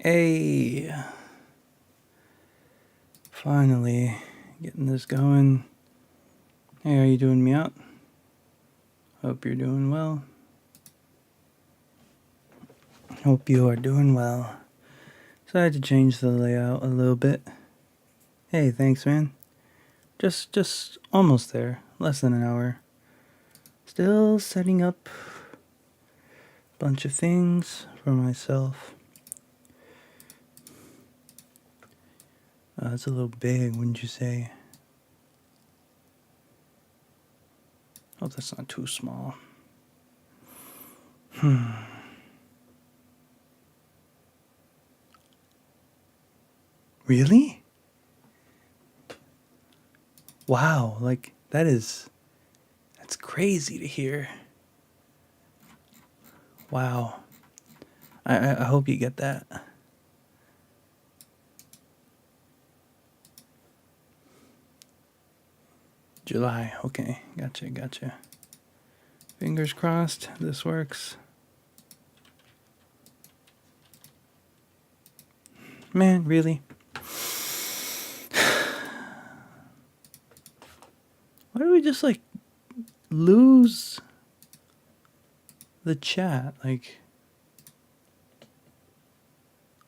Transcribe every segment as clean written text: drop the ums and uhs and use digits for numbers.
Hey, finally getting this going. Hey, are you doing me out? Hope you're doing well. Hope you are doing well. So I had to change the layout a little bit. Hey, thanks, man. Just almost there. Less than an hour. Still setting up a bunch of things for myself. It's a little big, wouldn't you say? Hope that's not too small. Really? Wow, like that's crazy to hear. Wow. I hope you get that. July. Okay, gotcha. Fingers crossed this works. Man, really? Why do we just like lose the chat? Like,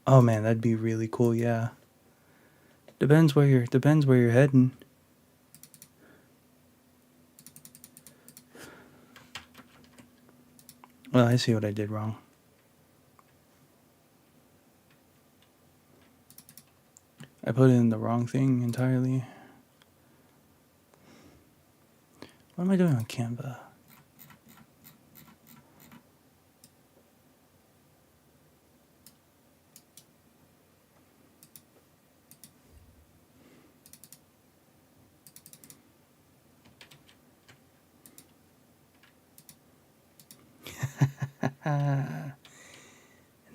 oh man, that'd be really cool. Yeah. Depends where you're heading. Well, I see what I did wrong. I put in the wrong thing entirely. What am I doing on Canva?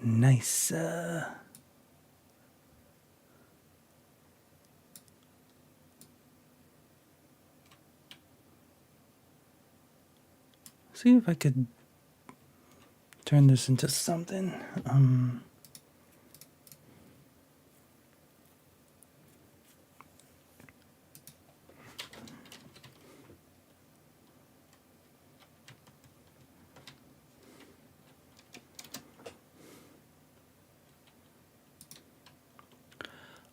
Nice. See if I could turn this into something.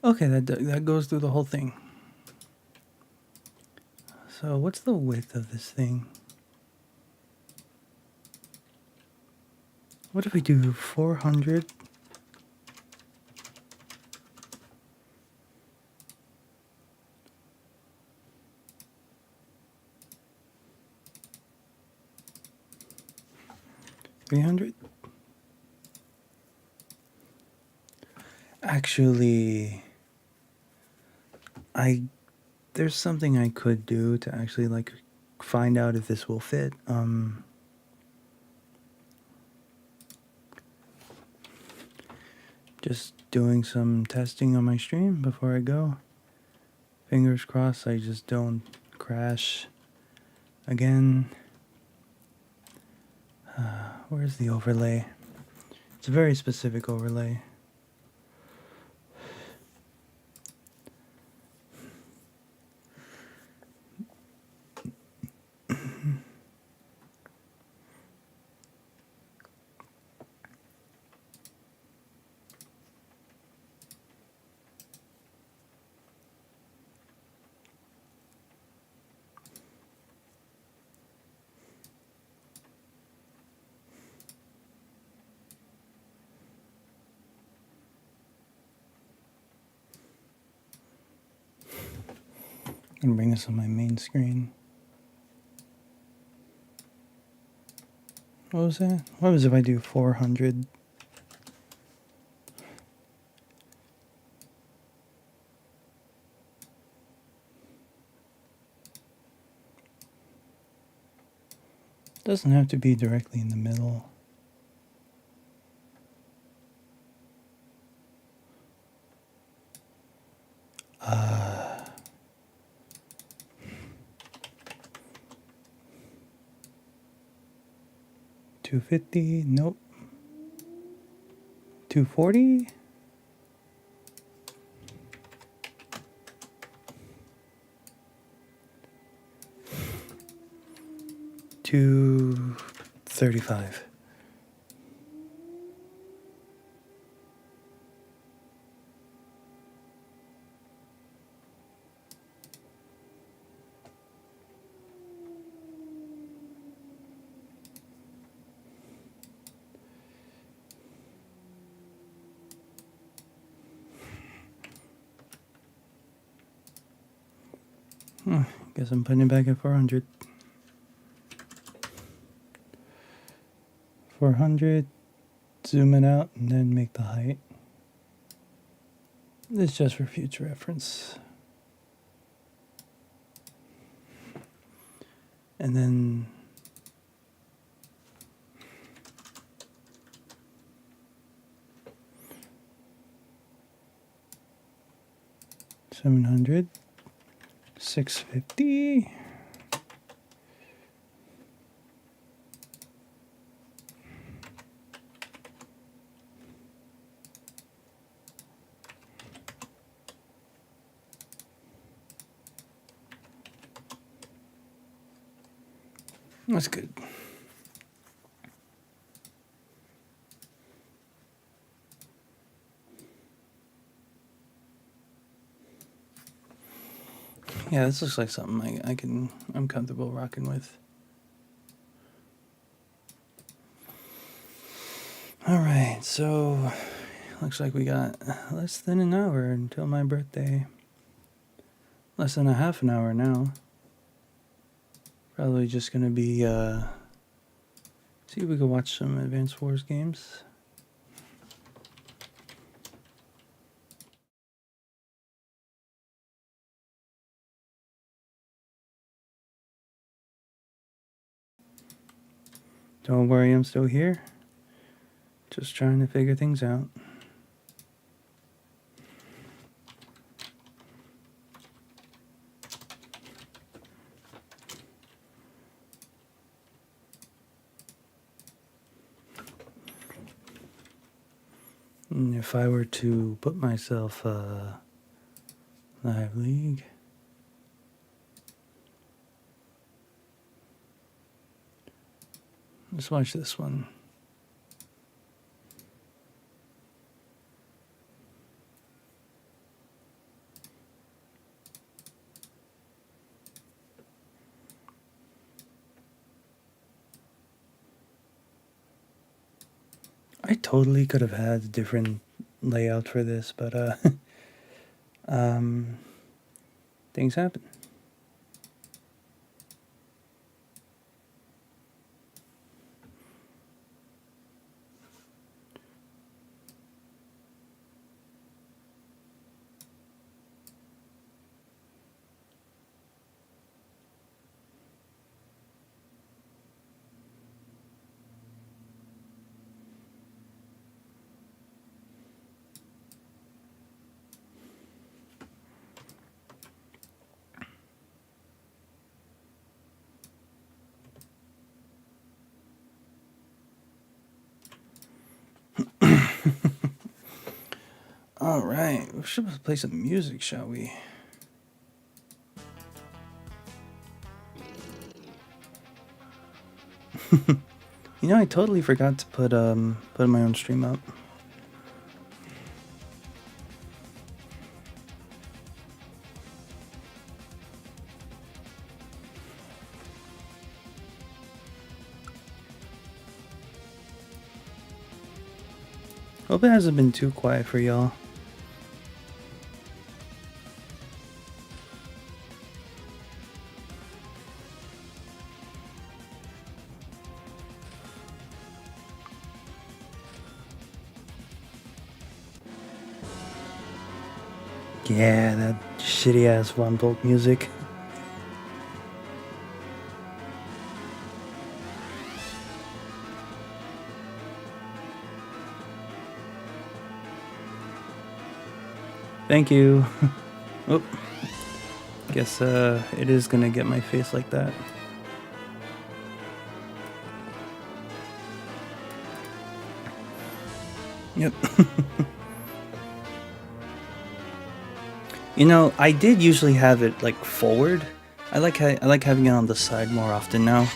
Okay, that goes through the whole thing. So what's the width of this thing? What if we do 400? $300? Actually, there's something I could do to actually like find out if this will fit. Just doing some testing on my stream before I go. Fingers crossed I just don't crash again. Where's the overlay? It's a very specific overlay. I'm gonna bring this on my main screen. What was that? What was if I do 400? Doesn't have to be directly in the middle. Uh, 250? Nope. 240? 235. Guess I'm putting it back at 400. 400, zoom it out, and then make the height. This is just for future reference. And then $700, $650. That's good. Yeah, this looks like something I'm comfortable rocking with. All right, so looks like we got less than an hour until my birthday. Less than a half an hour now. Probably just gonna be see if we can watch some Advance Wars games. Don't worry, I'm still here. Just trying to figure things out. And if I were to put myself live league, let's watch this one. I totally could have had a different layout for this, but things happen. All right, we should play some music, shall we? You know, I totally forgot to put my own stream up. Hope it hasn't been too quiet for y'all. Yeah, that shitty ass 1 volt music. Thank you. Oh, guess it is gonna get my face like that. Yep. You know, I did usually have it like forward. I like having it on the side more often now.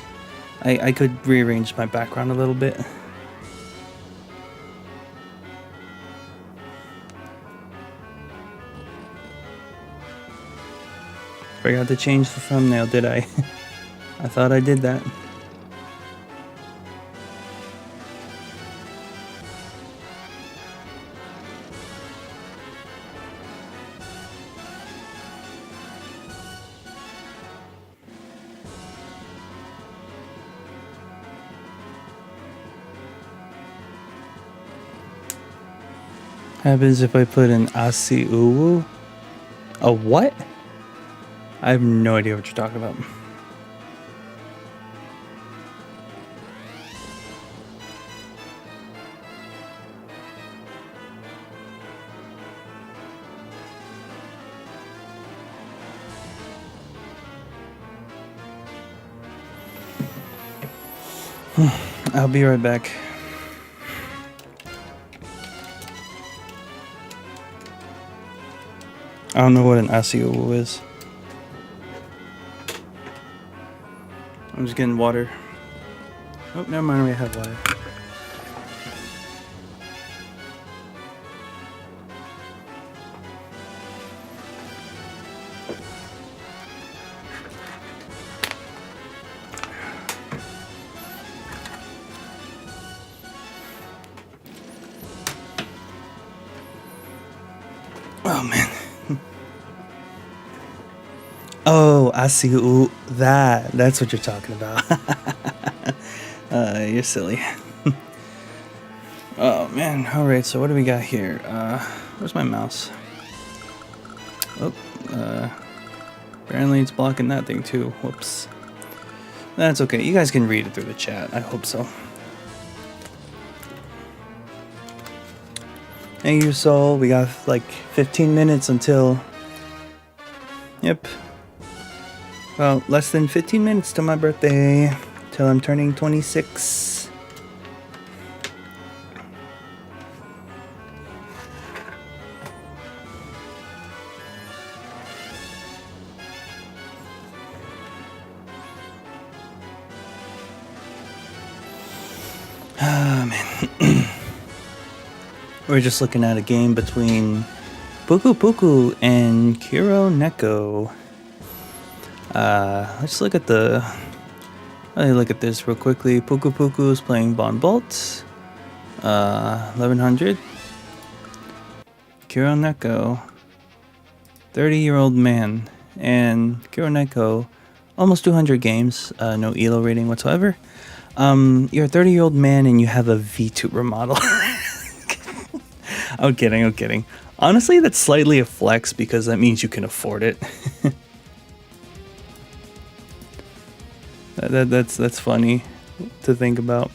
I could rearrange my background a little bit. Forgot to change the thumbnail, did I? I thought I did that. Happens if I put an asiuwu? A what? I have no idea what you're talking about. I'll be right back. I don't know what an asiuwu is. I'm just getting water. Oh, never mind, we have water. Oh man. Oh, asiu, that's what you're talking about. You're silly. Oh man. Alright, so what do we got here? Where's my mouse? Oh, apparently it's blocking that thing too. Whoops. That's okay. You guys can read it through the chat. I hope so. Thank you, Soul. We got like 15 minutes until... Yep. Well, less than 15 minutes till my birthday. Till I'm turning 26. Ah, man. We're just looking at a game between Puku Puku and Kiro Neko. Let's look at the... Let me look at this real quickly. Puku Puku is playing Bon Bolt. 1100. Kiro Neko, 30-year-old man. And Kiro Neko, almost 200 games. No ELO rating whatsoever. You're a 30-year-old man and you have a VTuber model. I'm kidding. Honestly, that's slightly a flex because that means you can afford it. That's funny to think about.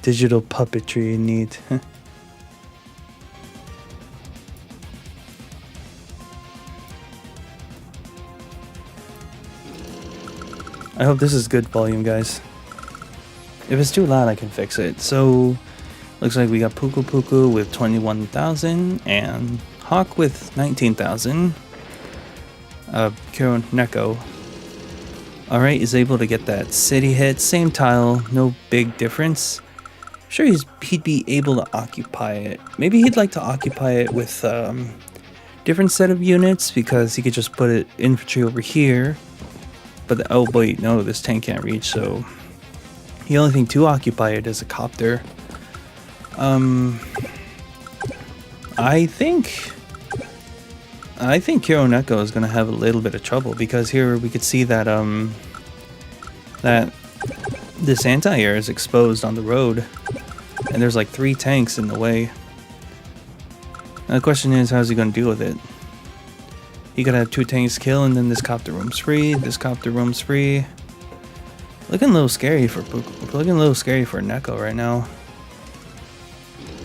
Digital puppetry neat. I hope this is good volume, guys. If it's too loud, I can fix it. So, looks like we got Puku Puku with 21,000 and Hawk with 19,000. Kiro Neko, alright, is able to get that city hit. Same tile, no big difference. Sure, he'd be able to occupy it. Maybe he'd like to occupy it with different set of units because he could just put it infantry over here. But oh wait, no, this tank can't reach, so the only thing to occupy it is a copter. I think Kiro Neko is gonna have a little bit of trouble because here we could see that that this anti-air is exposed on the road, and there's like 3 tanks in the way. Now the question is, how's he gonna deal with it? He gotta have 2 tanks kill, and then this copter room's free. This copter room's free. Looking a little scary for Neko right now.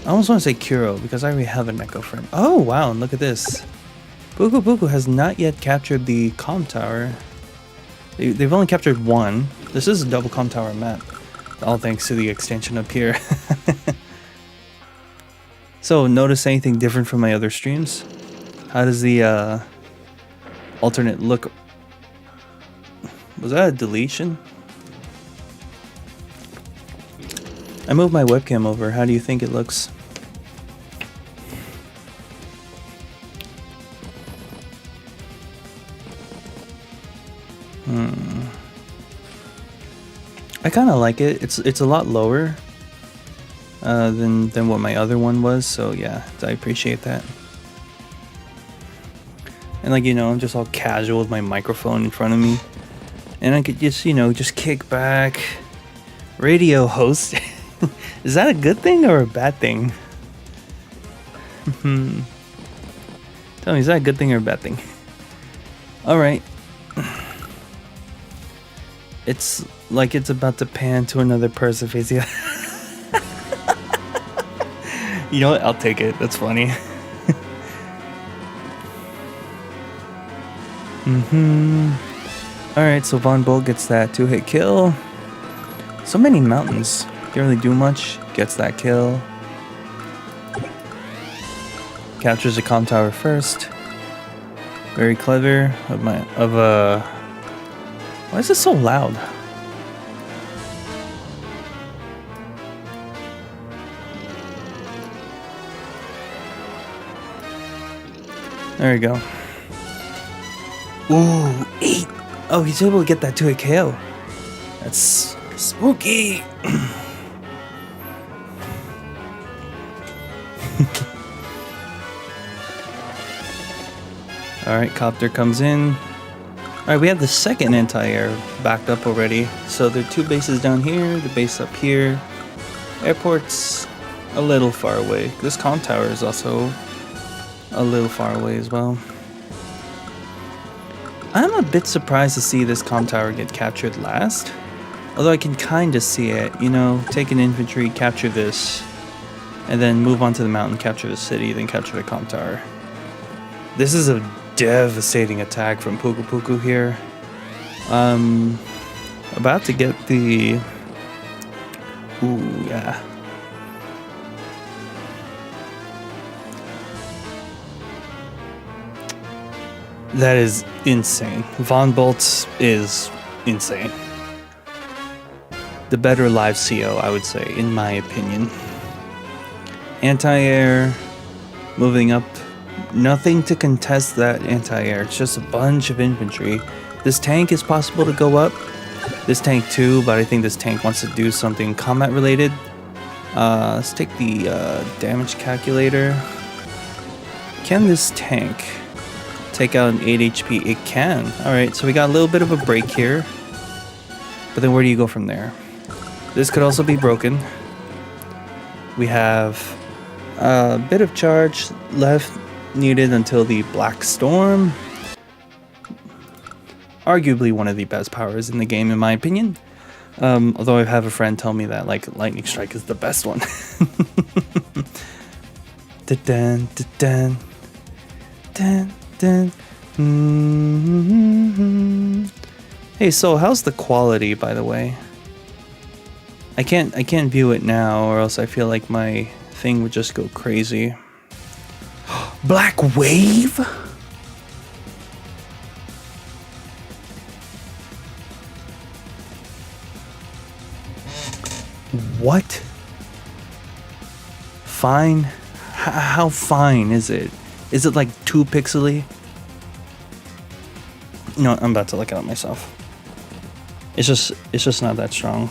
I almost want to say Kuro because I already have a Neko friend. Oh wow, and look at this. Puku Puku has not yet captured the comm tower. They've only captured 1. This is a double comm tower map. All thanks to the extension up here. So, notice anything different from my other streams? How does the alternate look. Was that a deletion? I moved my webcam over. How do you think it looks? I kind of like it. It's a lot lower than what my other one was. So yeah, I appreciate that. And like, you know, I'm just all casual with my microphone in front of me, and I could just, you know, just kick back. Radio host. Is that a good thing or a bad thing? Tell me, is that a good thing or a bad thing? Alright. It's like it's about to pan to another person facing. You know what? I'll take it. That's funny. Alright, so Von Bolt gets that 2-hit kill. So many mountains. Can't really do much. Gets that kill. Captures the comm tower first. Very clever. Why is this so loud? There we go. Ooh, 8. Oh, he's able to get that 2-hit KO. That's spooky. Alright, copter comes in. Alright, we have the second anti-air backed up already. So there are 2 bases down here, the base up here. Airport's a little far away. This comm tower is also a little far away as well. I'm a bit surprised to see this comm tower get captured last. Although I can kind of see it, you know, take an infantry, capture this, and then move on to the mountain, capture the city, then capture the comm tower. This is a devastating attack from Puku Puku here. About to get the... Ooh, yeah. That is insane. Von Bolt is insane. The better live CO, I would say, in my opinion. Anti-air, moving up. Nothing to contest that anti-air. It's just a bunch of infantry. This tank is possible to go up. This tank too, but I think this tank wants to do something combat related. Let's take the damage calculator. Can this tank take out an 8 HP? It can. Alright, so we got a little bit of a break here. But then where do you go from there? This could also be broken. We have a bit of charge left needed until the Black Storm. Arguably one of the best powers in the game, in my opinion. Although I have a friend tell me that like Lightning Strike is the best one. Da-dun, da-dun, dun, dun. Hey, so how's the quality, by the way? I can't view it now, or else I feel like my thing would just go crazy. Black Wave? What? Fine? How fine is it? Is it like 2 pixely? No, I'm about to look at it myself. It's just not that strong.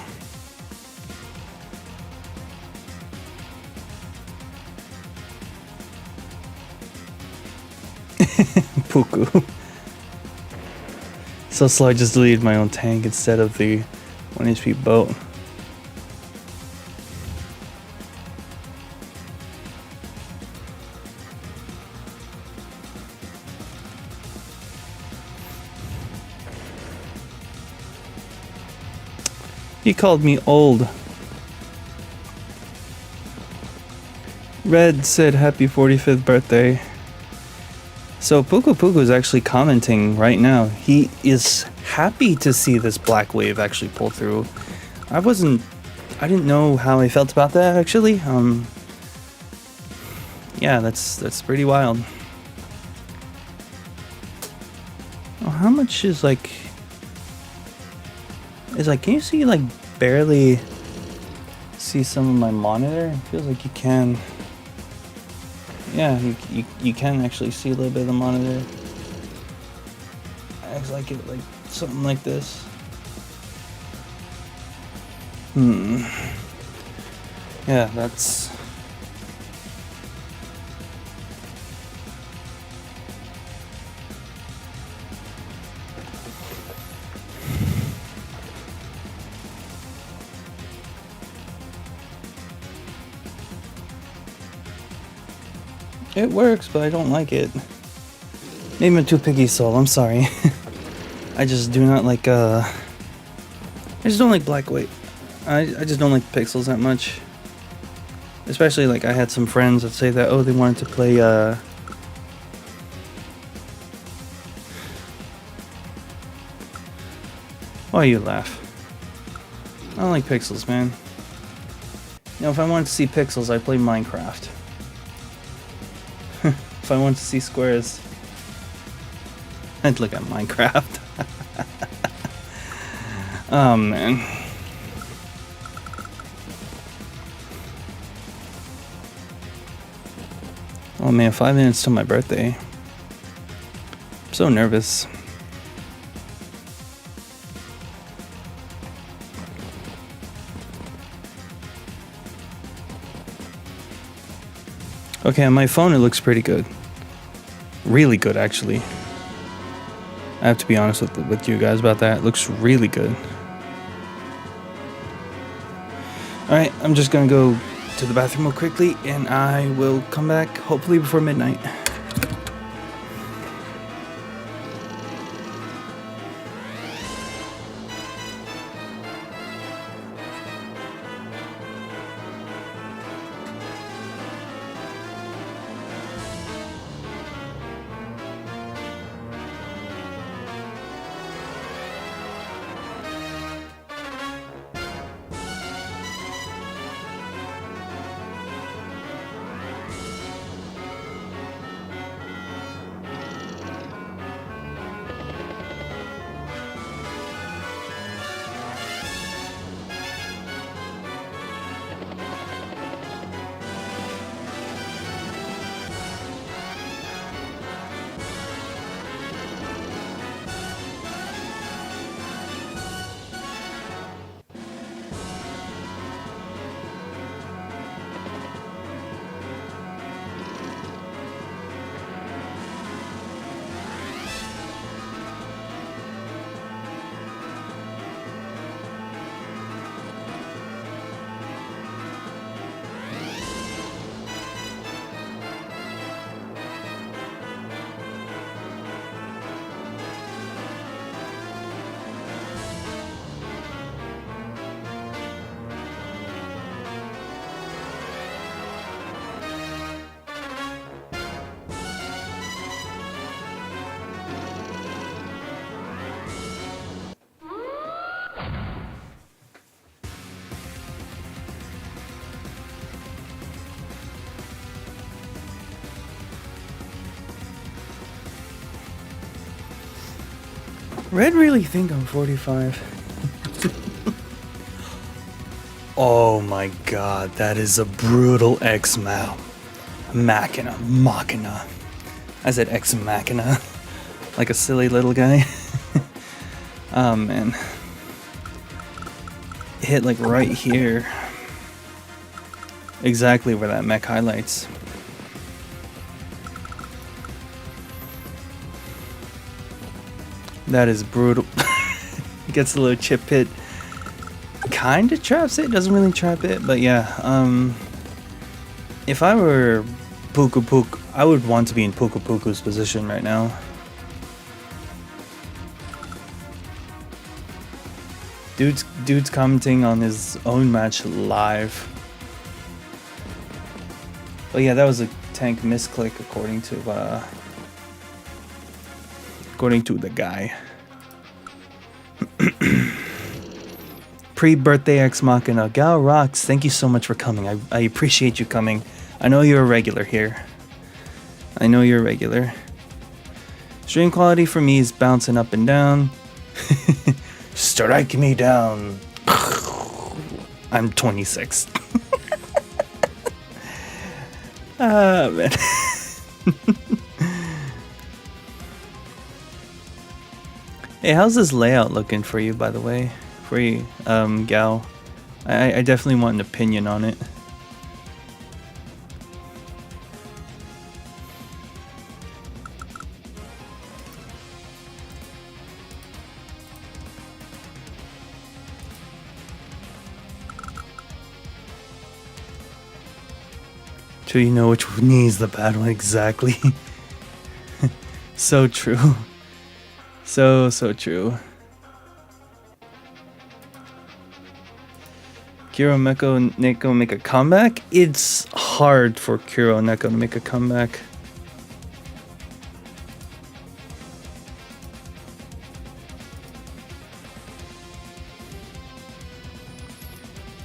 Puku. So slow, I just deleted my own tank instead of the 1 HP boat. He called me old. Red said happy 45th birthday. So Puku Puku is actually commenting right now. He is happy to see this Black Wave actually pull through. I didn't know how I felt about that actually. Yeah, that's pretty wild. Oh, how much is like... can you see like barely see some of my monitor? It feels like you can. Yeah, you can actually see a little bit of the monitor. Acts like it like something like this. Yeah, that's... It works, but I don't like it. Maybe I'm too picky, Soul. I'm sorry. I just do not like, I just don't like black white. I just don't like pixels that much. Especially, like, I had some friends that say that, oh, they wanted to play, Why you laugh? I don't like pixels, man. You know, if I wanted to see pixels, I'd play Minecraft. If I wanted to see squares, I'd look at Minecraft. Oh, man. Oh, man, 5 minutes till my birthday. I'm so nervous. Okay, on my phone it looks pretty good. Really good, actually. I have to be honest with you guys about that. It looks really good. Alright, I'm just gonna go to the bathroom real quickly, and I will come back hopefully before midnight. Red really think I'm 45. Oh my god, that is a brutal Machina. I said ex machina. Like a silly little guy. Oh man. Hit like right here. Exactly where that mech highlights. That is brutal. Gets a little chip hit. Kinda traps it, doesn't really trap it, but yeah. If I were Puku Puku, I would want to be in Puku Puku's position right now. Dude's commenting on his own match live. But yeah, that was a tank misclick according to the guy. Pre-birthday Ex Machina. Gal rocks. Thank you so much for coming. I appreciate you coming. I know you're a regular here. Stream quality for me is bouncing up and down. Strike me down. I'm 26. Ah, man. Hey, how's this layout looking for you, by the way? For you, Gal? I definitely want an opinion on it. Do you know which one is the bad one exactly? So true. So true. Kiro Meko Neko make a comeback? It's hard for Kiro Neko to make a comeback.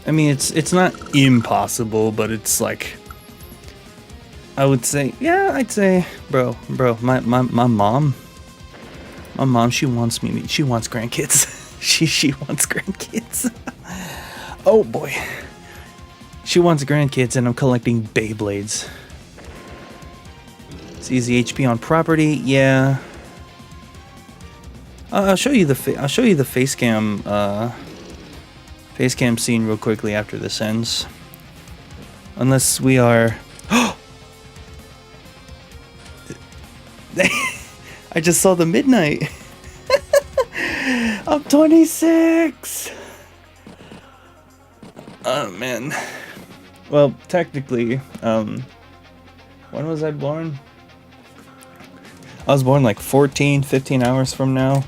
I mean, it's not impossible, but it's like, I would say, yeah, I'd say, bro, my mom, she wants grandkids. she wants grandkids. Oh boy. She wants grandkids and I'm collecting Beyblades. It's easy HP on property, yeah. I'll show you the face cam scene real quickly after this ends. Unless we are I just saw the midnight. I'm 26. Oh man. Well, technically, when was I born? I was born like 15 hours from now,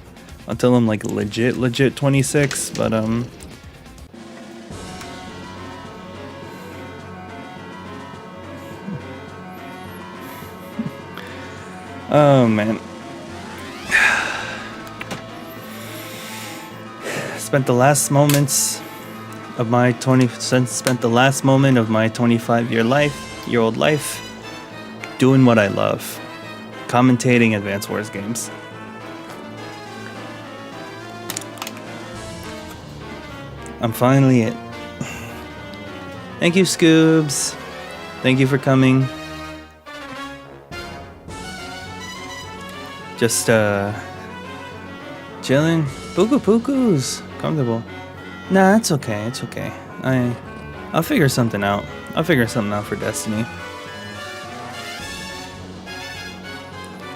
until I'm like legit 26, but oh man. Spent the last moment of my 25-year-old life doing what I love. Commentating Advance Wars games. I'm finally it. Thank you, Scoobs. Thank you for coming. Just chilling. Puku's comfortable. Nah, it's okay. It's okay. I'll figure something out. I'll figure something out for Destiny.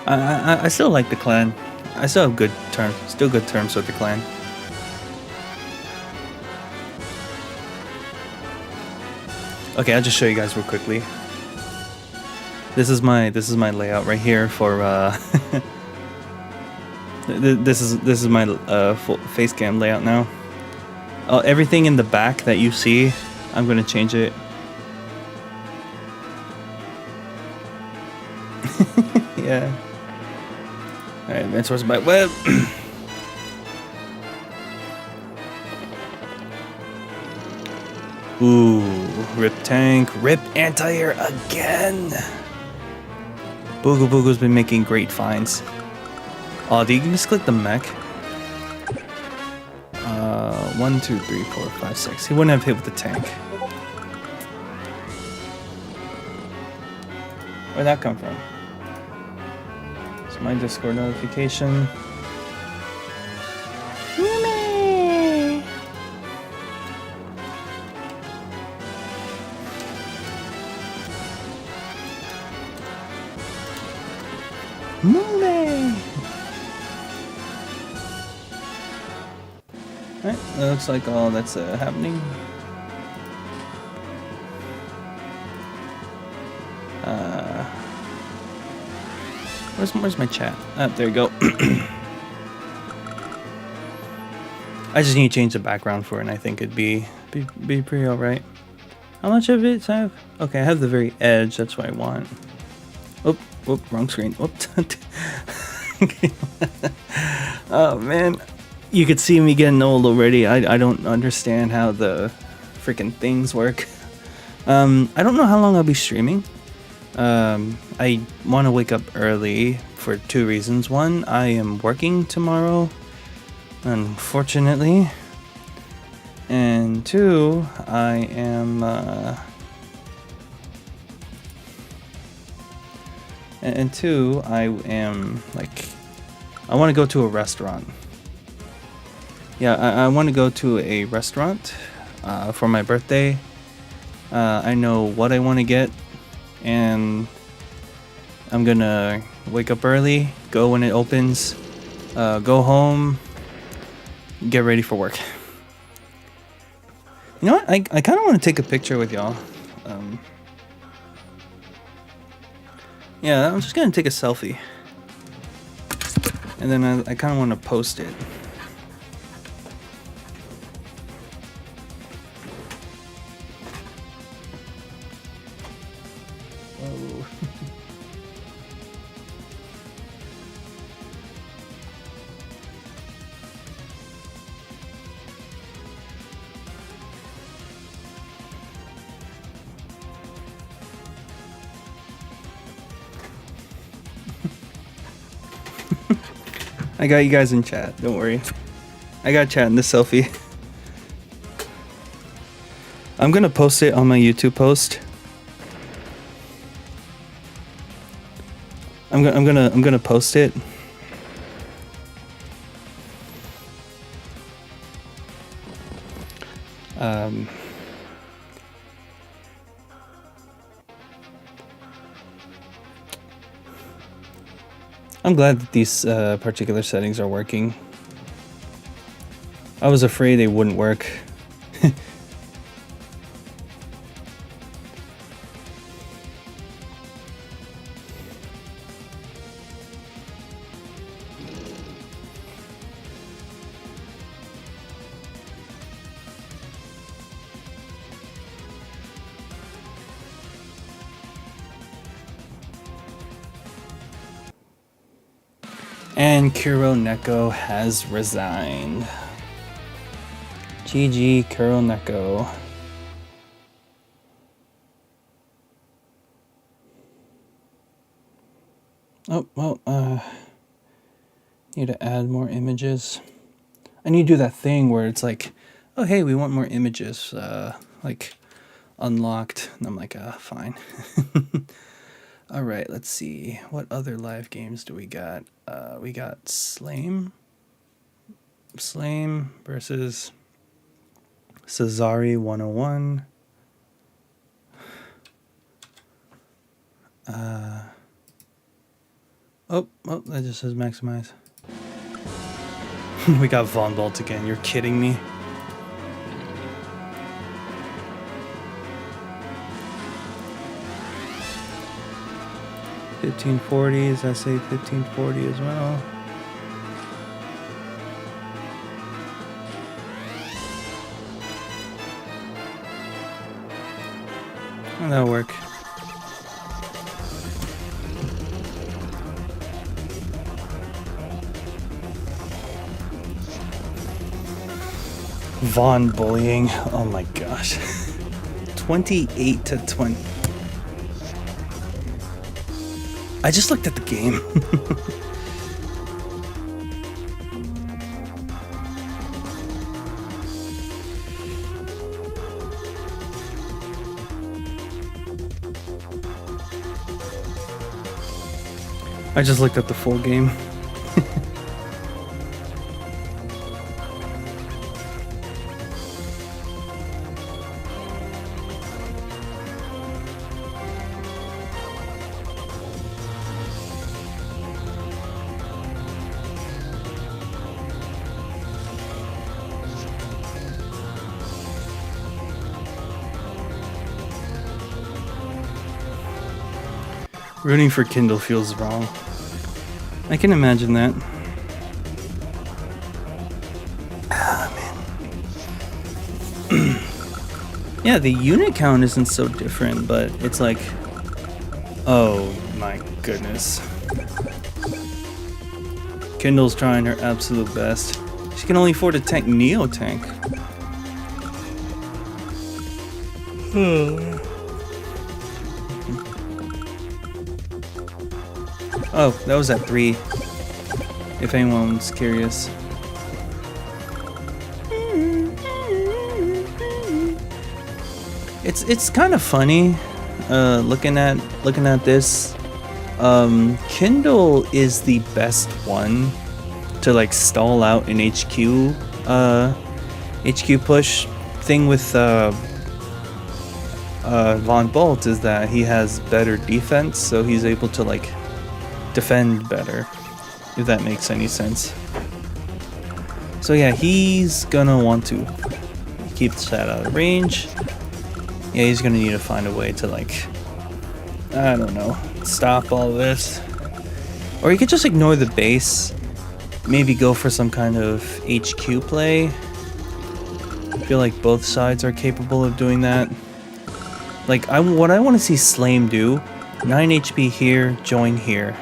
I still like the clan. I still have good terms with the clan. Okay, I'll just show you guys real quickly. This is my layout right here for this is my full face cam layout now. Everything in the back that you see, I'm gonna change it. Yeah. Alright, advance wars by web. Ooh, rip tank, rip anti-air again. Boogu's been making great finds. Oh, did you misclick the mech? 1, 2, 3, 4, 5, 6. He wouldn't have hit with the tank. Where'd that come from? It's my Discord notification. Alright, that looks like all that's happening. Where's my chat? There you go. I just need to change the background for it, and I think it'd be pretty alright. How much of it have? Okay, I have the very edge. That's what I want. Whoop, wrong screen. Whoops. Oh man. You could see me getting old already. I don't understand how the freaking things work. I don't know how long I'll be streaming. I want to wake up early for two reasons. One, I am working tomorrow, unfortunately. And two, I am like, I want to go to a restaurant. Yeah, I want to go to a restaurant for my birthday. I know what I want to get, and I'm gonna wake up early, go when it opens, go home, get ready for work. You know what? I kind of want to take a picture with y'all. Yeah, I'm just gonna take a selfie, and then I kind of want to post it. Oh. I got you guys in chat, don't worry. I got chat in this selfie. I'm gonna post it on my YouTube post. I'm gonna post it. I'm glad that these particular settings are working. I was afraid they wouldn't work. And Kuro Neko has resigned. GG Kuro Neko. Oh, well, need to add more images. I need to do that thing where it's like, oh, hey, we want more images, like, unlocked. And I'm like, fine. All right, let's see. What other live games do we got? We got Slame versus Cesari 101. Oh, that just says maximize. We got Von Bolt again. You're kidding me? $1540s. I say $1540 as well. Oh, that'll work. Von bullying. Oh my gosh. 28 to 20. I just looked at the game. I just looked at the full game. Rooting for Kindle feels wrong. I can imagine that. Ah, man. Yeah, the unit count isn't so different, but it's like, oh my goodness. Kindle's trying her absolute best. She can only afford a tank, Neo tank. Oh, that was at 3. If anyone's curious. It's kind of funny looking at this. Kindle is the best one to like stall out an HQ push. Thing with Von Bolt is that he has better defense, so he's able to like defend better, if that makes any sense. So yeah, he's gonna want to keep that out of range. Yeah, he's gonna need to find a way to like, I don't know, stop all this. Or he could just ignore the base, maybe go for some kind of HQ play. I feel like both sides are capable of doing that. Like, what I want to see Slame do, 9 HP here, join here.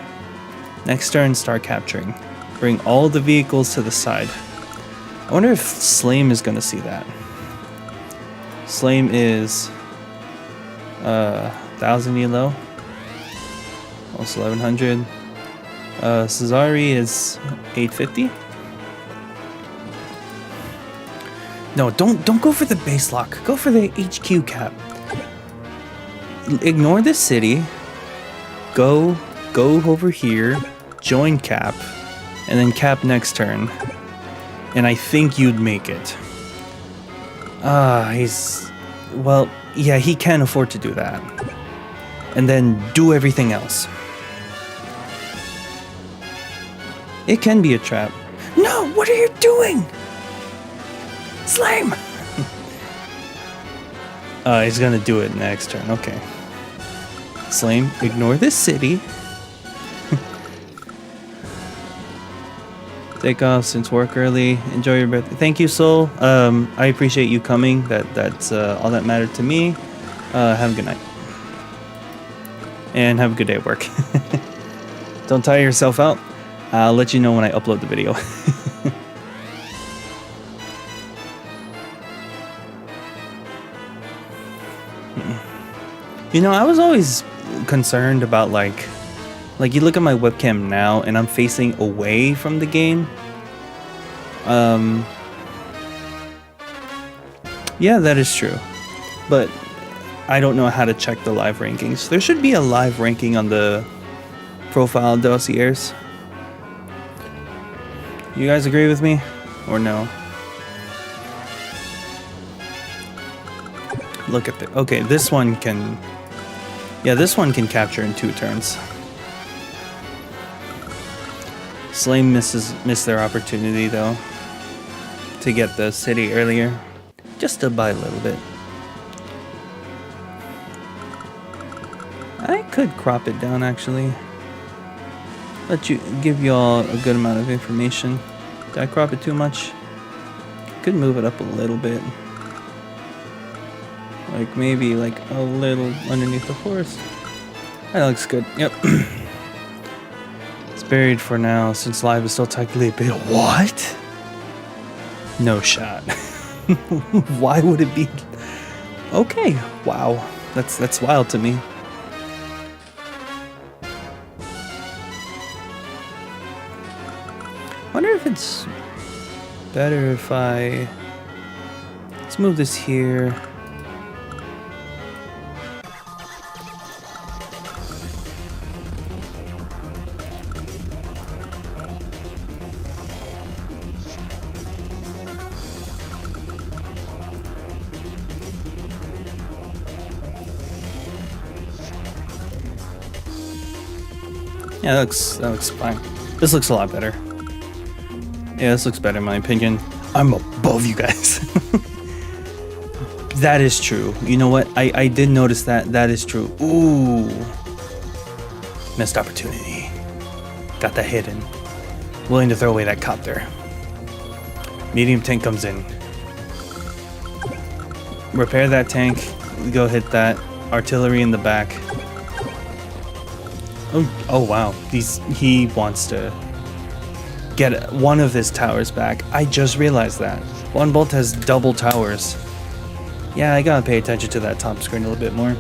Next turn, start capturing. Bring all the vehicles to the side. I wonder if Slame is going to see that. Slame is 1,000 elo. Almost 1,100. Cesari is 850. No, don't go for the base lock. Go for the HQ cap. Ignore this city. Go over here. Join cap. And then cap next turn. And I think you'd make it. Well, yeah, he can afford to do that. And then do everything else. It can be a trap. No, what are you doing? Slime! He's gonna do it next turn, okay. Slime, ignore this city. Take off since work early. Enjoy your birthday. Thank you, Soul. I appreciate you coming. That's all that mattered to me. Have a good night. And have a good day at work. Don't tire yourself out. I'll let you know when I upload the video. You know, I was always concerned about like you look at my webcam now and I'm facing away from the game. Yeah, that is true. But I don't know how to check the live rankings. There should be a live ranking on the profile dossiers. You guys agree with me or no? Look at the, okay, this one can, yeah, this one can capture in 2 turns. Slame missed their opportunity though to get the city earlier, just to buy a little bit. I could crop it down actually. Give y'all a good amount of information. Did I crop it too much? Could move it up a little bit. Like maybe like a little underneath the forest. That looks good. Yep. It's buried for now since live is still technically a bit. What? No shot. Why would it be? Okay. Wow. That's wild to me. Wonder if it's better if let's move this here. Yeah, that looks fine. This looks a lot better. Yeah, this looks better in my opinion. I'm above you guys. That is true. You know what? I did notice that. That is true. Ooh. Missed opportunity. Got that hidden. Willing to throw away that copter. Medium tank comes in. Repair that tank. Go hit that. Artillery in the back. Oh wow. He wants to get one of his towers back. I just realized that. One bolt has double towers. Yeah, I gotta pay attention to that top screen a little bit more.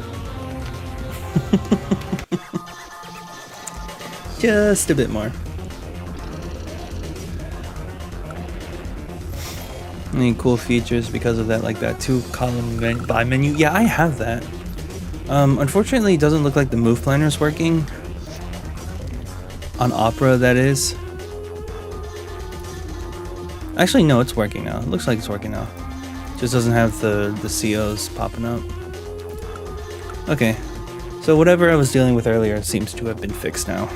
Just a bit more. Any cool features because of that, like that 2-column buy menu? Yeah, I have that. Unfortunately, it doesn't look like the move planner is working. On Opera, that is. Actually, no, it's working now. It looks like it's working now. Just doesn't have the COs popping up. Okay. So whatever I was dealing with earlier seems to have been fixed now.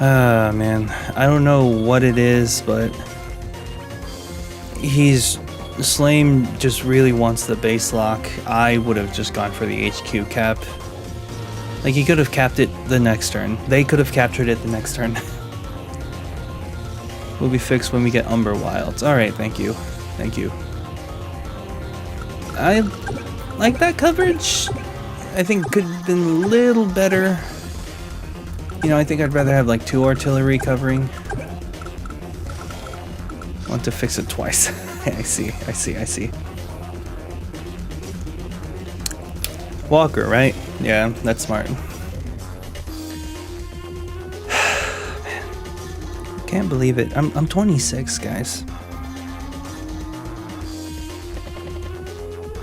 Ah, man. I don't know what it is, but Slame just really wants the base lock. I would have just gone for the HQ cap. Like, he could have capped it the next turn. They could have captured it the next turn. Will be fixed when we get Umber Wilds. Alright, thank you. Thank you. I like that coverage. I think it could have been a little better. You know, I think I'd rather have like 2 artillery covering. Want to fix it twice. I see. Walker, right? Yeah, that's smart. Man, can't believe it. I'm 26, guys.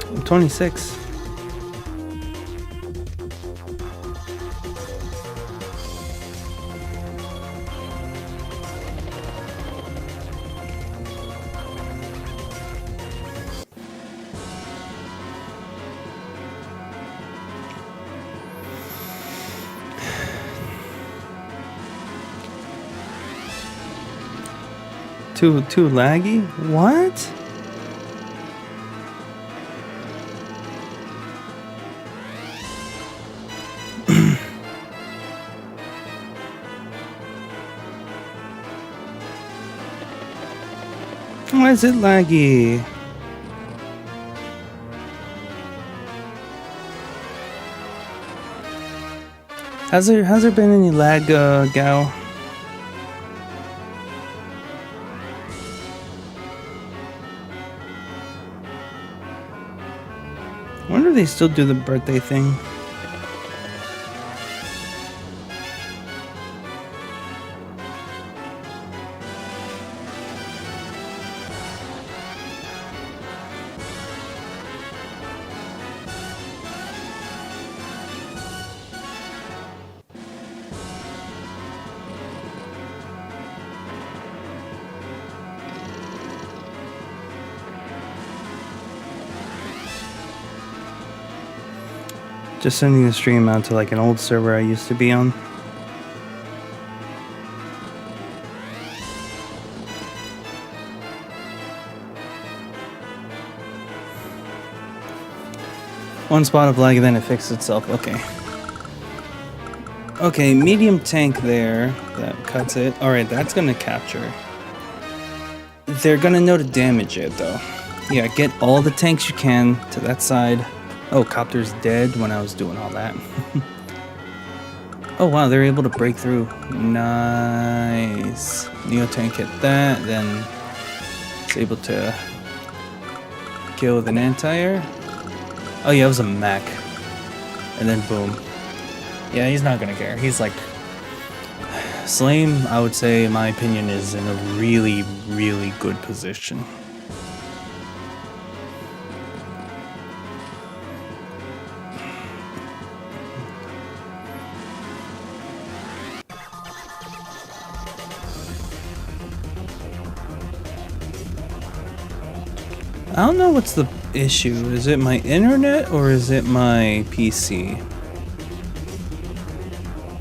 I'm 26. Too laggy? What? Why is it laggy? Has there been any lag, Gal? I wonder if they still do the birthday thing. Just sending the stream out to like an old server I used to be on. One spot of lag and then it fixed itself. Okay. Okay, medium tank there. That cuts it. Alright, that's gonna capture. They're gonna know to damage it though. Yeah, get all the tanks you can to that side. Oh, Copter's dead when I was doing all that. Oh wow, they're able to break through. Nice. Neo tank hit that, then it's able to kill with an anti-air. Oh yeah, it was a mech. And then boom. Yeah, he's not gonna care. He's like... Slame, I would say, in my opinion, is in a really, really good position. I don't know what's the issue. Is it my internet or is it my PC?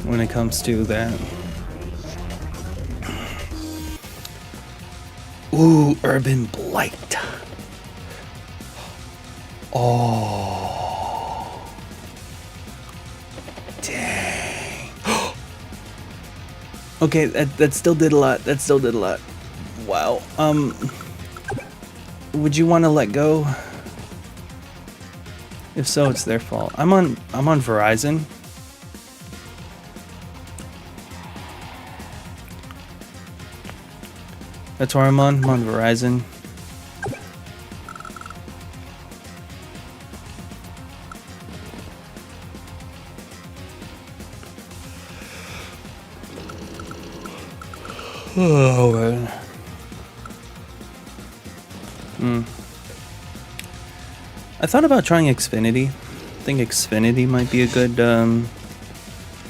When it comes to that. Ooh, Urban Blight. Oh. Dang. Okay, that still did a lot. That still did a lot. Wow. Would you want to let go? If so, it's their fault. I'm on Verizon. That's where I'm on. I'm on Verizon. Oh, man. I thought about trying Xfinity. I think Xfinity might be a good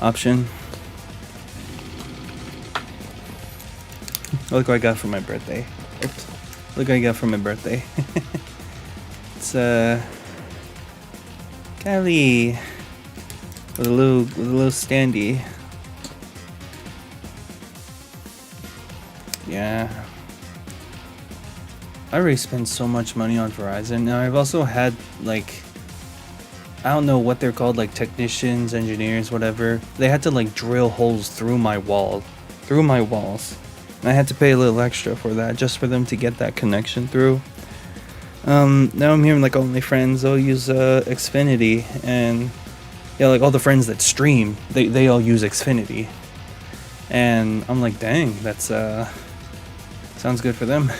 option. Look what I got for my birthday. Oops. Look what I got for my birthday. It's Callie with a little standee. Yeah. I already spent so much money on Verizon. Now I've also had like, I don't know what they're called, like technicians, engineers, whatever. They had to like drill holes through my walls. And I had to pay a little extra for that, just for them to get that connection through. Now I'm hearing like all my friends, they'll use Xfinity, and yeah, like all the friends that stream, they all use Xfinity. And I'm like, dang, that's sounds good for them.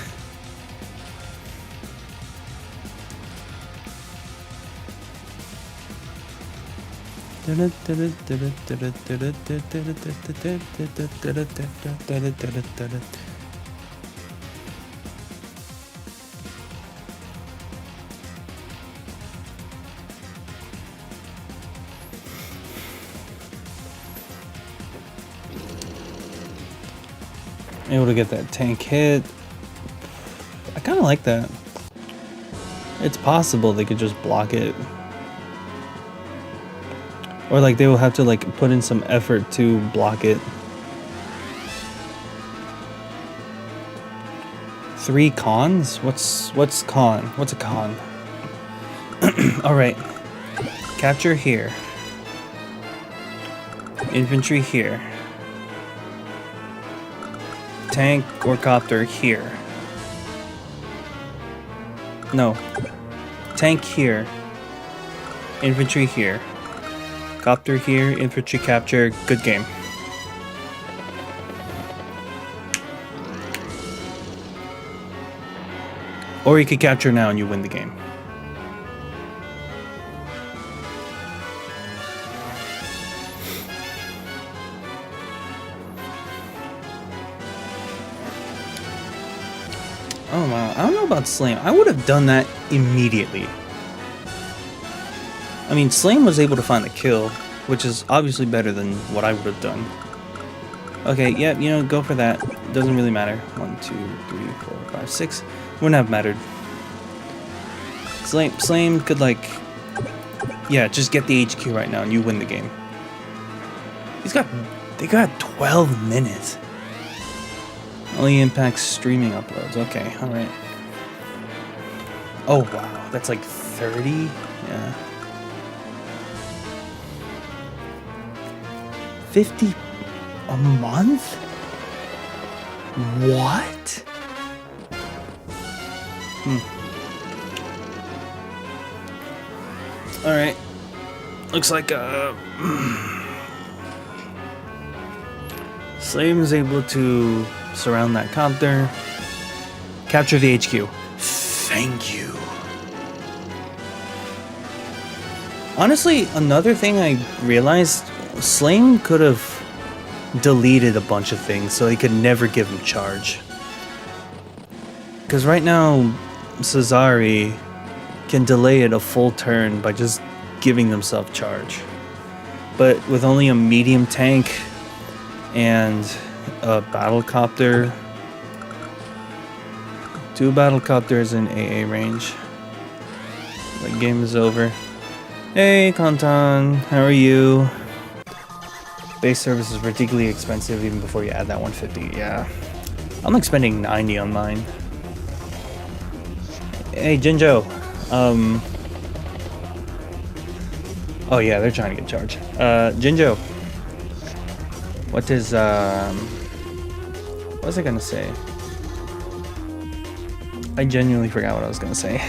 Able to get that tank hit. I kind of like that. It's possible they could just block it. Or like they will have to like put in some effort to block it. 3 cons? What's con? What's a con? Alright. Capture here. Infantry here. Tank or copter here. No. Tank here. Infantry here. Copter here, infantry capture, good game. Or you could capture now and you win the game. Oh wow, I don't know about Slam. I would have done that immediately. I mean, Slame was able to find the kill, which is obviously better than what I would have done. Okay, yeah, you know, go for that. Doesn't really matter. 1, 2, 3, 4, 5, 6. Wouldn't have mattered. Slame could, like... Yeah, just get the HQ right now and you win the game. They got 12 minutes. Only impacts streaming uploads. Okay, alright. Oh, wow. That's like 30? Yeah. 50 a month? What? Alright. Looks like Slame is able to surround that copter. Capture the HQ. Thank you. Honestly, another thing I realized, Slame could have deleted a bunch of things so he could never give him charge. Because right now, Cesari can delay it a full turn by just giving themselves charge. But with only a medium tank and a battlecopter, 2 battlecopters in AA range, the game is over. Hey, Kantan, how are you? Base service is particularly expensive even before you add that 150. Yeah, I'm like spending 90 on mine. Hey, Jinjo. Oh yeah, they're trying to get charged. Jinjo. What was I gonna say? I genuinely forgot what I was gonna say.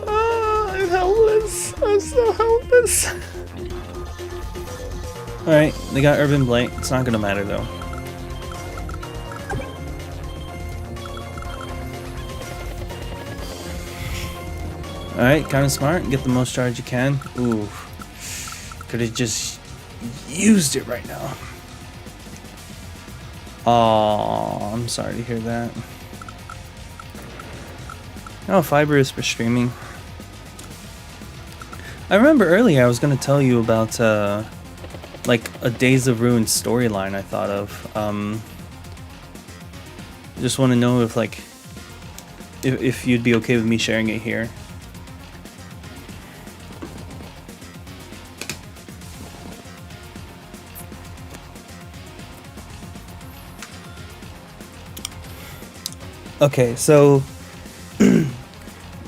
Oh, I'm helpless. I'm so helpless. Alright, they got Urban Blight. It's not gonna matter though. Alright, kinda smart. Get the most charge you can. Ooh. Could have just used it right now. Oh, I'm sorry to hear that. Oh, Fiber is for streaming. I remember earlier I was gonna tell you about like a Days of Ruin storyline I thought of. Just want to know if like if you'd be okay with me sharing it here. Okay, so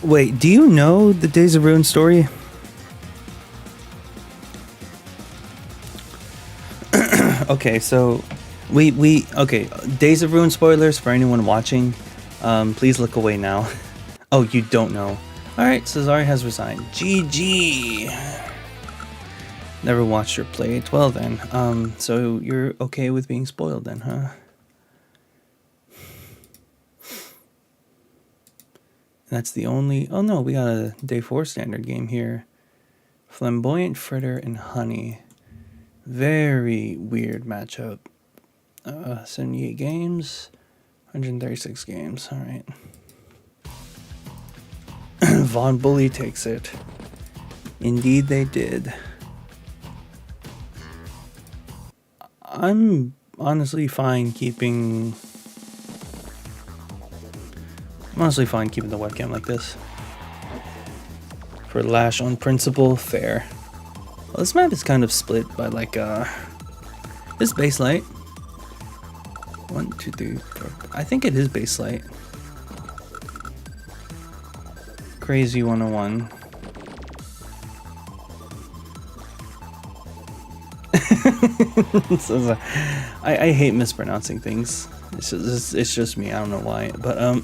wait, do you know the Days of Ruin story? Okay, so okay, Days of Ruin spoilers for anyone watching. Please look away now. Oh, you don't know. Alright, Cesare has resigned. GG. Never watched or played. Well then, so you're okay with being spoiled then, huh? That's the only... Oh no, we got a Day 4 standard game here. Flamboyant Fritter and Honey. Very weird matchup. 78 games. 136 games. Alright. Von Bully takes it. Indeed they did. I'm honestly fine keeping... I'm honestly fine keeping the webcam like this. For Lash on principle, fair. Well, this map is kind of split by like this base light. 1, 2, 3, 4. I think it is base light. Crazy 101. I hate mispronouncing things. It's just me. I don't know why. But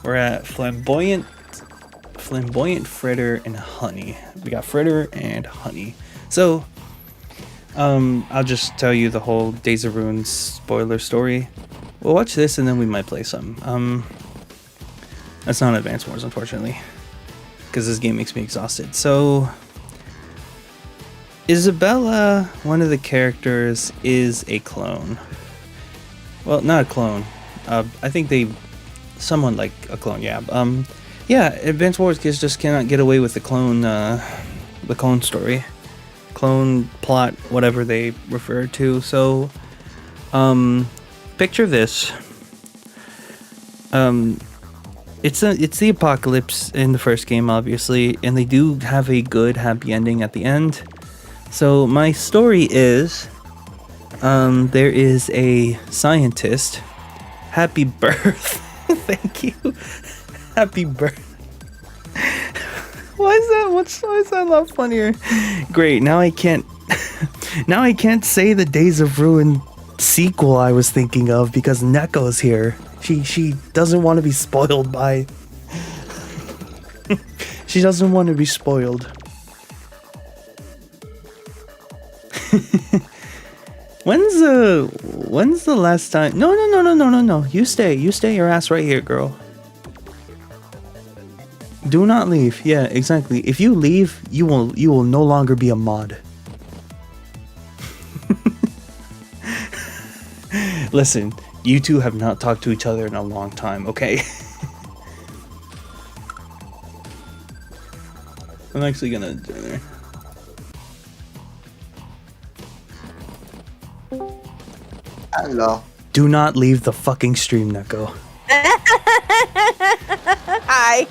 we're at Flamboyant Fritter and Honey. We got Fritter and Honey. So I'll just tell you the whole Days of Ruin spoiler story. We'll watch this and then we might play some. That's not Advance Wars, unfortunately, because this game makes me exhausted. So Isabella, one of the characters, is a clone. Well, not a clone. I think someone like a clone. Yeah. Yeah. Advance Wars kids just cannot get away with the clone story, clone plot, whatever they refer to. So, picture this. It's the apocalypse in the first game, obviously, and they do have a good happy ending at the end. So my story is, there is a scientist. Happy birth. Thank you. Happy birth. Why is that not funnier? Great. Now I can't say the Days of Ruin sequel I was thinking of because Neko's here. She doesn't want to be spoiled by... She doesn't want to be spoiled. When's the last time? No. You stay your ass right here, girl. Do not leave. Yeah, exactly. If you leave, you will no longer be a mod. Listen, you two have not talked to each other in a long time, okay? I'm actually gonna do there. Hello. Do not leave the fucking stream, Neko. Hi.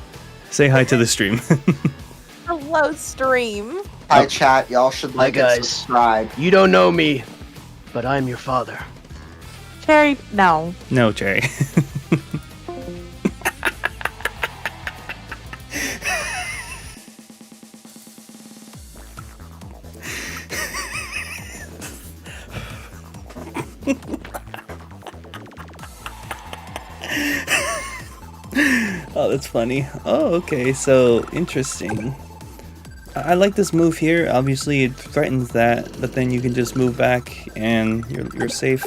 Say hi to the stream. Hello, stream. Hi, chat. Y'all should like and guys. subscribe. You don't know me, but I'm your father. Cherry, no. No, Cherry. Oh, that's funny. Oh, okay, so interesting. I like this move here. Obviously, it threatens that, but then you can just move back and you're safe.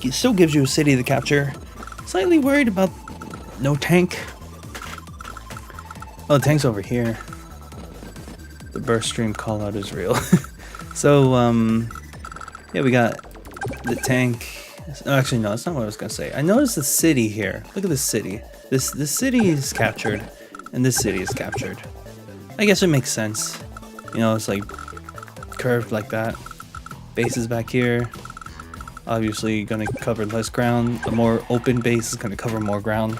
It still gives you a city to capture. Slightly worried about no tank. Oh, the tank's over here. The burst stream call out is real. So, yeah, we got the tank. Actually, no, that's not what I was gonna say. I noticed the city here. Look at this city. This city is captured, and this city is captured. I guess it makes sense. You know, it's like curved like that. Base is back here. Obviously, gonna cover less ground. A more open base is gonna cover more ground.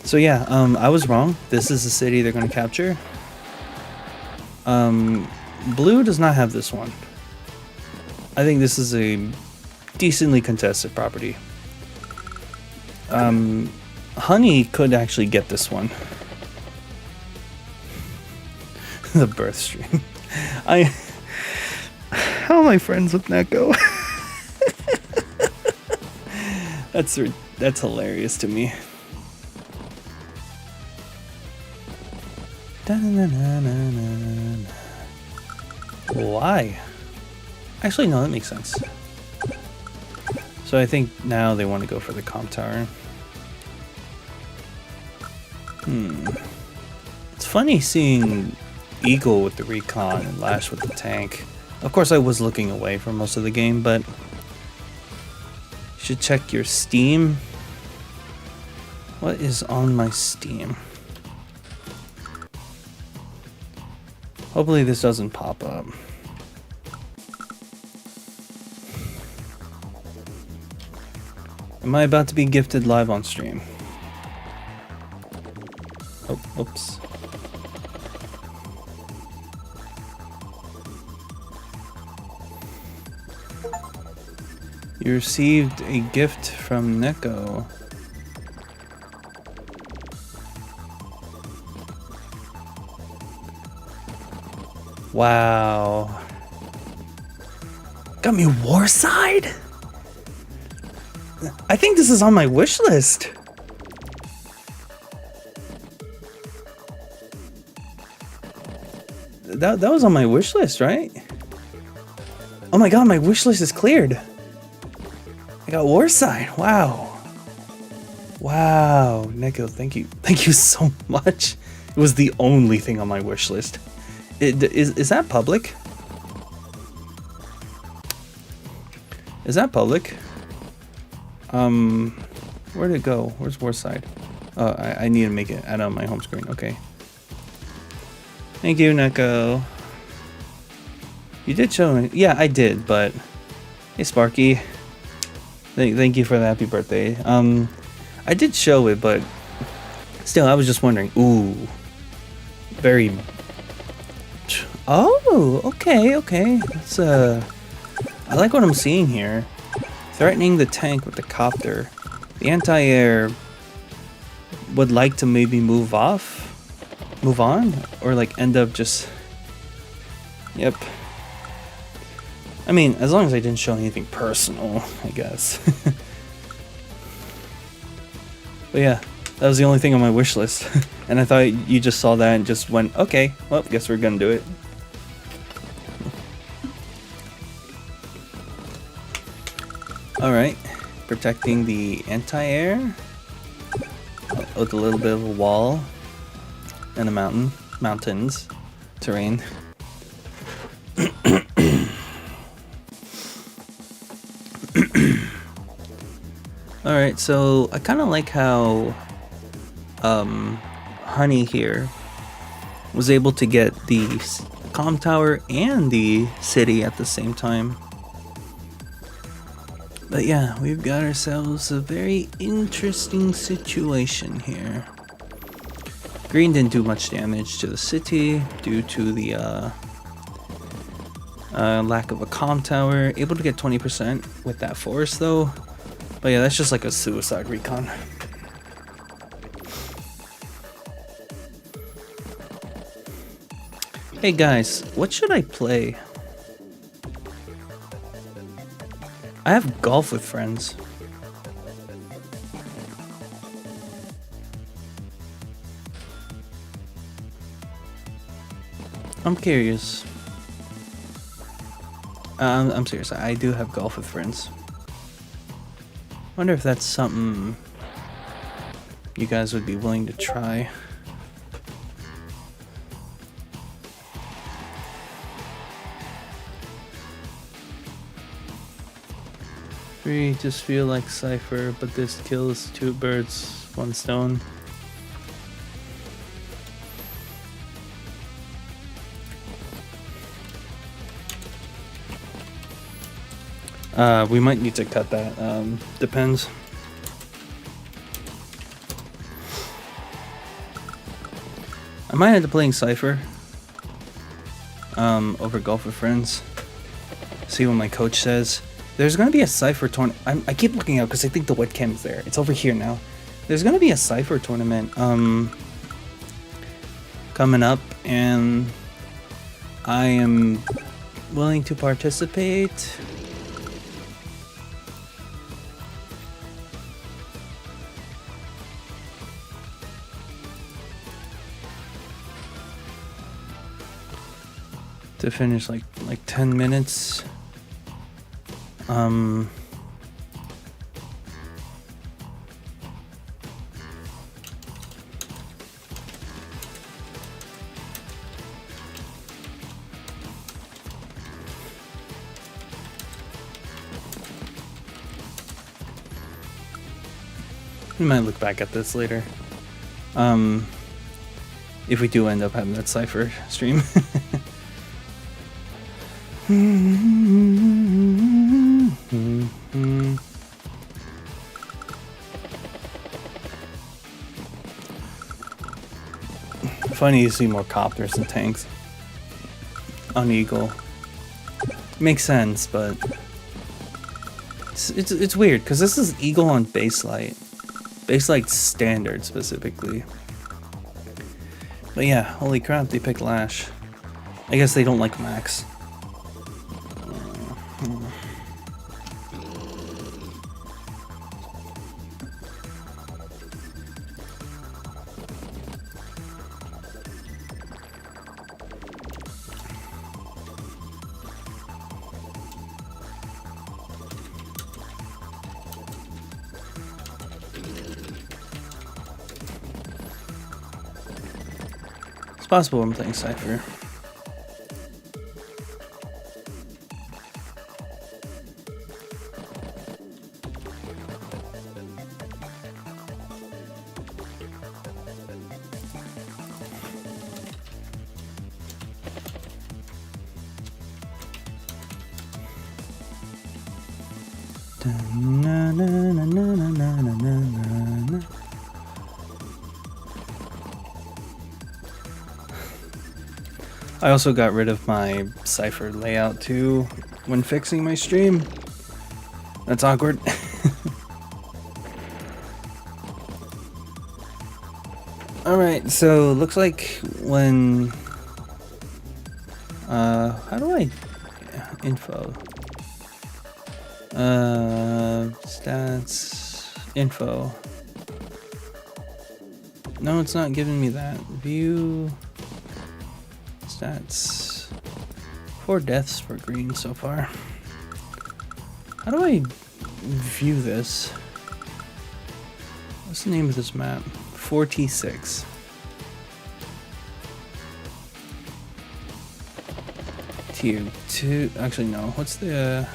So yeah, I was wrong. This is the city they're gonna capture. Blue does not have this one. I think this is a decently contested property. Honey could actually get this one. The birth stream. How am I friends with Neko? That's hilarious to me. Why? Actually, no, that makes sense. So I think now they want to go for the comp tower. It's funny seeing Eagle with the recon and Lash with the tank. Of course, I was looking away for most of the game, but you should check your Steam. What is on my Steam? Hopefully this doesn't pop up. Am I about to be gifted live on stream? Oh, oops. You received a gift from Neko. Wow. Got me Warside? I think this is on my wish list. That was on my wish list, right? Oh my god, my wish list is cleared. I got Warside. Wow. Wow, Neko, thank you. Thank you so much. It was the only thing on my wish list. Is that public? Is that public? Where'd it go? Where's Warside? Oh, I need to make it add on my home screen. Okay. Thank you, Neko. You did show me. Yeah, I did, but hey, Sparky. Thank you for the happy birthday. I did show it, but still, I was just wondering. Ooh, very. Oh, okay. That's I like what I'm seeing here. Threatening the tank with the copter. The anti-air would like to maybe move on, or like end up just. Yep. I mean, as long as I didn't show anything personal, I guess. But yeah, that was the only thing on my wish list. And I thought you just saw that and just went, okay, well, guess we're gonna do it. Alright, protecting the anti-air with a little bit of a wall and a mountains, terrain. Alright, so I kind of like how Honey here was able to get the comm tower and the city at the same time. But yeah, we've got ourselves a very interesting situation here. Green didn't do much damage to the city due to the lack of a comm tower. Able to get 20% with that forest though. But yeah, that's just like a suicide recon. Hey guys, what should I play? I have golf with friends. I'm curious. I'm serious. I do have golf with friends. Wonder if that's something you guys would be willing to try. 3 just feel like Cypher, but this kills 2 birds, 1 stone. We might need to cut that. Depends. I might end up playing Cypher over Golf with Friends. See what my coach says. There's gonna be a Cypher tournament. I keep looking out because I think the webcam's there. It's over here now. There's gonna be a Cypher tournament coming up, and I am willing to participate. To finish like 10 minutes. We might look back at this later. If we do end up having that Cypher stream. Funny to see more copters and tanks on Eagle. Makes sense, but it's weird because this is Eagle on Baselight. Baselight standard specifically. But yeah, holy crap, they picked Lash. I guess they don't like Max. It's possible I'm playing Cypher. I also got rid of my Cypher layout too when fixing my stream. That's awkward. Alright, so looks like when how do I info? Stats info. No, it's not giving me that. View stats. 4 deaths for green so far. How do I view this? What's the name of this map? 4T6. Tier 2. Actually, no. What's the...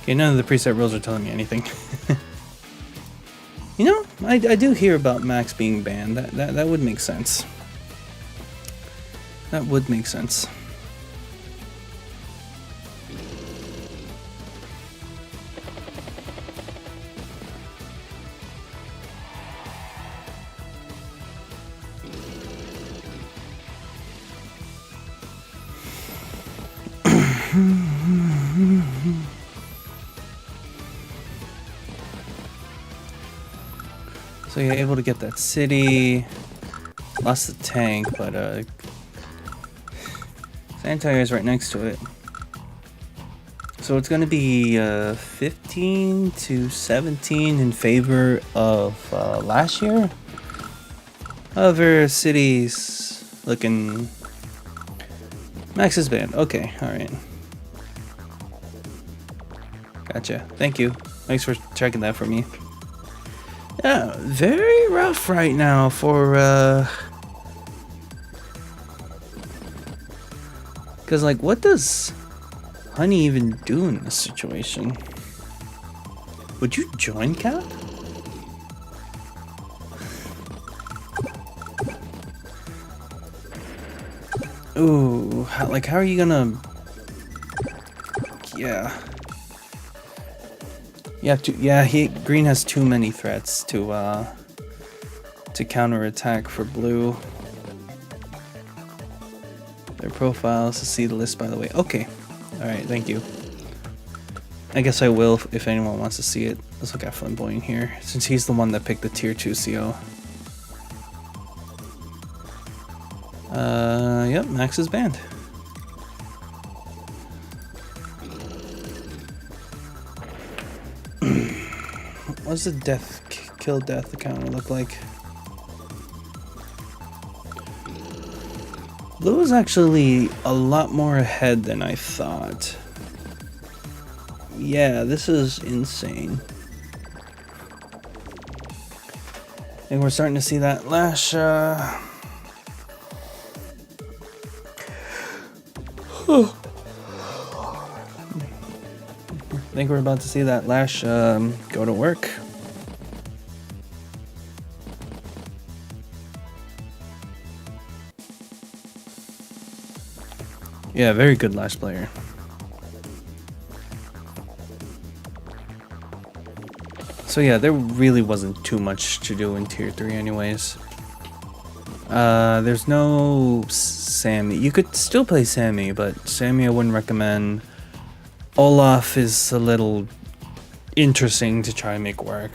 Okay, none of the preset rules are telling me anything. You know, I do hear about Max being banned. That would make sense. That would make sense. So you're able to get that city. Lost the tank, but Santire is right next to it. So it's going to be 15 to 17 in favor of last year. Other cities looking... Max is banned. Okay, alright. Gotcha. Thank you. Thanks for checking that for me. Yeah, very rough right now for, because, like, what does Honey even do in this situation? Would you join, Cap? Ooh, how are you gonna... Yeah. You have to... Yeah, Green has too many threats to counterattack for Blue. Their profiles, to see the list, by the way. Okay. Alright, thank you. I guess I will if anyone wants to see it. Let's look at Flamboyant here, since he's the one that picked the tier 2 CO. Yep, Max is banned. What's the kill death counter look like? Blue is actually a lot more ahead than I thought. Yeah, this is insane. I think we're starting to see that Lash, I think we're about to see that Lash go to work. Yeah, very good Lash player. So yeah, there really wasn't too much to do in tier 3 anyways. There's no Sammy. You could still play Sammy, but Sammy I wouldn't recommend. Olaf is a little interesting to try and make work.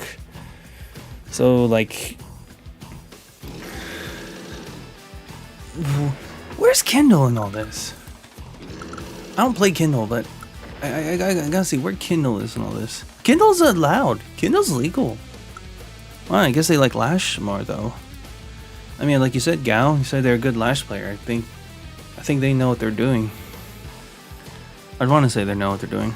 So like... Where's Kindle in all this? I don't play Kindle, but I gotta see where Kindle is in all this. Kindle's allowed. Kindle's legal. Well, I guess they like Lash more though. I mean, like you said, Gao, you said they're a good Lash player. I think they know what they're doing. I'd want to say they know what they're doing.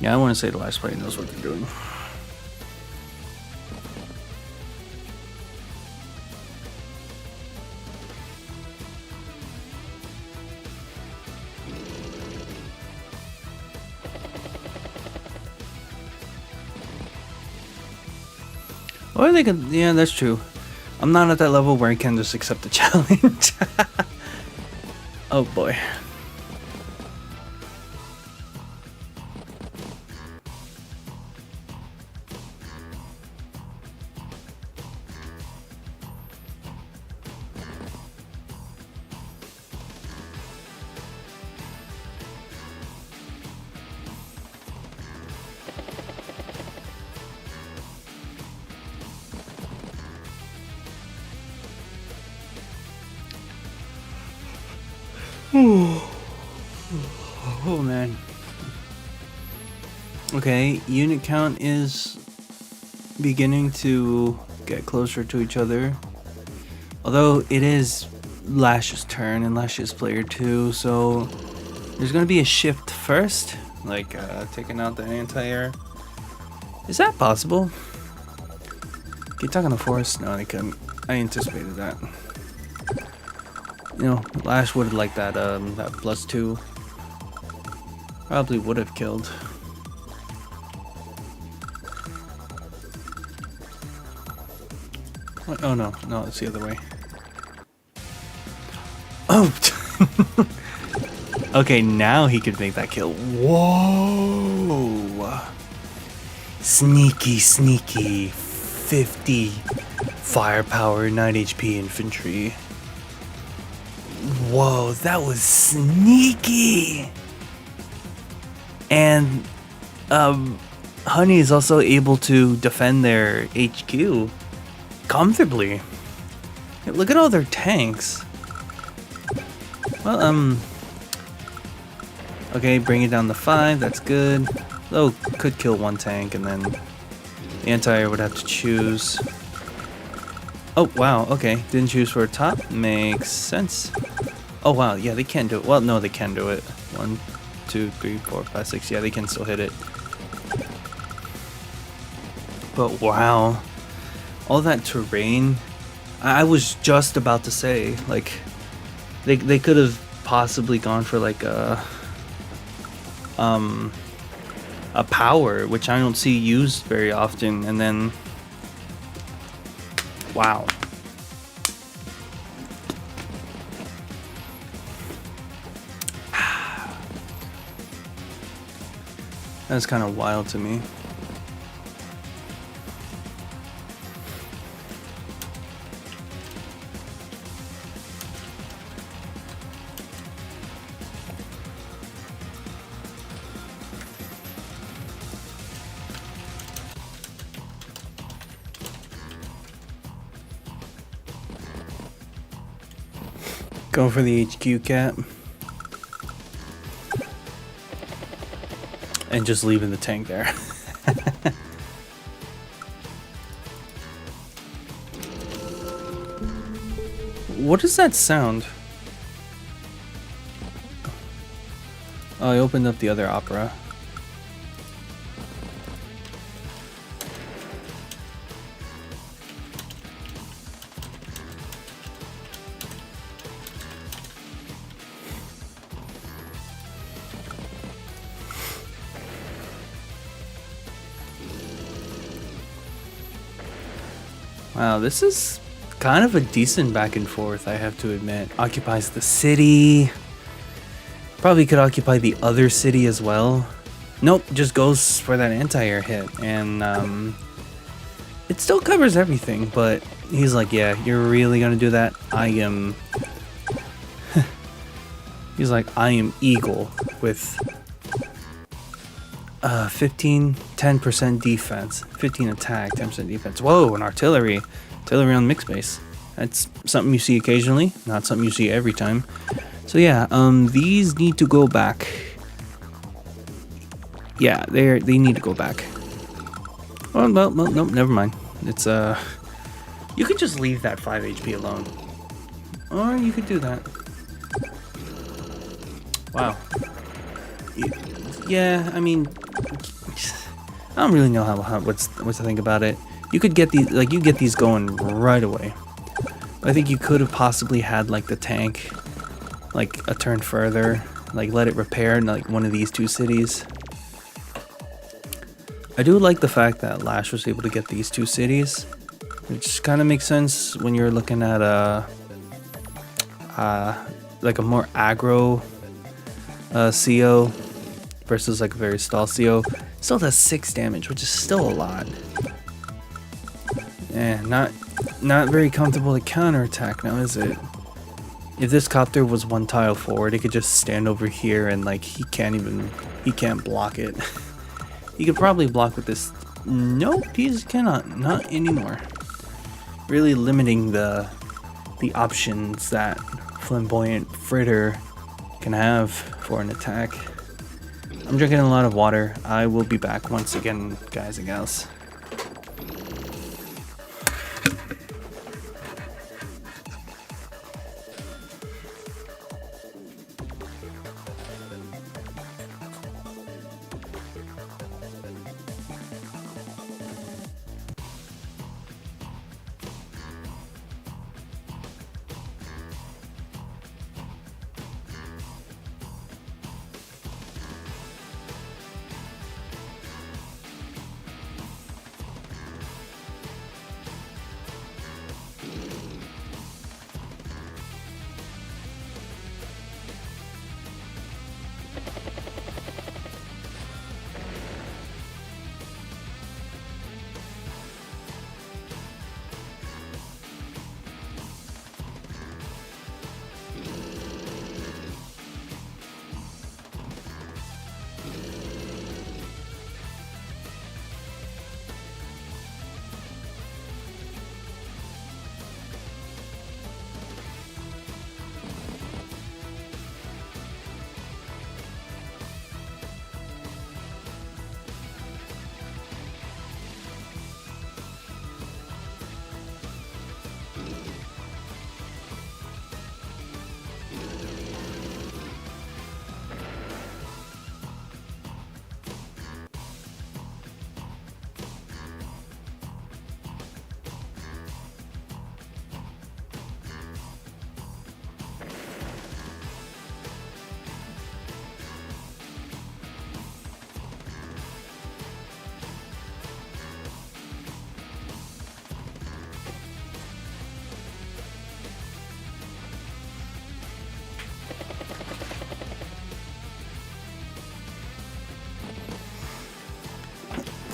Yeah, I want to say the Lash player knows what they're doing. Or they could, yeah, that's true. I'm not at that level where I can just accept the challenge. Oh boy. Oh man. Okay, unit count is beginning to get closer to each other. Although it is Lash's turn and Lash is player 2, so there's gonna be a shift first, like taking out the anti-air. Is that possible? Can you talk on the force? No, they couldn't. I anticipated that. You know, Lash would have liked that that +2. Probably would have killed. What? Oh no, no, it's the other way. Oh! Okay, now he could make that kill. Whoa! Sneaky, sneaky. 50 firepower, 9 HP infantry. Whoa, that was sneaky! And Honey is also able to defend their HQ comfortably. Hey, look at all their tanks. Well, okay, bring it down to 5, that's good. Oh, could kill one tank and then the anti-air would have to choose. Oh, wow, okay, didn't choose for a top, makes sense. Oh wow, yeah, they can do it. Well, no, they can do it. 1, 2, 3, 4, 5, 6. Yeah, they can still hit it. But wow, all that terrain. I was just about to say, like, they could have possibly gone for like a power, which I don't see used very often, and then wow. That's kind of wild to me. Going for the HQ cap. And just leaving the tank there. What is that sound? Oh, I opened up the other opera. Wow, this is kind of a decent back and forth, I have to admit. Occupies the city. Probably could occupy the other city as well. Nope, just goes for that anti-air hit. And it still covers everything, but he's like, yeah, you're really gonna do that? I am... He's like, I am Eagle with 10% defense, 15 attack, 10% defense. Whoa, an artillery on mixed base. That's something you see occasionally, not something you see every time. So yeah, these need to go back. Yeah, they need to go back. Oh, well, nope, never mind. It's you could just leave that 5 HP alone, or you could do that. Wow. Yeah, I mean, I don't really know how what to think about it. You could get these, like, you get these going right away. I think you could have possibly had like the tank, like a turn further, like let it repair in like one of these two cities. I do like the fact that Lash was able to get these two cities, which kind of makes sense when you're looking at like a more aggro CO versus like a very stall CO. Still does 6 damage, which is still a lot. Yeah, not very comfortable to counterattack now, is it? If this copter was 1 tile forward, it could just stand over here and like he can't block it. He could probably block with this. Nope, he cannot, not anymore. Really limiting the options that Flamboyant Fritter can have for an attack. I'm drinking a lot of water. I will be back once again, guys and gals.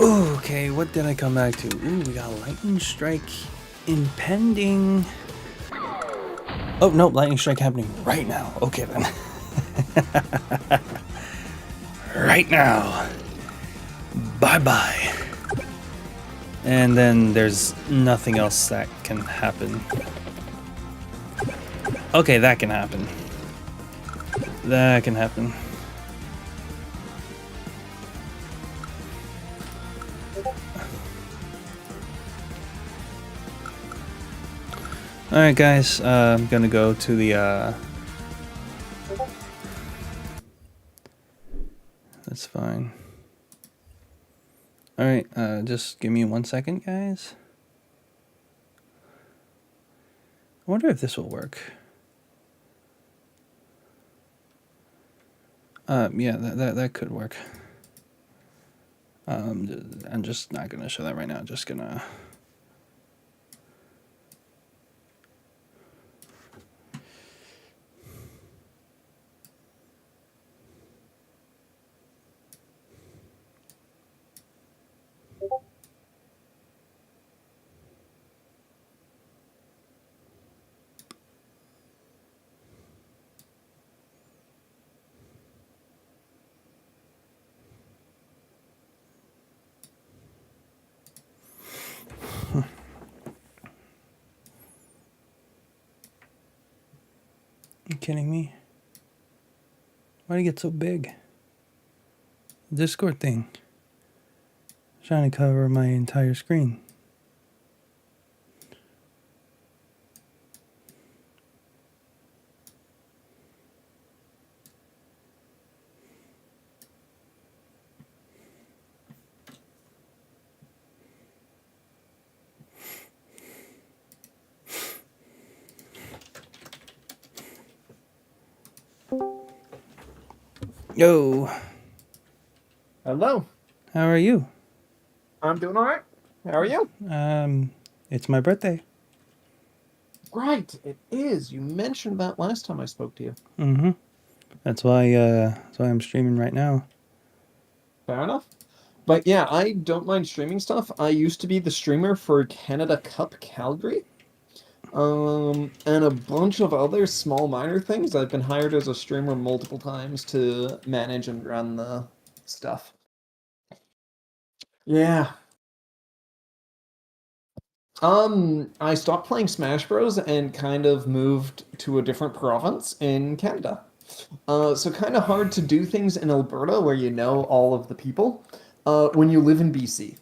Ooh, okay, what did I come back to? Ooh, we got lightning strike impending. Oh no, lightning strike happening right now. Okay then. Right now. Bye bye. And then there's nothing else that can happen. Okay, that can happen. That can happen. Alright guys, I'm gonna go to the that's fine. Alright, just give me 1 second, guys. I wonder if this will work. Yeah, that could work. I'm just not gonna show that right now. I'm just gonna. You kidding me? Why'd it get so big? Discord thing. Trying to cover my entire screen. Yo, Hello. how are you? I'm doing all right. How are you? It's my birthday. Right, it is. You mentioned that last time I spoke to you. Mm-hmm. That's why I'm streaming right now. Fair enough. But yeah, I don't mind streaming stuff. I used to be the streamer for Canada Cup Calgary. And a bunch of other small minor things. I've been hired as a streamer multiple times to manage and run the stuff. Yeah. I stopped playing Smash Bros. And kind of moved to a different province in Canada. So kind of hard to do things in Alberta where you know all of the people, when you live in BC.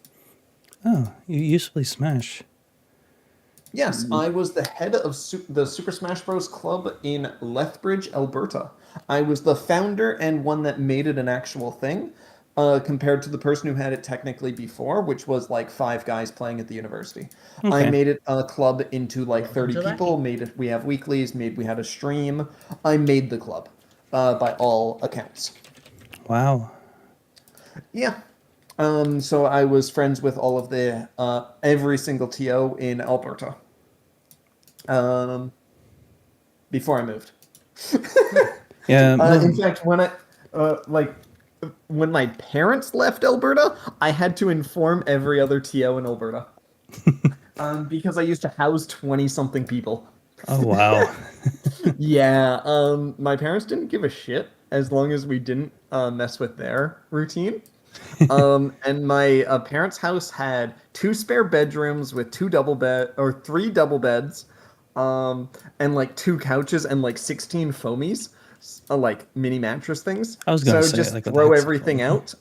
Oh, you used to play Smash. Yes, I was the head of the Super Smash Bros. Club in Lethbridge, Alberta. I was the founder and one that made it an actual thing, compared to the person who had it technically before, which was like 5 guys playing at the university. I Okay. made it a club into like 30 people, made it, we have weeklies, we had a stream. I made the club, by all accounts. Wow. Yeah. So I was friends with all of the every single TO in Alberta. Before I moved. Yeah. In fact, when I like when my parents left Alberta, I had to inform every other TO in Alberta. Because I used to house 20 something people. Oh wow. Yeah, my parents didn't give a shit as long as we didn't mess with their routine. And my parents' house had 2 spare bedrooms with 3 double beds, and like 2 couches and like 16 foamies, like mini mattress things. I was gonna So say, just like, what the throw heck's a everything foamy? out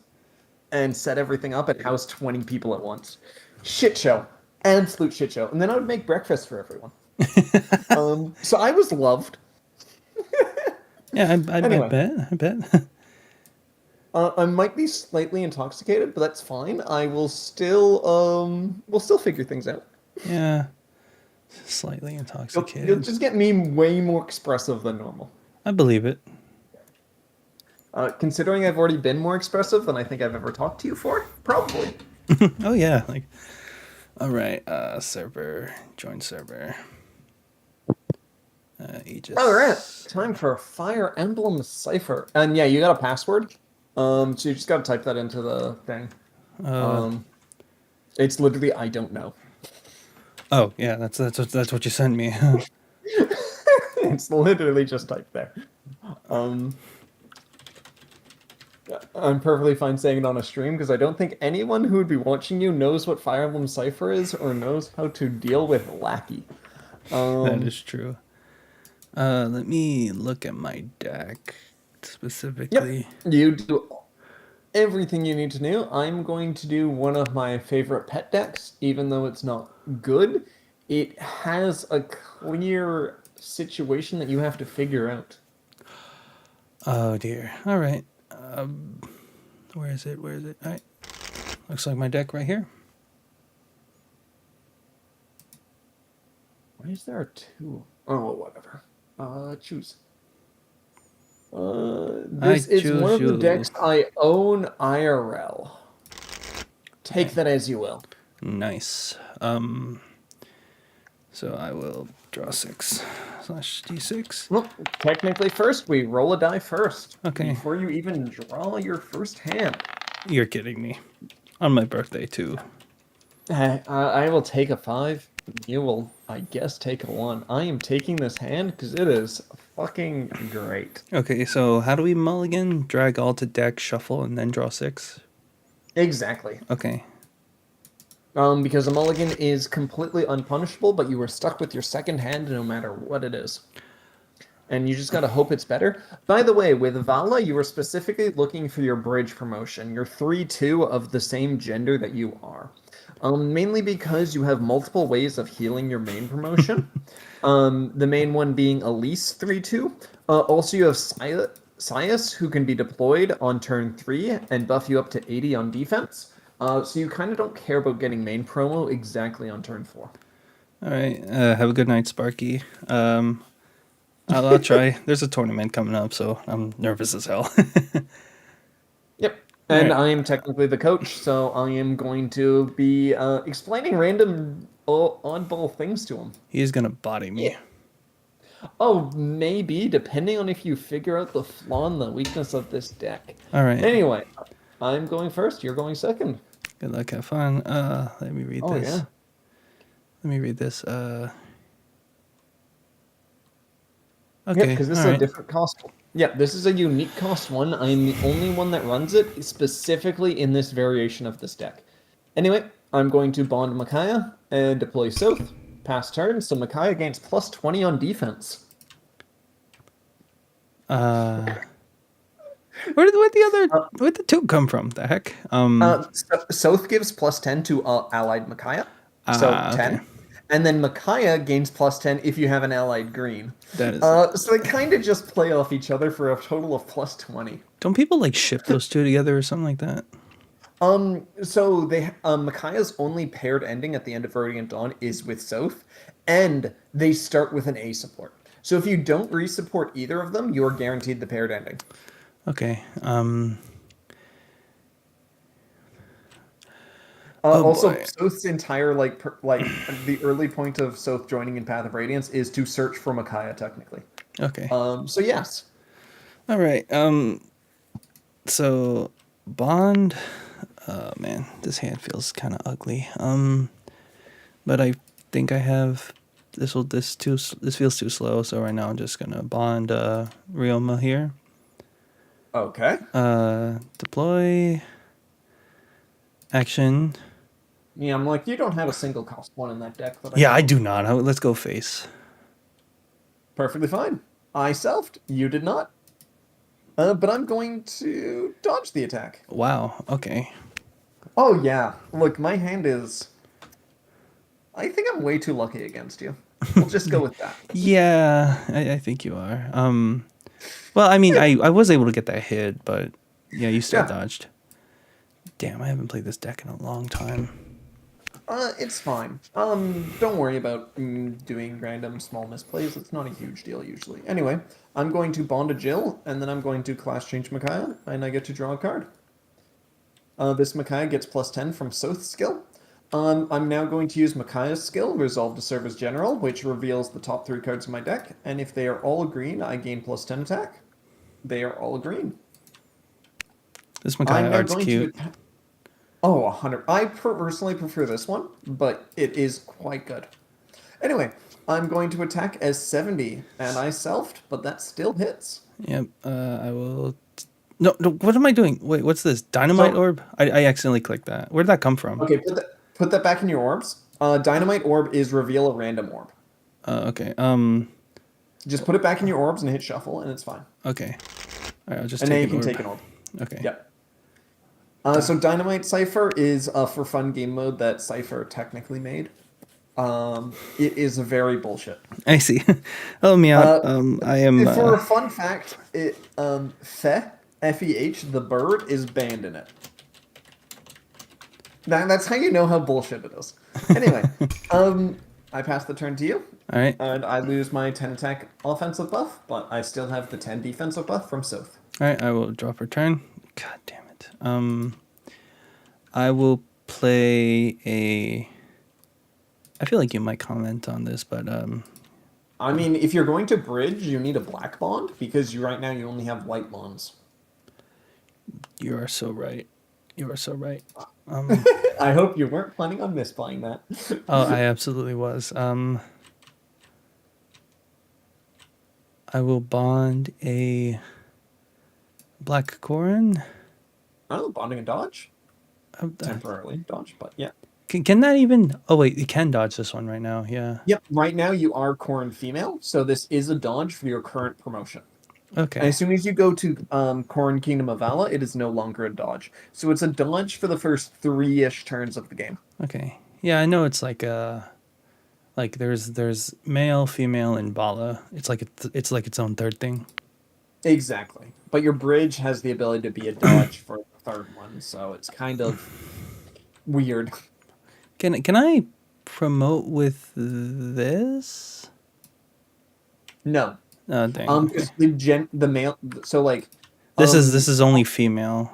and set everything up and house 20 people at once. Shit show, absolute shit show. And then I would make breakfast for everyone. So I was loved. Yeah, I Anyway. bet. I might be slightly intoxicated, but that's fine. I will still, we'll still figure things out. Yeah. Slightly You'll intoxicated. just get me way more expressive than normal. I believe it. Considering I've already been more expressive than I think I've ever talked to you for, probably. Oh yeah, like. All right, server, join server. Aegis. All right, time for Fire Emblem Cipher. And yeah, you got a password. So you just got to type that into the thing. It's literally I don't know. Oh yeah, that's what you sent me. It's literally just typed there. Um, I'm perfectly fine saying it on a stream because I don't think anyone who would be watching you knows what Fire Emblem Cipher is or knows how to deal with Lackey. That is true. Let me look at my deck specifically. Yep, you do everything you need to know. I'm going to do one of my favorite pet decks, even though it's not good. It has a clear situation that you have to figure out. Oh dear. All right. Where is it? Where is it? All right. Looks like my deck right here. Why is there a two? Oh, whatever. Choose. I This is one choose of the you. decks I own IRL. Take that as you will. Nice. So I will draw 6 slash d6. Well, technically first, we roll a die first. Okay. Before you even draw your first hand. You're kidding me. On my birthday too. I will take a 5. You will, I guess, take a 1. I am taking this hand because it is fucking great. Okay, so how do we mulligan? Drag all to deck, shuffle, and then draw 6? Exactly. Okay. Because a mulligan is completely unpunishable, but you are stuck with your second hand no matter what it is. And you just gotta hope it's better. By the way, with Vala, you were specifically looking for your bridge promotion. You're 3-2 of the same gender that you are. Mainly because you have multiple ways of healing your main promotion. The main one being Elise 3-2. Also, you have Sias, who can be deployed on turn 3 and buff you up to 80 on defense. So you kind of don't care about getting main promo exactly on turn 4. All right. Have a good night, Sparky. I'll try. There's a tournament coming up, so I'm nervous as hell. Yep. And Right. I am technically the coach, so I am going to be explaining random oddball things to him. He's gonna body me. Yeah. Oh, maybe, depending on if you figure out the flaw and the weakness of this deck. All right. Anyway, I'm going first, you're going second. Good luck. Have fun. Let me read this. Yeah. Let me read this. Okay, Okay. because this is a different cost. Yeah, this is a unique cost one. I'm the only one that runs it specifically in this variation of this deck. Anyway, I'm going to bond Micaiah and deploy South. Pass turn, so Micaiah gains plus 20 on defense. Where'd the 2 come from? The heck? South gives plus 10 to allied Micaiah. So 10. Okay. And then Micaiah gains plus 10 if you have an allied green. That is. So they kind of just play off each other for a total of plus 20. Don't people like ship those 2 together or something like that? So they Micaiah's only paired ending at the end of Radiant Dawn is with South, and they start with an A support. So if you don't re-support either of them, you're guaranteed the paired ending. Okay. Also, boy. South's entire like the early point of South joining in Path of Radiance is to search for Micaiah technically. Okay. So yes. All right. So bond. Oh man, this hand feels kind of ugly. But I think I have this feels too slow. So right now I'm just gonna bond Ryoma here. Okay. Deploy. Action. Yeah, I'm like, you don't have a single cost one in that deck. But Yeah, I do not. Let's go face. Perfectly fine. I selfed. You did not. But I'm going to dodge the attack. Wow. Okay. Oh yeah. Look, my hand is. I think I'm way too lucky against you. We'll just go with that. Yeah, I think you are. Well, I mean, I was able to get that hit, but yeah, you still dodged. Damn, I haven't played this deck in a long time. It's fine. Don't worry about doing random small misplays. It's not a huge deal usually. Anyway, I'm going to bond a Jill, and then I'm going to class change Micaiah, and I get to draw a card. This Micaiah gets plus 10 from South's skill. I'm now going to use Micaiah's skill, Resolve to serve as General, which reveals the top 3 cards of my deck, and if they are all green, I gain plus 10 attack. They are all green. This Micaiah art's cute. Oh, 100. I personally prefer this one, but it is quite good. Anyway, I'm going to attack as 70, and I selfed, but that still hits. Yep. I will. No, no. What am I doing? Wait, what's this? Dynamite So, orb? I accidentally clicked that. Where did that come from? okay, put that back in your orbs. Dynamite orb is reveal a random orb. Okay. Just put it back in your orbs and hit shuffle, and it's fine. Okay. All right. I'll just And then take you an can orb. take an orb. Okay. Yep. So Dynamite Cipher is a for fun game mode that Cipher technically made. It is very bullshit. I see. Help me out. Uh, I am. For a fun fact, Feh, the bird, is banned in it. That's how you know how bullshit it is. Anyway, I pass the turn to you, All right. and I lose my 10 attack offensive buff, but I still have the 10 defensive buff from Sooth. All right. I will drop return. God damn it. I will play a. I feel like you might comment on this, but I mean, if you're going to bridge, you need a black bond, because right now you only have white bonds. you are so right. You are so right. I hope you weren't planning on misplaying that. Oh, I absolutely was. I will bond a black Corin. Oh, bonding and dodge? Uh, Temporarily dodge, but yeah. Can that even? Oh wait, it can dodge this one right now. Yeah. Yep, right now you are Corrin female, so this is a dodge for your current promotion. And Okay. as soon as you go to Corrin Kingdom of Vala, it is no longer a dodge. So it's a dodge for the first 3-ish turns of the game. Okay. Yeah, I know it's like there's male, female, and Bala. It's like its own third thing. Exactly. But your bridge has the ability to be a dodge for the third one, so it's kind of weird. Can I promote with this? No. Oh dang. Okay. Because the male, so like This is only female,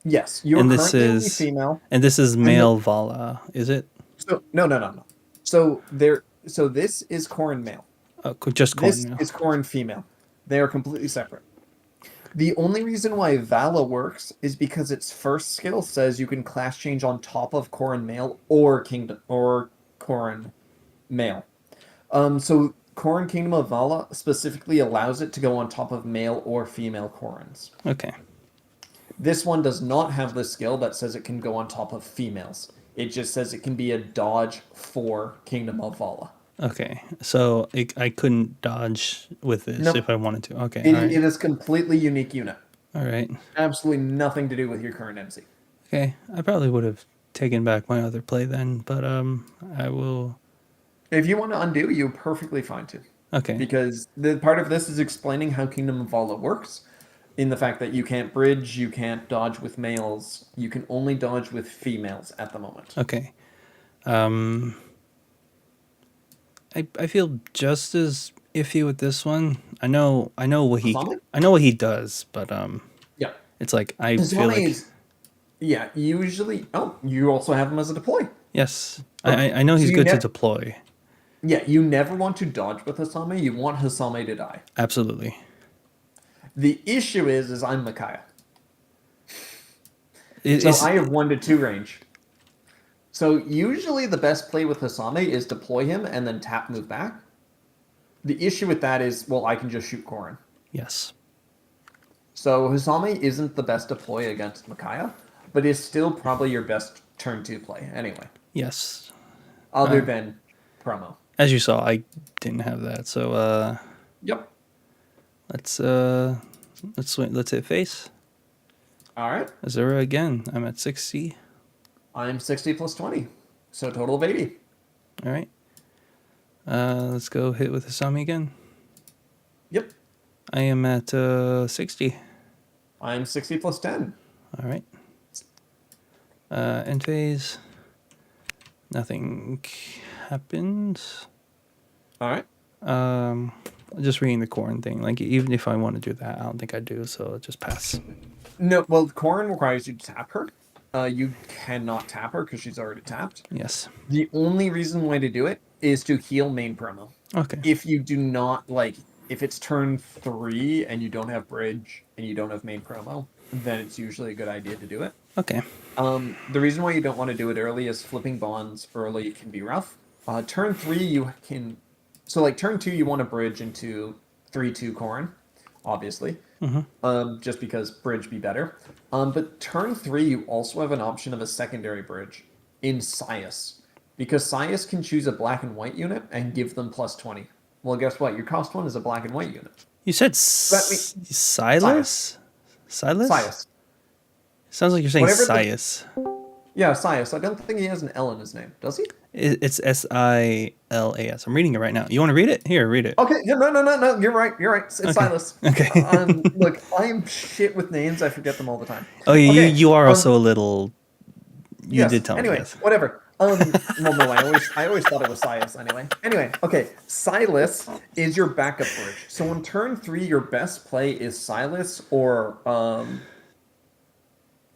yes, you're and this currently only is female. and this is And male Vala. Is it? So no. So this is Corrin male. Oh, just This corn. is Corrin female. They are completely separate. The only reason why Vala works is because its first skill says you can class change on top of Corrin male or Corrin male. So Corrin Kingdom of Vala specifically allows it to go on top of male or female Corrins. Okay. This one does not have the skill that says it can go on top of females. It just says it can be a dodge for Kingdom of Vala. Okay. So I couldn't dodge with this Nope. if I wanted to. Okay. It, All right. it is completely unique unit. All right. Absolutely nothing to do with your current MC. Okay. I probably would have taken back my other play then, but I will. If you want to undo, you're perfectly fine to. Okay. Because the part of this is explaining how Kingdom of Vala works, in the fact that you can't bridge, you can't dodge with males, you can only dodge with females at the moment. Okay. I feel just as iffy with this one. I know what Asami? I know what he does, but Yeah. it's like I feel Asami like is, yeah, usually. Oh, you also have him as a deploy. yes, Okay. I know So he's you good to nev- deploy. Yeah, you never want to dodge with Hasame. You want Hasame to die. Absolutely. The issue is I'm Micaiah. It, So it's, I have 1 to 2 range. So usually the best play with Hasame is deploy him and then tap move back. The issue with that is, well, I can just shoot Corrin. yes. So Hasame isn't the best deploy against Micaiah, but is still probably your best turn 2 play anyway, Yes. other than promo. As you saw, I didn't have that. So Yep. let's hit face. All right. Azura again. I'm at 60. I'm 60 plus 20, so total of 80. All right. Let's go hit with Asami again. Yep. I am at 60. I'm 60 plus 10. All right. End phase. Nothing happens. All right. Just reading the corn thing. Like even if I want to do that, I don't think I do. So I'll just pass. No, well, Corrin requires you to tap her. You cannot tap her because she's already tapped. Yes. The only reason why to do it is to heal main promo. Okay. If you do not, like, if it's turn 3 and you don't have bridge and you don't have main promo, then it's usually a good idea to do it. Okay. The reason why you don't want to do it early is flipping bonds early can be rough. Turn 3, you can... So, like, turn 2, you want to bridge into 3-2 Corrin, obviously. Just because bridge be better. But turn 3, you also have an option of a secondary bridge in Sias. Because Sias can choose a black and white unit and give them plus 20. Well, guess what? Your cost 1 is a black and white unit. You said Silas? Silas? Sias. Sounds like you're saying Whatever the- Sias. Yeah, Sias. I don't think he has an L in his name. Does he? It's Silas. I'm reading it right now. You want to read it? Here, read it. Okay, yeah, no. You're right. It's Okay. Silas. Okay. Look, I'm shit with names. I forget them all the time. Oh, Okay, you are also a little. You yes, did tell me. Anyway, Yes. whatever. Well, no, I always thought it was Silas anyway. Anyway, okay, Silas is your backup bridge. So on turn 3, your best play is Silas or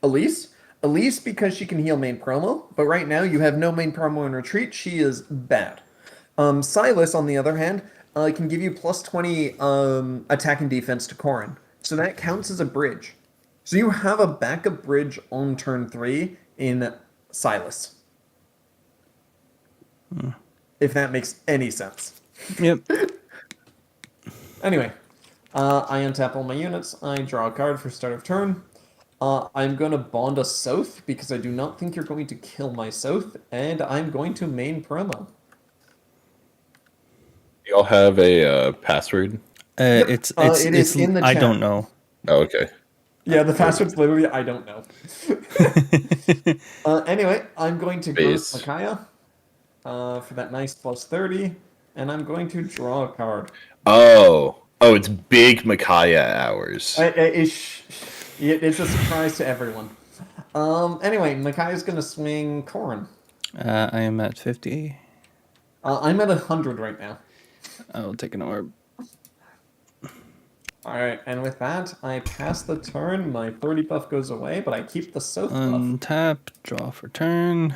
Elise. Elise because she can heal main promo, but right now you have no main promo in retreat. She is bad. Silas, on the other hand, can give you plus 20 attack and defense to Corrin. So that counts as a bridge. So you have a backup bridge on turn 3 in Silas. If that makes any sense. Yep. Anyway, I untap all my units. I draw a card for start of turn. I'm going to bond a South because I do not think you're going to kill my South. And I'm going to main promo. Y'all have a password? It's it is in the I chat. don't know. Oh, okay. Yeah, the password's literally I don't know. Anyway, I'm going to go Base. with Micaiah for that nice plus 30, and I'm going to draw a card. Oh, it's big Micaiah hours. It's a surprise to everyone. Anyway, Micaiah's going to swing Corrin. I am at 50. I'm at 100 right now. I will take an orb. Alright, and with that, I pass the turn. My 30 buff goes away, but I keep the South buff. Untap, draw for turn.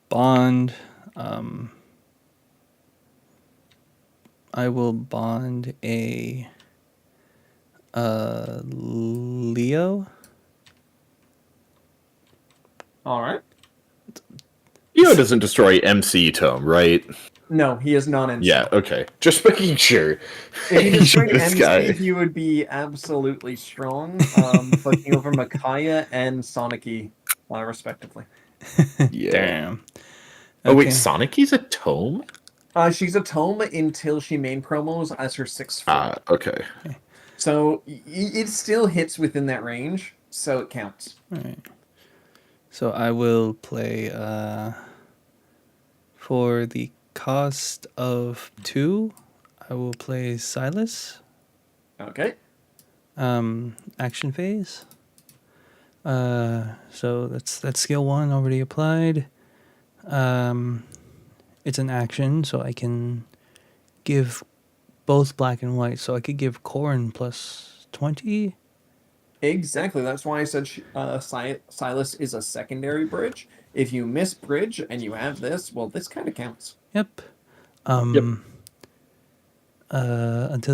Bond. I will bond a Leo. Alright. Eo doesn't destroy MC Tome, right? No, he is non-MC. Yeah, okay. Just making sure. If he destroyed This MC, guy. he would be absolutely strong, fucking over Micaiah and Soniki, respectively. Yeah. Damn. Oh, wait, Okay. Sonicy's a tome? She's a tome until she main promos as her 6th form. Okay. So it still hits within that range, so it counts. All right. So I will play for the cost of 2. I will play Silas. Okay. Action phase. So that's skill 1 already applied. It's an action, so I can give both black and white. So I could give Corrin plus 20. Exactly. That's why I said Silas is a secondary bridge. If you miss bridge and you have this, well, this kind of counts. Yep. Until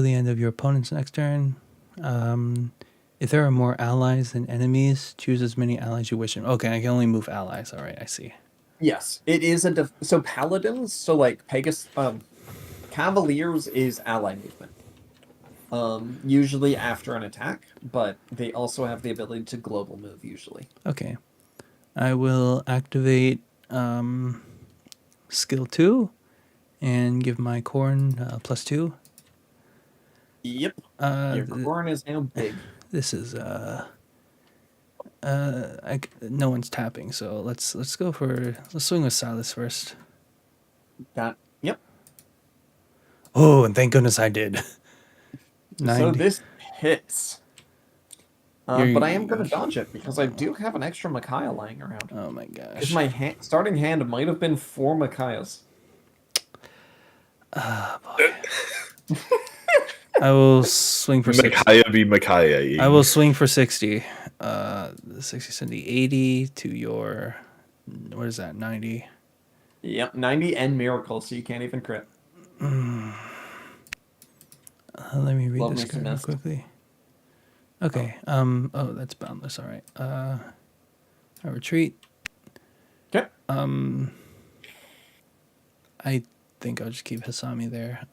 the end of your opponent's next turn. If there are more allies than enemies, choose as many allies you wish. Okay, I can only move allies. All right, I see. Yes, it is so paladins. So like Cavaliers is ally movement. Usually after an attack, but they also have the ability to global move usually. Okay. I will activate skill 2 and give my Corn plus 2. Yep. Your Corn is now big. This is no one's tapping, so let's swing with Silas first. Yep. Oh, and thank goodness I did. So 90. this hits. But I am going to dodge it because I do have an extra Micaiah lying around. Oh my gosh. Because my starting hand might have been 4 Micaiahs. Boy. I will swing for 60. Micaiah be Micaiah. I will swing for 60. 60, 70, 80 to your... What is that, 90? Yep, 90 and Miracle, so you can't even crit. Let me read Love this me card real some quickly. Okay. Oh, that's boundless. All right. I retreat. Okay. I think I'll just keep Hisami there.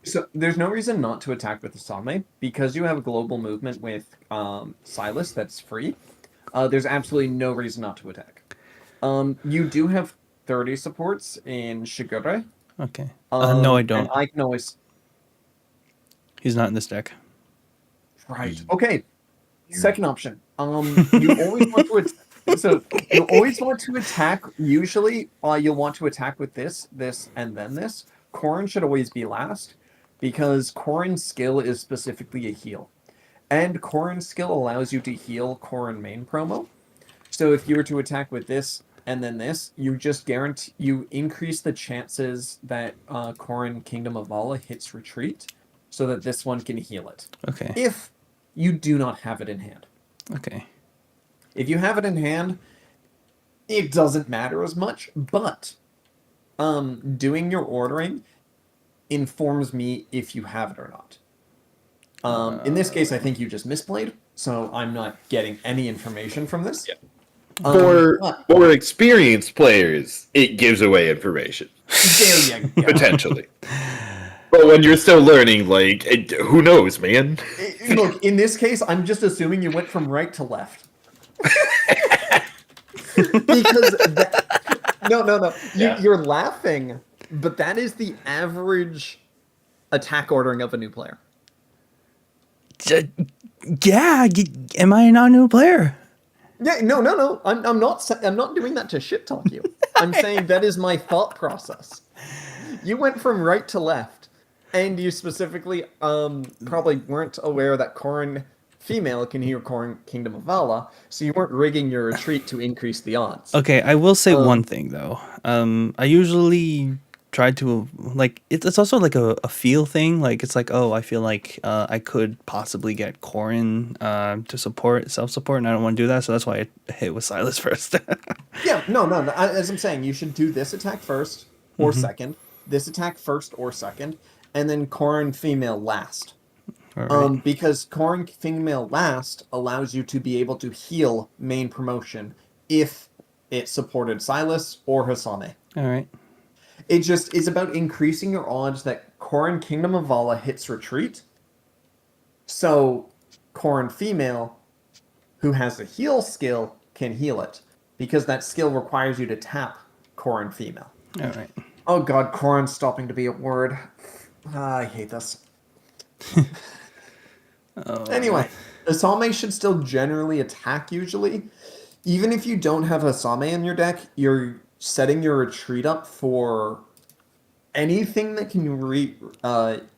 So there's no reason not to attack with Asame because you have global movement with Silas that's free. There's absolutely no reason not to attack. You do have 30 supports in Shigure. Okay. No, I And don't. I can always. He's not in this deck. Right. Okay. Second option. You always want to. So you always want to attack. Usually, you'll want to attack with this, this, and then this. Corrin should always be last, because Corrin's skill is specifically a heal, and Corrin's skill allows you to heal Corrin main promo. So if you were to attack with this and then this, you just guarantee you increase the chances that Corrin Kingdom of Vala hits retreat, so that this one can heal it. Okay. If you do not have it in hand. Okay. If you have it in hand, it doesn't matter as much, but doing your ordering informs me if you have it or not. In this case, I think you just misplayed, so I'm not getting any information from this. Yeah. For But experienced players, it gives away information. there you go. Potentially. But when you're still learning, like, who knows, man? Look, in this case, I'm just assuming you went from right to left. Because no. Yeah. You're laughing, but that is the average attack ordering of a new player. Yeah. Am I not a new player? Yeah, no. I'm not doing that to shit talk you. I'm saying that is my thought process. You went from right to left, and you specifically probably weren't aware that Corrin female can hear Corrin Kingdom of Vala, so you weren't rigging your retreat to increase the odds. Okay, I will say one thing though. I usually try to like it's also like a feel thing. Like it's like, oh, I feel like I could possibly get Corrin to support self-support, and I don't want to do that, so that's why I hit with Silas first. Yeah, no. As I'm saying, you should do this attack first or second, this attack first or second, and then Corrin female last. Right. Because Corrin female last allows you to be able to heal main promotion if it supported Silas or Hasane. All right. It just is about increasing your odds that Corrin Kingdom of Vala hits retreat. So Corrin female, who has the heal skill, can heal it. Because that skill requires you to tap Corrin female. All right. Oh god, Corrin's stopping to be a word. I hate this. Anyway, Asame should still generally attack usually. Even if you don't have Asame in your deck, you're setting your retreat up for anything that can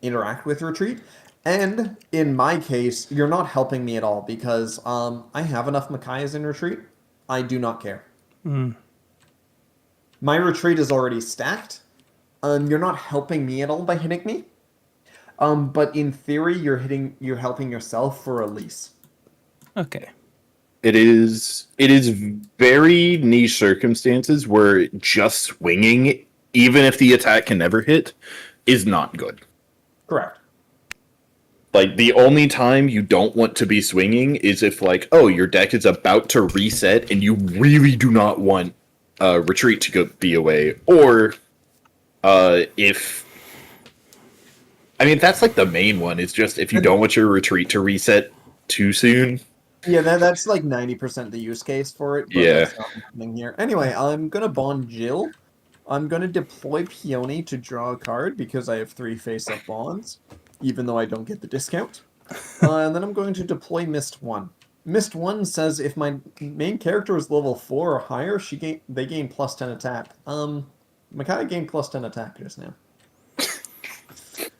interact with retreat. And in my case, you're not helping me at all because I have enough Makaias in retreat. I do not care. My retreat is already stacked. You're not helping me at all by hitting me. But in theory, you're helping yourself for a lease. Okay. It is very niche circumstances where just swinging, even if the attack can never hit, is not good. Correct. Like, the only time you don't want to be swinging is if, like, oh, your deck is about to reset and you really do not want retreat to be away, or if... I mean, that's, like, the main one, is just if you don't want your retreat to reset too soon. Yeah, that's like 90% the use case for it. But Yeah. That's not happening here. Anyway, I'm going to bond Jill. I'm going to deploy Peony to draw a card because I have 3 face-up bonds, even though I don't get the discount. And then I'm going to deploy Mist 1. Mist 1 says if my main character is level 4 or higher, they gain plus 10 attack. Makai gained plus 10 attack just now.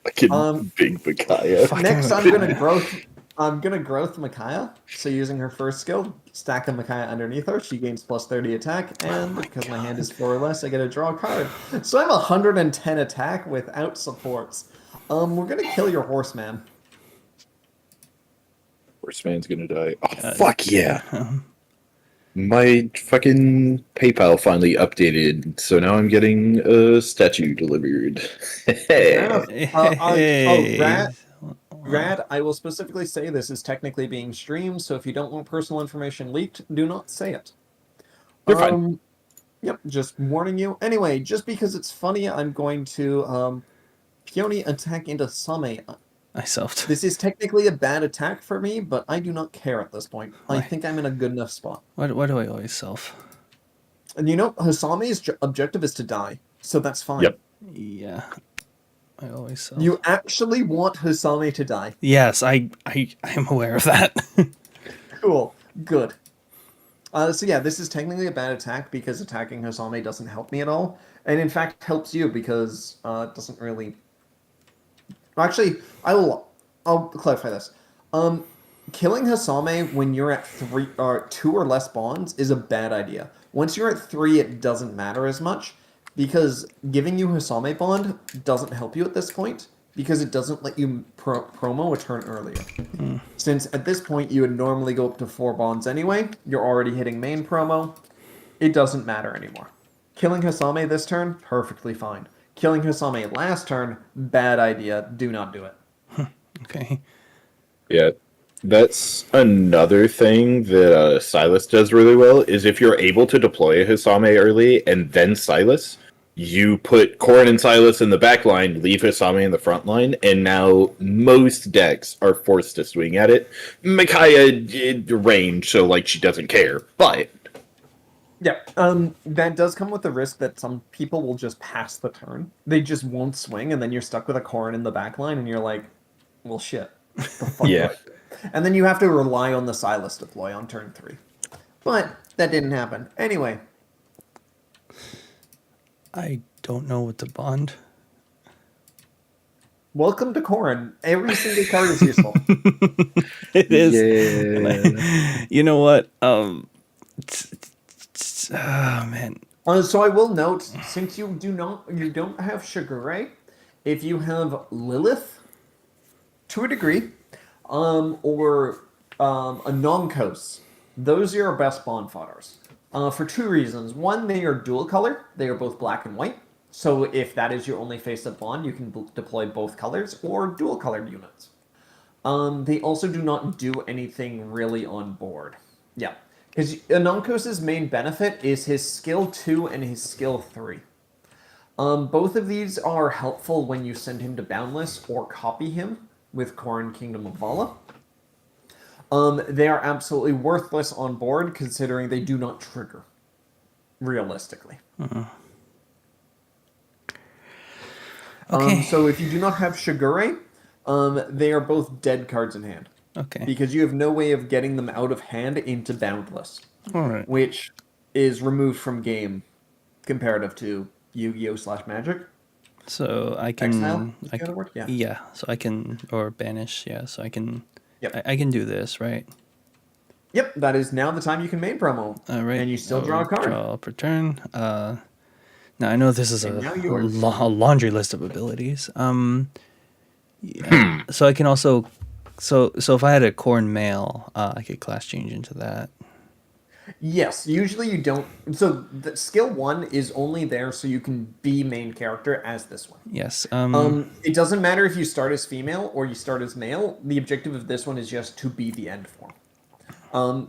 Fucking big Bakaya. Next, I'm gonna growth Micaiah. So using her first skill, stack a Micaiah underneath her. She gains plus 30 attack, and because my hand is 4 or less, I get to draw a card. So I'm 110 attack without supports. We're gonna kill your horseman. Horseman's gonna die. Oh, fuck yeah. My fucking PayPal finally updated, so now I'm getting a statue delivered. Fair enough. Hey. Rad, I will specifically say this is technically being streamed, so if you don't want personal information leaked, do not say it. You're fine. Yep, just warning you. Anyway, just because it's funny, I'm going to Peony attack into Same. I selfed. This is technically a bad attack for me, but I do not care at this point. I Why? think I'm in a good enough spot. Why do I always self? And you know, Hasame's objective is to die, so that's fine. Yep. Yeah, I always self. You actually want Hasame to die. Yes, I am aware of that. Cool. Good. So yeah, this is technically a bad attack because attacking Hasame doesn't help me at all, and in fact helps you because it doesn't really. Actually, I'll clarify this. Killing Hasame when you're at 2 or less bonds is a bad idea. Once you're at 3, it doesn't matter as much because giving you Hasame bond doesn't help you at this point because it doesn't let you promo a turn earlier. Since at this point you would normally go up to 4 bonds anyway, you're already hitting main promo. It doesn't matter anymore. Killing Hasame this turn, perfectly fine. Killing Hasame last turn, bad idea. Do not do it. Okay. Yeah, that's another thing that Silas does really well, is if you're able to deploy a Hisame early and then Silas, you put Corrin and Silas in the back line, leave Hisame in the front line, and now most decks are forced to swing at it. Micaiah range, so like she doesn't care, but Yeah, that does come with the risk that some people will just pass the turn. They just won't swing, and then you're stuck with a Corrin in the back line, and you're like, well, shit. The fuck do Yeah. I do? And then you have to rely on the Silas deploy on turn 3. But that didn't happen. Anyway, I don't know what to bond. welcome to Corrin. Every single card is useful. It is. Yeah. And you know what? Oh man. So I will note, since you don't have Shigure, if you have Lilith, to a degree, or a Nonkos, those are your best bond fodders. For 2 reasons. One, they are dual color. They are both black and white. So if that is your only face-up bond, you can deploy both colors or dual colored units. They also do not do anything really on board. Yeah. Because Anonkos' main benefit is his skill 2 and his skill 3. Both of these are helpful when you send him to Boundless or copy him with Corrin Kingdom of Vala. They are absolutely worthless on board considering they do not trigger, realistically. Okay. So if you do not have Shigure, they are both dead cards in hand. Okay. Because you have no way of getting them out of hand into Boundless, All right. which is removed from game comparative to Yu-Gi-Oh! / Magic. So I can. Exile? Is the other word? Yeah. Yeah. So I can, or banish. Yeah. So I can. Yep. I can do this, right? Yep, that is now the time you can main promo. All right. And you still draw a card. Draw per turn. Now I know this is And now a yours. laundry list of abilities. Yeah. So I can also. So if I had a corn mail, I could class change into that. Yes, usually you don't. So the skill 1 is only there so you can be main character as this one. Yes. It doesn't matter if you start as female or you start as male. The objective of this one is just to be the end form.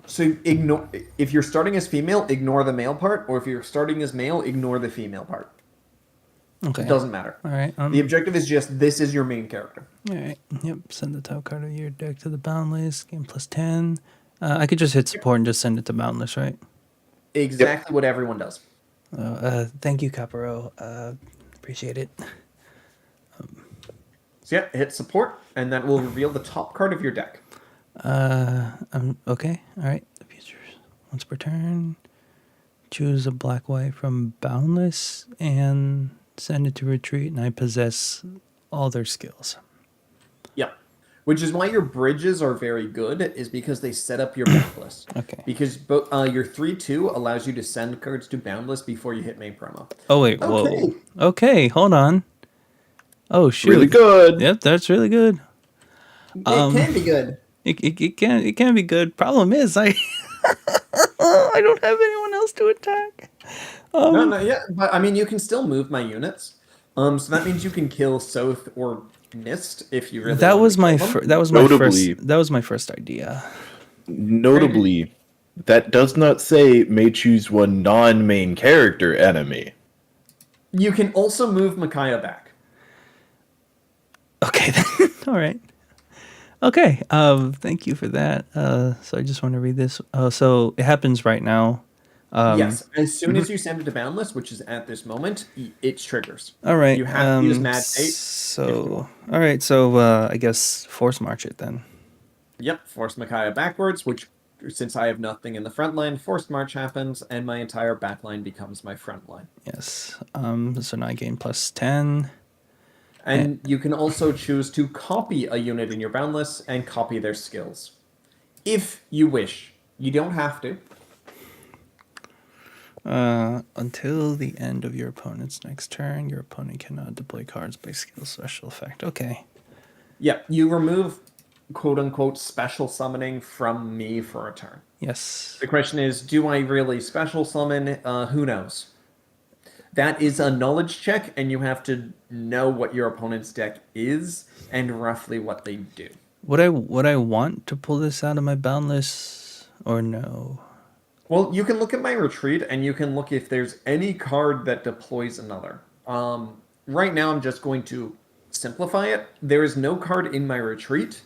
So ignore if you're starting as female, ignore the male part, or if you're starting as male, ignore the female part. Okay. It doesn't matter. All right. The objective is just this is your main character. All right. Yep. Send the top card of your deck to the Boundless. Game +10. I could just hit support and just send it to Boundless, right? Exactly what everyone does. Thank you, Caparo. Appreciate it. So yeah, hit support, and that will reveal the top card of your deck. Okay. All right. The features. Once per turn, choose a black-white from Boundless and send it to retreat, and I possess all their skills. Yeah. Which is why your bridges are very good, is because they set up your Boundless. Okay. Because your 3/2 allows you to send cards to Boundless before you hit main promo. Oh, wait. Okay. Whoa. Okay. Hold on. Oh, shoot. really good. Yep. That's really good. It can be good. It can be good. Problem is, I I don't have anyone else to attack. No, yeah, but I mean, you can still move my units. So that means you can kill Soth or missed if you really That wanted was to my kill them. that was my Notably- first that was my first idea. Notably, that does not say may choose one non-main character enemy. You can also move Micaiah back. Okay, then. All right. Okay. Thank you for that. So I just want to read this. So it happens right now. Yes, as soon as you send it to Boundless, which is at this moment, it triggers. All right. You have to use Mad Fate. So all right. So I guess force march it then. Yep, force Micaiah backwards, which, since I have nothing in the front line, forced march happens, and my entire back line becomes my front line. Yes. So now I gain +10. And you can also choose to copy a unit in your Boundless and copy their skills. If you wish. You don't have to. Until the end of your opponent's next turn, your opponent cannot deploy cards by skill special effect. Okay. Yeah, you remove quote-unquote special summoning from me for a turn. Yes. The question is, do I really special summon? Who knows? That is a knowledge check, and you have to know what your opponent's deck is and roughly what they do. Would I want to pull this out of my boundless or no? Well, you can look at my retreat, and you can look if there's any card that deploys another. Right now, I'm just going to simplify it. There is no card in my retreat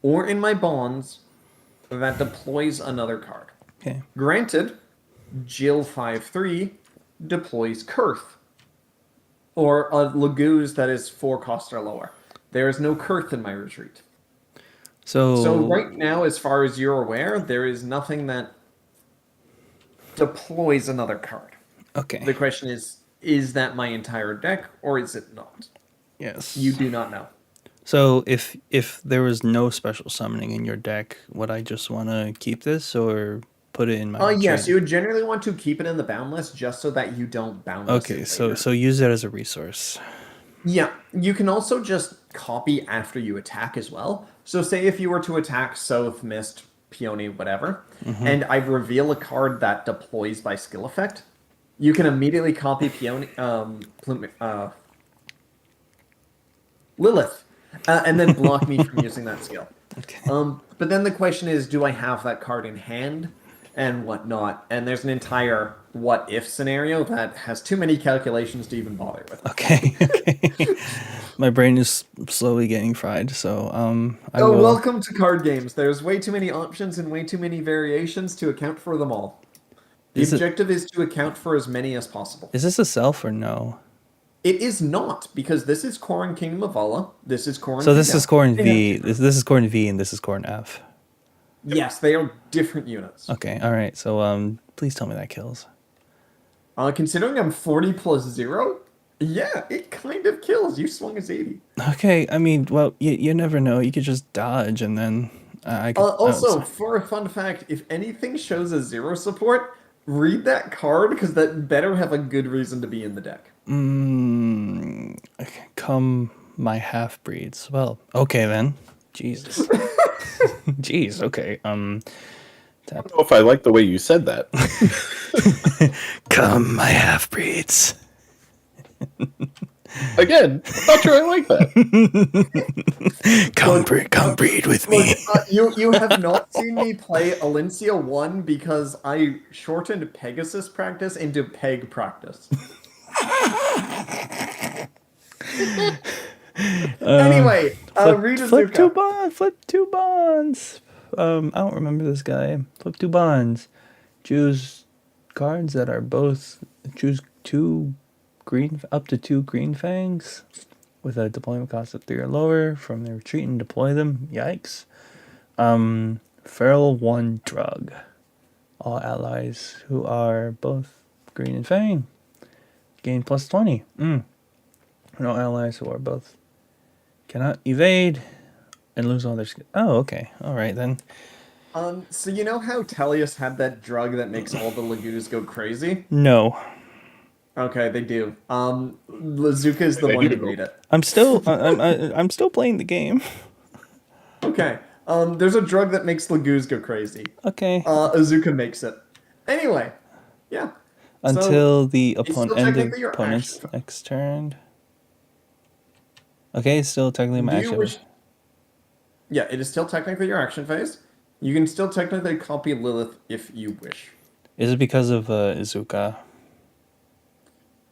or in my bonds that deploys another card. Okay. Granted, Jill 5/3 deploys Kurth, or a Laguz that is 4 cost or lower. There is no Kurth in my retreat. So right now, as far as you're aware, there is nothing that deploys another card. Okay. The question is that my entire deck, or is it not? Yes. You do not know. So if there was no special summoning in your deck, would I just want to keep this or put it in my Yes, retreat? you would generally want to keep it in the boundless just so that you don't boundless. Okay, it so later. use it as a resource. Yeah, you can also just copy after you attack as well. So say if you were to attack Soth, Mist, Peony, whatever, and I reveal a card that deploys by skill effect, you can immediately copy Peony, Lilith, and then block me from using that skill. Okay. But then the question is, do I have that card in hand and whatnot? And there's an entire what-if scenario that has too many calculations to even bother with. Okay. Okay. My brain is slowly getting fried, so I will. Welcome to card games. There's way too many options and way too many variations to account for them all. The objective is to account for as many as possible. Is this a self or no? It is not, because this is Corrin Kingdom of Vala. This is Corrin. So this is Corrin They V. have- This is Corrin V, and this is Corrin F. Yes, they are different units. Okay. All right. So please tell me that kills. Considering I'm 40 plus 0, yeah, it kind of kills. You swung as 80. Okay. I mean, well, you never know. You could just dodge, and then I could. Also, for a fun fact, if anything shows a 0 support, read that card, because that better have a good reason to be in the deck. Come my half breeds. Well, okay then. Jesus. Jeez. Okay. I don't know if I like the way you said that. Come my half breeds. Again, I'm not sure I like that. Come breed with me. Look, you have not seen me play Alencia 1 because I shortened Pegasus practice into Peg practice. Anyway, read Flip two Azuka. bonds. Flip two bonds. I don't remember this guy. Flip two bonds. Choose cards that are both. Choose up to two green fangs with a deployment cost of 3 or lower from their retreat and deploy them. Yikes. Feral 1 drug. All allies who are both green and fang gain +20. No allies who are both cannot evade and lose all their skills. Oh, okay. All right then. So you know how Tellius had that drug that makes all the Lagoos go crazy? No. Okay, they do. Lazuka is the They one do. to read it. I'm still I'm still playing the game. Okay. There's a drug that makes Lagoos go crazy. Okay. Azuka makes it. Anyway, yeah. Until the it's still end of technically your opponent's action. next turn. Okay, still technically my Do you action. wish? Yeah, it is still technically your action phase. You can still technically copy Lilith if you wish. Is it because of Izuka?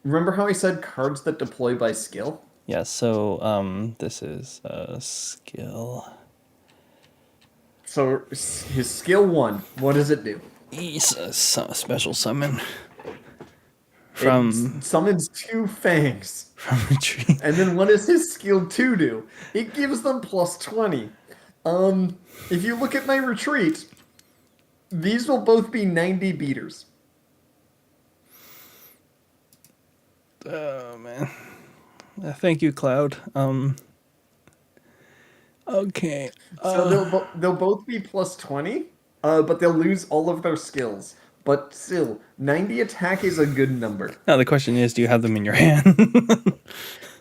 Remember how I said cards that deploy by skill? Yeah, so this is skill. So his skill 1, what does it do? He's a special summon It from summons 2 fangs. from retreat. And then what does his skill 2 do? It gives them plus 20. If you look at my retreat, these will both be 90 beaters. Oh man. Thank you, Cloud. Okay. So they'll both be plus 20, but they'll lose all of their skills. But still, 90 attack is a good number. Now the question is, do you have them in your hand?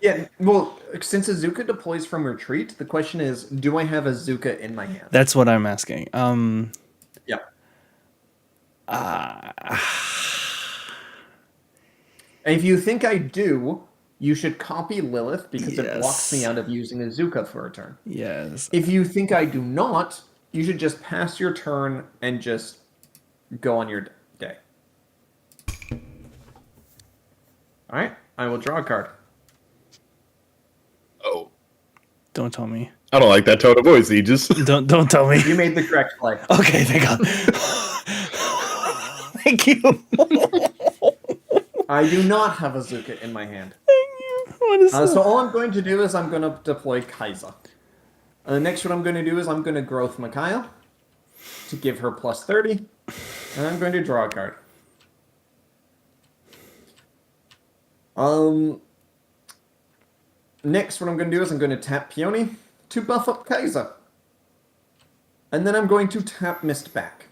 Yeah, well, since Azuka deploys from retreat, the question is, do I have Azuka in my hand? That's what I'm asking. Yeah. If you think I do, you should copy Lilith because it blocks me Yes. out of using Azuka for a turn. Yes. If you think I do not, you should just pass your turn and just go on your day. Alright, I will draw a card. Oh, Don't tell me. I don't like that tone of voice, Aegis. Don't tell me. You made the correct play. Okay, thank God. Thank you. I do not have Azuka in my hand. What is So all I'm going to do is I'm going to deploy Kai'Sa. Next, what I'm going to do is I'm going to growth Micaiah to give her plus 30, and I'm going to draw a card. Next, what I'm going to do is I'm going to tap Peony to buff up Kai'Sa. And then I'm going to tap Mist back.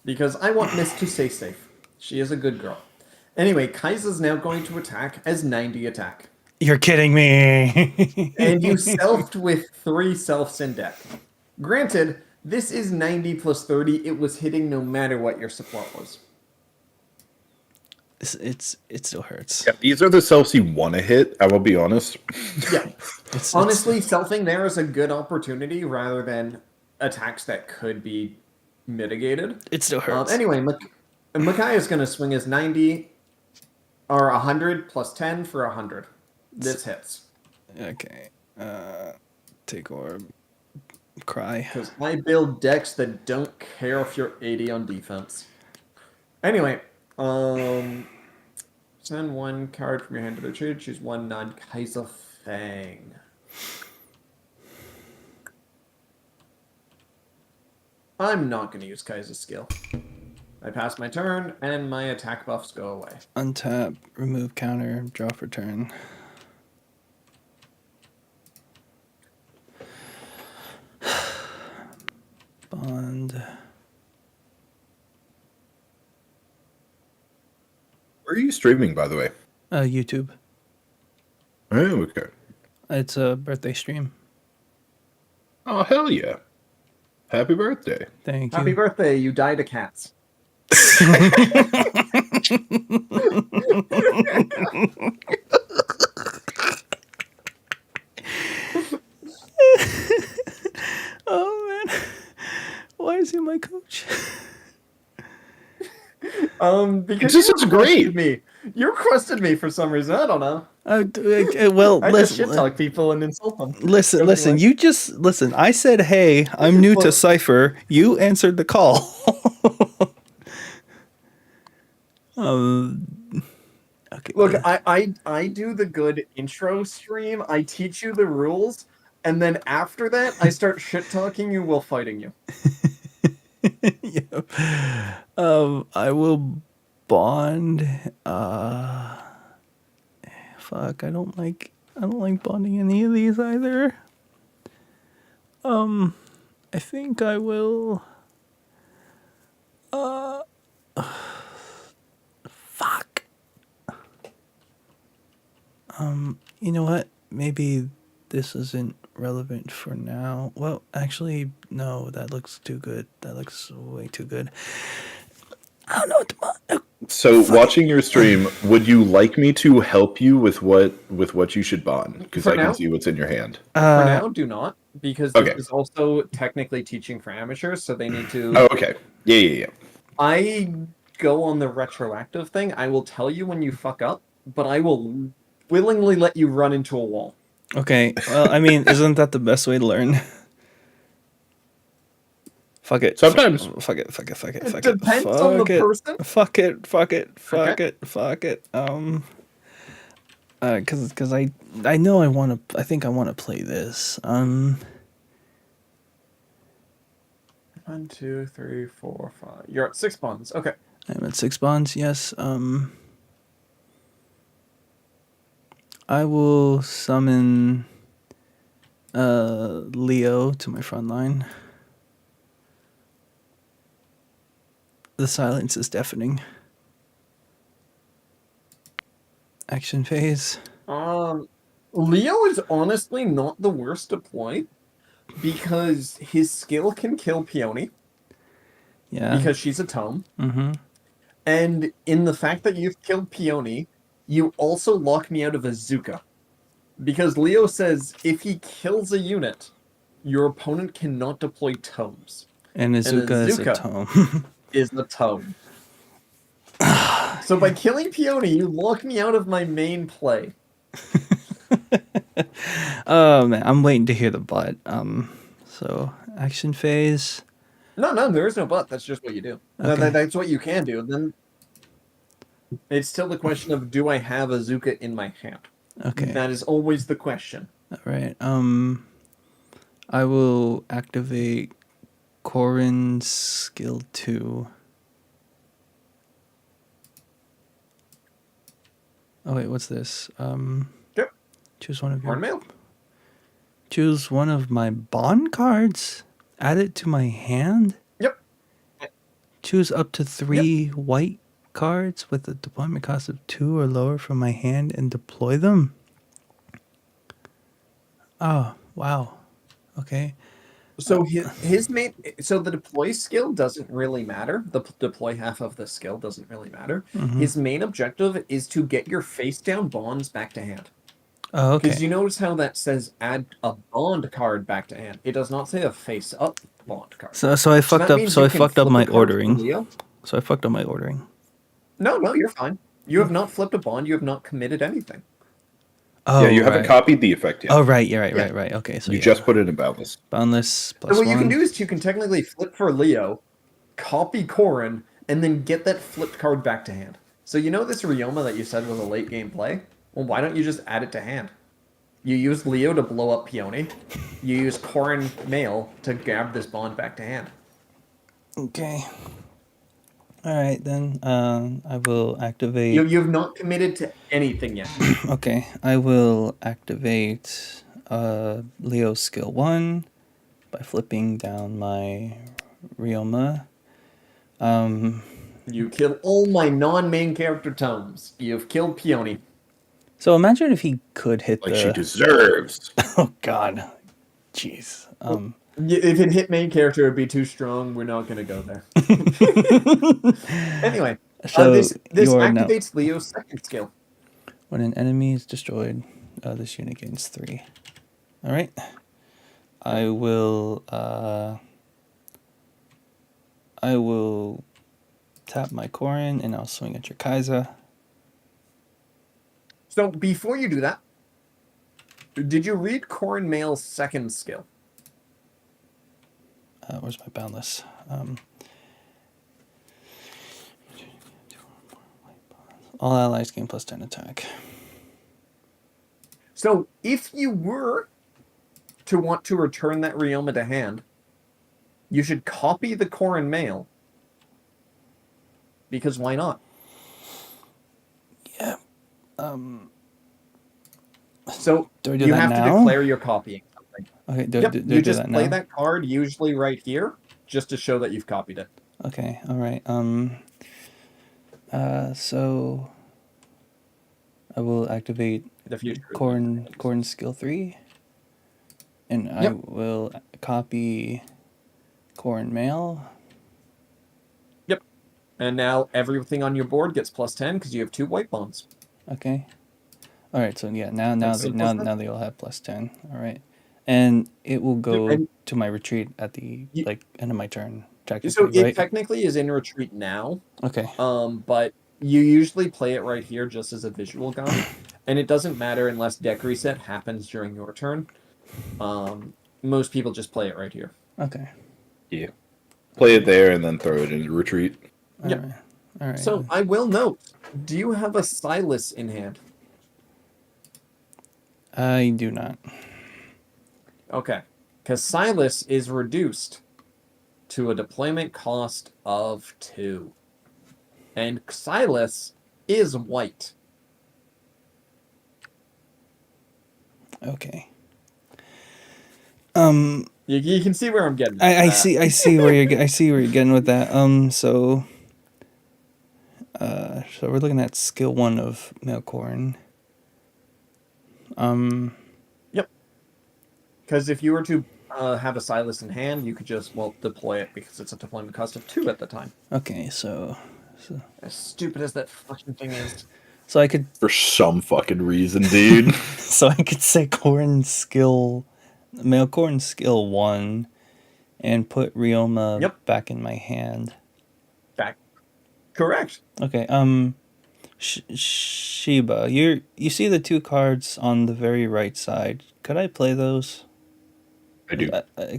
Because I want Mist to stay safe. She is a good girl. Anyway, Kai'Sa's now going to attack as 90 attack. You're kidding me. And you selfed with 3 selfs in deck. Granted, this is 90 plus 30. It was hitting no matter what your support was. It still hurts. Yeah, these are the selves you want to hit, I will be honest. Yeah. Honestly, selfing there is a good opportunity rather than attacks that could be mitigated. It still hurts. Anyway, Micaiah is going to swing his 90 or 100 plus 10 for 100. This hits. Okay. Take orb. Cry. Because I build decks that don't care if you're 80 on defense. Anyway, send 1 card from your hand to the trade. Choose 1 non-Kai'Sa Fang. I'm not going to use Kai'Sa's skill. I pass my turn, and my attack buffs go away. Untap. Remove counter. Draw for turn. Bond. Where are you streaming, by the way? YouTube. Oh, okay. It's a birthday stream. Oh, hell yeah. Happy birthday. Thank Happy you. birthday, you die to cats. Oh man. Why is he my coach? Because This you is great. requested me. You requested me for some reason. I don't know. Well, I just shit listen. talk people and insult them. Listen, Something listen. like- You just listen. I said, "Hey, I'm new to Look. Cipher." You answered the call. Okay. Look, I do the good intro stream. I teach you the rules, and then after that, I start shit talking you while fighting you. Yeah. I will bond. Fuck. I don't like bonding any of these either. I think I will. Fuck. You know what? Maybe this isn't relevant for now. Well, actually, no, that looks too good. That looks way too good. I don't know what to So watching your stream, would you like me to help you with what you should bond? Because For I can now? see what's in your hand. For now, do not, because this Okay. is also technically teaching for amateurs, so they need to. Oh, okay. Yeah. I go on the retroactive thing. I will tell you when you fuck up, but I will willingly let you run into a wall. Okay. Well, I mean, isn't that the best way to learn? Fuck it. Sometimes. Fuck it. Fuck it. Fuck it. It Fuck it. depends on the Fuck it. person. Fuck it. Fuck it. Fuck Okay. it. Fuck it. Cause I know I think I want to play this. 1, 2, 3, 4, 5. You're at 6 bonds. Okay. I'm at 6 bonds. Yes. I will summon Leo to my front line. The silence is deafening. Action phase. Leo is honestly not the worst deploy because his skill can kill Peony Yeah. because she's a tome. Mm-hmm. And in the fact that you've killed Peony, you also lock me out of Azuka. Because Leo says if he kills a unit, your opponent cannot deploy tomes. And Azuka is a Azuka tome. is the tome. So by killing Peony, you lock me out of my main play. Oh man, I'm waiting to hear the butt. So action phase. No, there is no but. That's just what you do. Okay. That's what you can do. Then it's still the question of do I have Azuka in my hand? Okay. That is always the question. All right. I will activate Corin's skill 2. Oh wait, what's this? Yep. Choose one of your. Horn mail. Choose one of my bond cards. Add it to my hand. Yep. Choose up to 3 white cards with a deployment cost of 2 or lower from my hand and deploy them. Oh wow. Okay. So his main, so the deploy skill doesn't really matter. The deploy half of the skill doesn't really matter. Mhm. His main objective is to get your face down bonds back to hand. Oh, okay. Because you notice how that says add a bond card back to hand. It does not say a face up bond card. So I fucked that up. means So you I can fucked up flip my a card for ordering. Leo. So I fucked up my ordering. No, you're fine. You have not flipped a bond. You have not committed anything. Oh, Yeah, you haven't right. copied the effect yet. Oh, right. You're right. Yeah. Right. Okay. So You yeah. just put it in boundless. Boundless plus So what 1. you can do is you can technically flip for Leo, copy Corrin, and then get that flipped card back to hand. So you know this Ryoma that you said was a late game play? Well, why don't you just add it to hand? You use Leo to blow up Peony. You use Corrin Mail to grab this bond back to hand. Okay. All right then. I will activate. You've not committed to anything yet. Okay, I will activate Leo's skill 1 by flipping down my Ryoma. You kill all my non-main character tomes. You've killed Peony. So imagine if he could hit Like the. she deserves. Oh God, jeez. If it hit main character, it'd be too strong. We're not gonna go there. Anyway, So this you are now. activates Leo's second skill. When an enemy is destroyed, this unit gains 3. All right. I will tap my Corin and I'll swing at your Kaiser. So before you do that, did you read Corrin Mail's second skill? Where's my boundless? All allies gain plus 10 attack. So if you were to want to return that Ryoma to hand, you should copy the Corrin Mail. Because why not? Yeah. So Do I do you that have now? to declare you're copying something. Okay, Yep, do you I do just that play now? that card usually right here, just to show that you've copied it. Okay, all right. So I will activate The future. Corn skill 3, and I Yep. will copy Corn mail. Yep. And now everything on your board gets +10 because you have 2 white bonds. Okay. All right. So yeah, now That's simple as that. now they all have +10. All right, and it will go And to my retreat at the you, end of my turn, so technically, it right? technically is in retreat now. Okay. But you usually play it right here just as a visual guide, and it doesn't matter unless deck reset happens during your turn. Most people just play it right here. Okay. Yeah. Play it there and then throw it into retreat. All Yep. right. All right. So I will note, do you have a Silas in hand? I do not. Okay. Because Silas is reduced to a deployment cost of 2. And Silas is white. Okay. You can see where I'm getting. I see where I see where you're getting with that. So we're looking at skill 1 of Melkorn. Yep. Because if you were to have a Silas in hand, you could just deploy it because it's a deployment cost of 2 at the time. Okay, so As stupid as that fucking thing is. I could For some fucking reason, dude. I could say Melkorn skill 1 and put Rioma back in my hand. Back. Correct. Okay, Shiba, you see the 2 cards on the very right side. Could I play those? I do.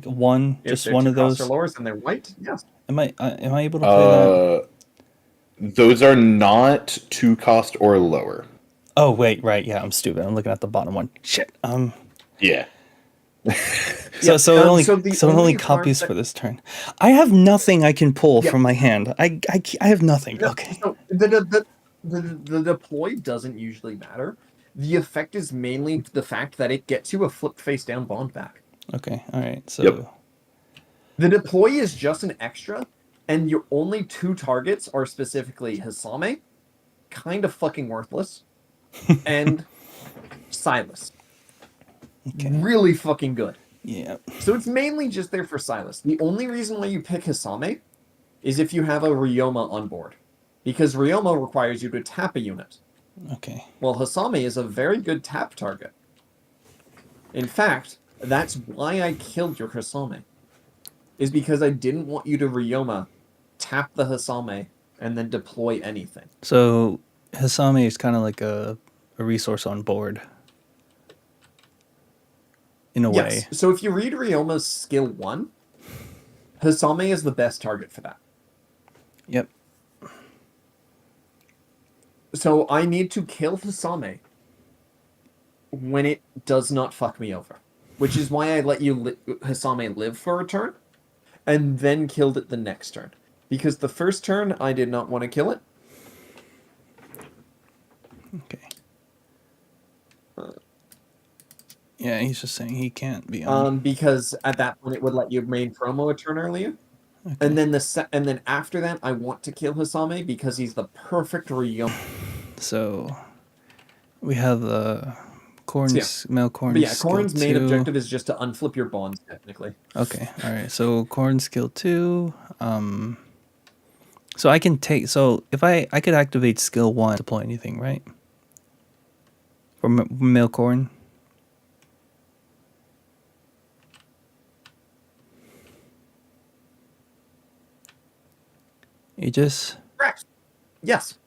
One, If just they're one 2 of those. costs or lower and they're white, yes. Am I able to play that? Those are not 2 cost or lower. Oh wait, right, yeah, I'm stupid. I'm looking at the bottom one. Shit. Yeah. So it only card copies for this turn. I have nothing I can pull from my hand. I have nothing. No, Okay. So the deploy doesn't usually matter. The effect is mainly the fact that it gets you a flip face down bond back. Okay. All right. So Yep. The deploy is just an extra, and your only 2 targets are specifically Hisame, kind of fucking worthless, and Silas. Okay. Really fucking good. Yeah. So it's mainly just there for Silas. The only reason why you pick Hisame is if you have a Ryoma on board, because Ryoma requires you to tap a unit. Okay. Well, Hisame is a very good tap target. In fact, that's why I killed your Hisame. Is because I didn't want you to Ryoma, tap the Hisame, and then deploy anything. So Hisame is kind of like a resource on board. In a way. So if you read Ryoma's skill 1, Hisame is the best target for that. Yep. So I need to kill Hisame when it does not fuck me over. Which is why I let you Hisame live for a turn, and then killed it the next turn. Because the first turn, I did not want to kill it. Okay. Yeah, he's just saying he can't be on. Because at that point it would let you main promo a turn earlier. Okay. And then after that I want to kill Hisame because he's the perfect Ryoma. So we have the Melkorn. But yeah, Corrin's main objective is just to unflip your bonds, technically. Okay, all right. So Corn skill 2. So I can take. So if I could activate skill 1 to deploy anything, right? For Melkorn. Aegis. Correct. Yes.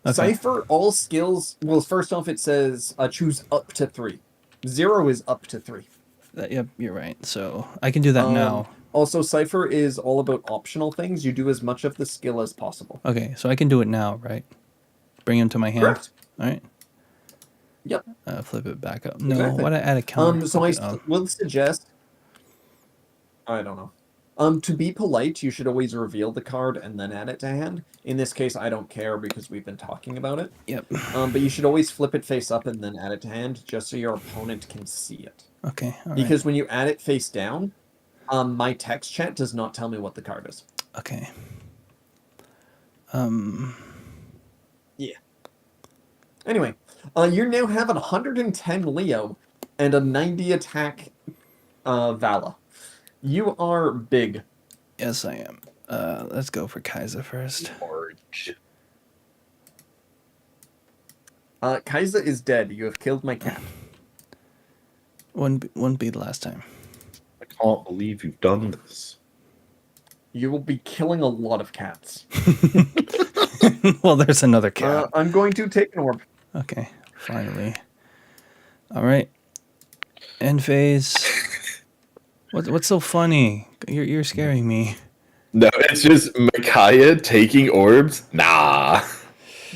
Okay. Cypher, all skills. Well, first off, it says choose up to 3. 0 is up to 3. Yep, you're right. So I can do that now. Also, Cypher is all about optional things. You do as much of the skill as possible. Okay, so I can do it now, right? Bring him to my hand. Correct. All right. Yep. Flip it back up. No, Exactly. why did I add a counter? So I will suggest. I don't know. To be polite, you should always reveal the card and then add it to hand. In this case, I don't care because we've been talking about it. Yep. But you should always flip it face up and then add it to hand, just so your opponent can see it. Okay. All right. Because when you add it face down, my text chat does not tell me what the card is. Okay. Yeah. Anyway, you now have 110 Leo and a 90 attack Vala. You are big. Yes, I am. Let's go for Kaiser first. Or Kaiser is dead. You have killed my cat. Wouldn't be the last time. I can't believe you've done this. You will be killing a lot of cats. Well, there's another cat. I'm going to take an orb. Okay, finally. All right. End phase. What's so funny? You're scaring me. No, it's just Micaiah taking orbs. Nah.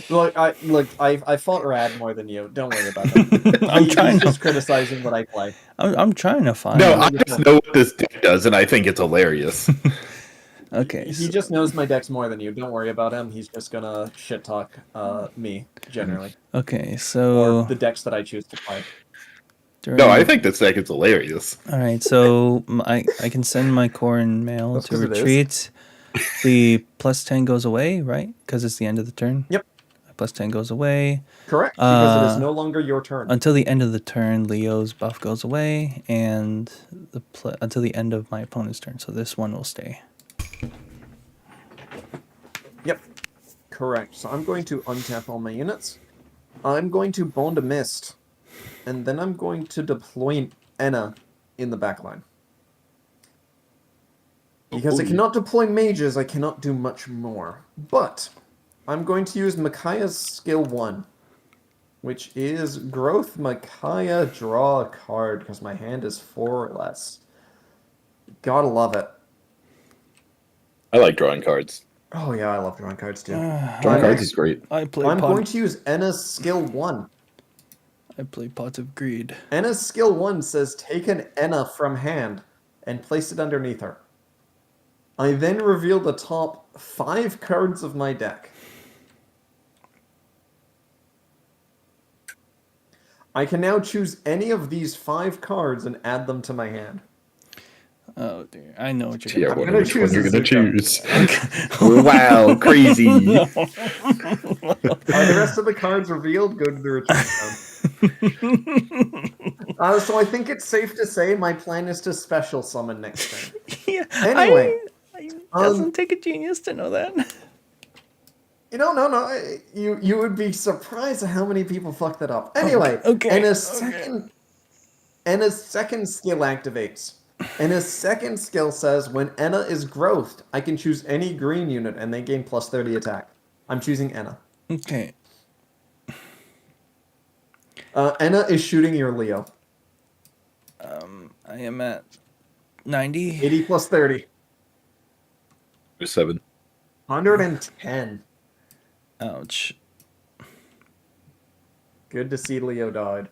Look, I fought Rad more than you. Don't worry about that. I'm trying He's to. just criticizing what I play. I'm trying to find. No, I just know what this deck does, and I think it's hilarious. Okay. He just knows my decks more than you. Don't worry about him. He's just gonna shit talk me generally, Okay. or So the decks that I choose to play. No, I think this deck is hilarious. All right. So I can send my Corrin mail That's to 'cause it is. retreat. The +10 goes away, right? Because it's the end of the turn. Yep. +10 goes away. Correct, because it is no longer your turn. Until the end of the turn, Leo's buff goes away, and until the end of my opponent's turn. So this one will stay. Yep, correct. So I'm going to untap all my units. I'm going to Bond a Mist, and then I'm going to deploy an Enna in the backline. Because I cannot deploy mages, I cannot do much more. But I'm going to use Micaiah's skill 1, which is Growth Micaiah, draw a card, because my hand is 4 or less. Gotta love it. I like drawing cards. Oh yeah, I love drawing cards too. Drawing cards is great. I play. I'm going to use Enna's skill 1. I play Pot of Greed. Enna's skill 1 says take an Enna from hand and place it underneath her. I then reveal the top 5 cards of my deck. I can now choose any of these 5 cards and add them to my hand. Oh dear, I know what you're Yeah, gonna wonder gonna which one choose you're a gonna Zuko. choose. Wow, crazy. Are the rest of the cards revealed? Go to the retreat zone. So I think it's safe to say my plan is to special summon next turn. Yeah. Anyway, Doesn't take a genius to know that. No. You would be surprised at how many people fuck that up. Anyway, Okay. and a second skill activates. And his second skill says when Enna is growthed, I can choose any green unit and they gain +30 attack. I'm choosing Enna. Okay. Enna is shooting your Leo. I am at 90. 80 + 30. 7. 110. Ouch. Good to see Leo died.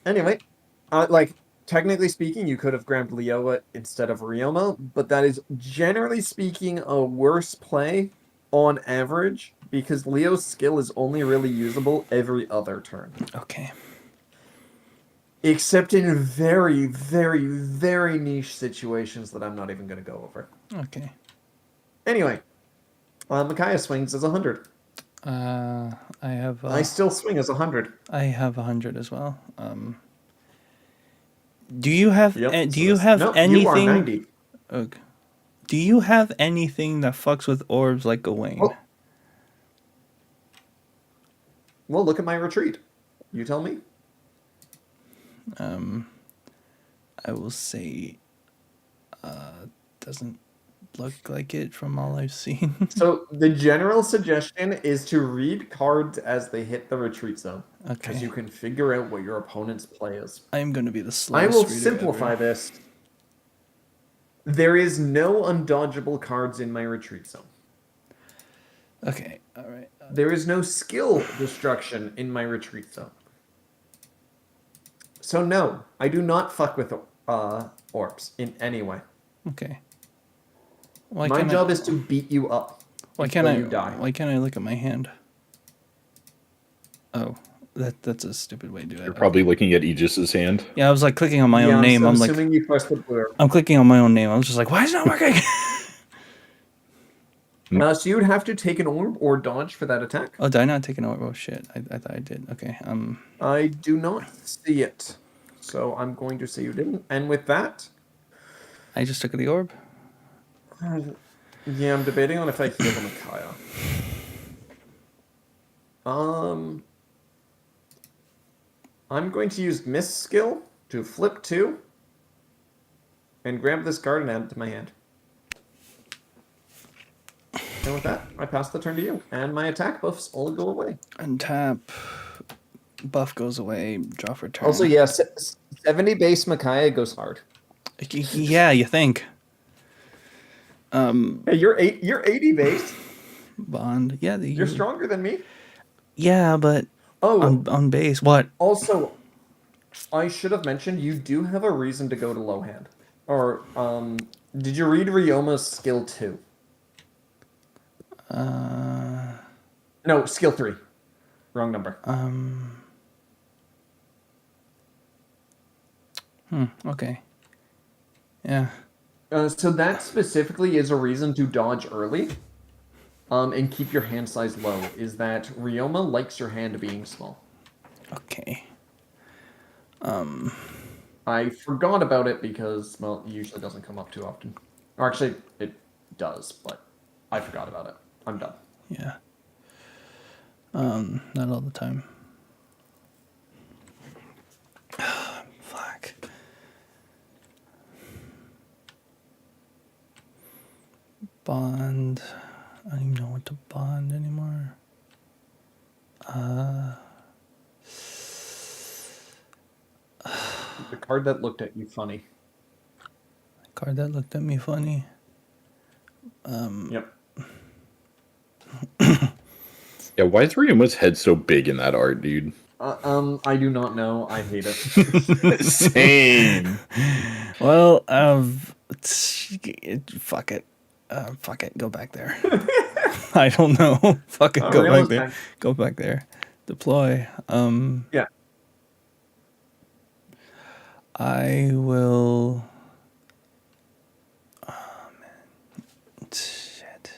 Anyway, technically speaking, you could have grabbed Leoa instead of Rioma, but that is generally speaking a worse play on average because Leo's skill is only really usable every other turn. Okay. Except in very, very, very niche situations that I'm not even going to go over. Okay. Anyway, Micaiah swings as 100. I have. I still swing as 100. I have 100 as well. Do you have? Yep, Do you have anything? You are 90. Okay. Do you have anything that fucks with orbs like Gawain? Oh. Well, look at my retreat. You tell me. I will say, doesn't look like it from all I've seen. So the general suggestion is to read cards as they hit the retreat zone. Because Okay. you can figure out what your opponent's play is. I am going to be the I slowest will reader simplify ever. this. There is no undodgeable cards in my retreat zone. Okay. All right. There is no skill destruction in my retreat zone. So no, I do not fuck with orbs in any way. Okay. My job is to beat you up. Why can't until you die. Why can't I look at my hand? Oh, that's a stupid way to do it. You're probably looking at Aegis's hand. Yeah, I was like clicking on my own name. I'm I'm like, assuming you pressed the blue. I'm clicking on my own name. I was just like, why is it not working? So you would have to take an orb or dodge for that attack. Oh, did I not take an orb? Oh shit! I thought I did. Okay. I do not see it, so I'm going to say you didn't. And with that, I just took the orb. Yeah, I'm debating on if I heal the Micaiah. I'm going to use Miss skill to flip 2 and grab this card and add it to my hand. And with that, I pass the turn to you, and my attack buffs all go away. Untap. Buff goes away. Draw for turn. Also, yeah, 70 base Micaiah goes hard. Yeah, you think. Hey, you're 80 base. Bond. Yeah, You're stronger than me. Yeah, but Oh, on base. What? also, I should have mentioned you do have a reason to go to low hand. Or, did you read Ryoma's skill 2? No, skill 3. Wrong number. Okay. Yeah. So that specifically is a reason to dodge early, and keep your hand size low. Is that Ryoma likes your hand being small. Okay. I forgot about it because, well, it usually doesn't come up too often. Or actually, it does, but I forgot about it. I'm done. Yeah. Not all the time. Fuck. Bond. I don't even know what to bond anymore. The card that looked at you funny. Card that looked at me funny. Yep. Yeah, why is Ryuma's head so big in that art, dude? I do not know. I hate it. Same. Well, fuck it. Fuck it. Go back there. I don't know. Fuck it. Go back there. Go back there. Deploy. Yeah. I will. Oh man. Shit.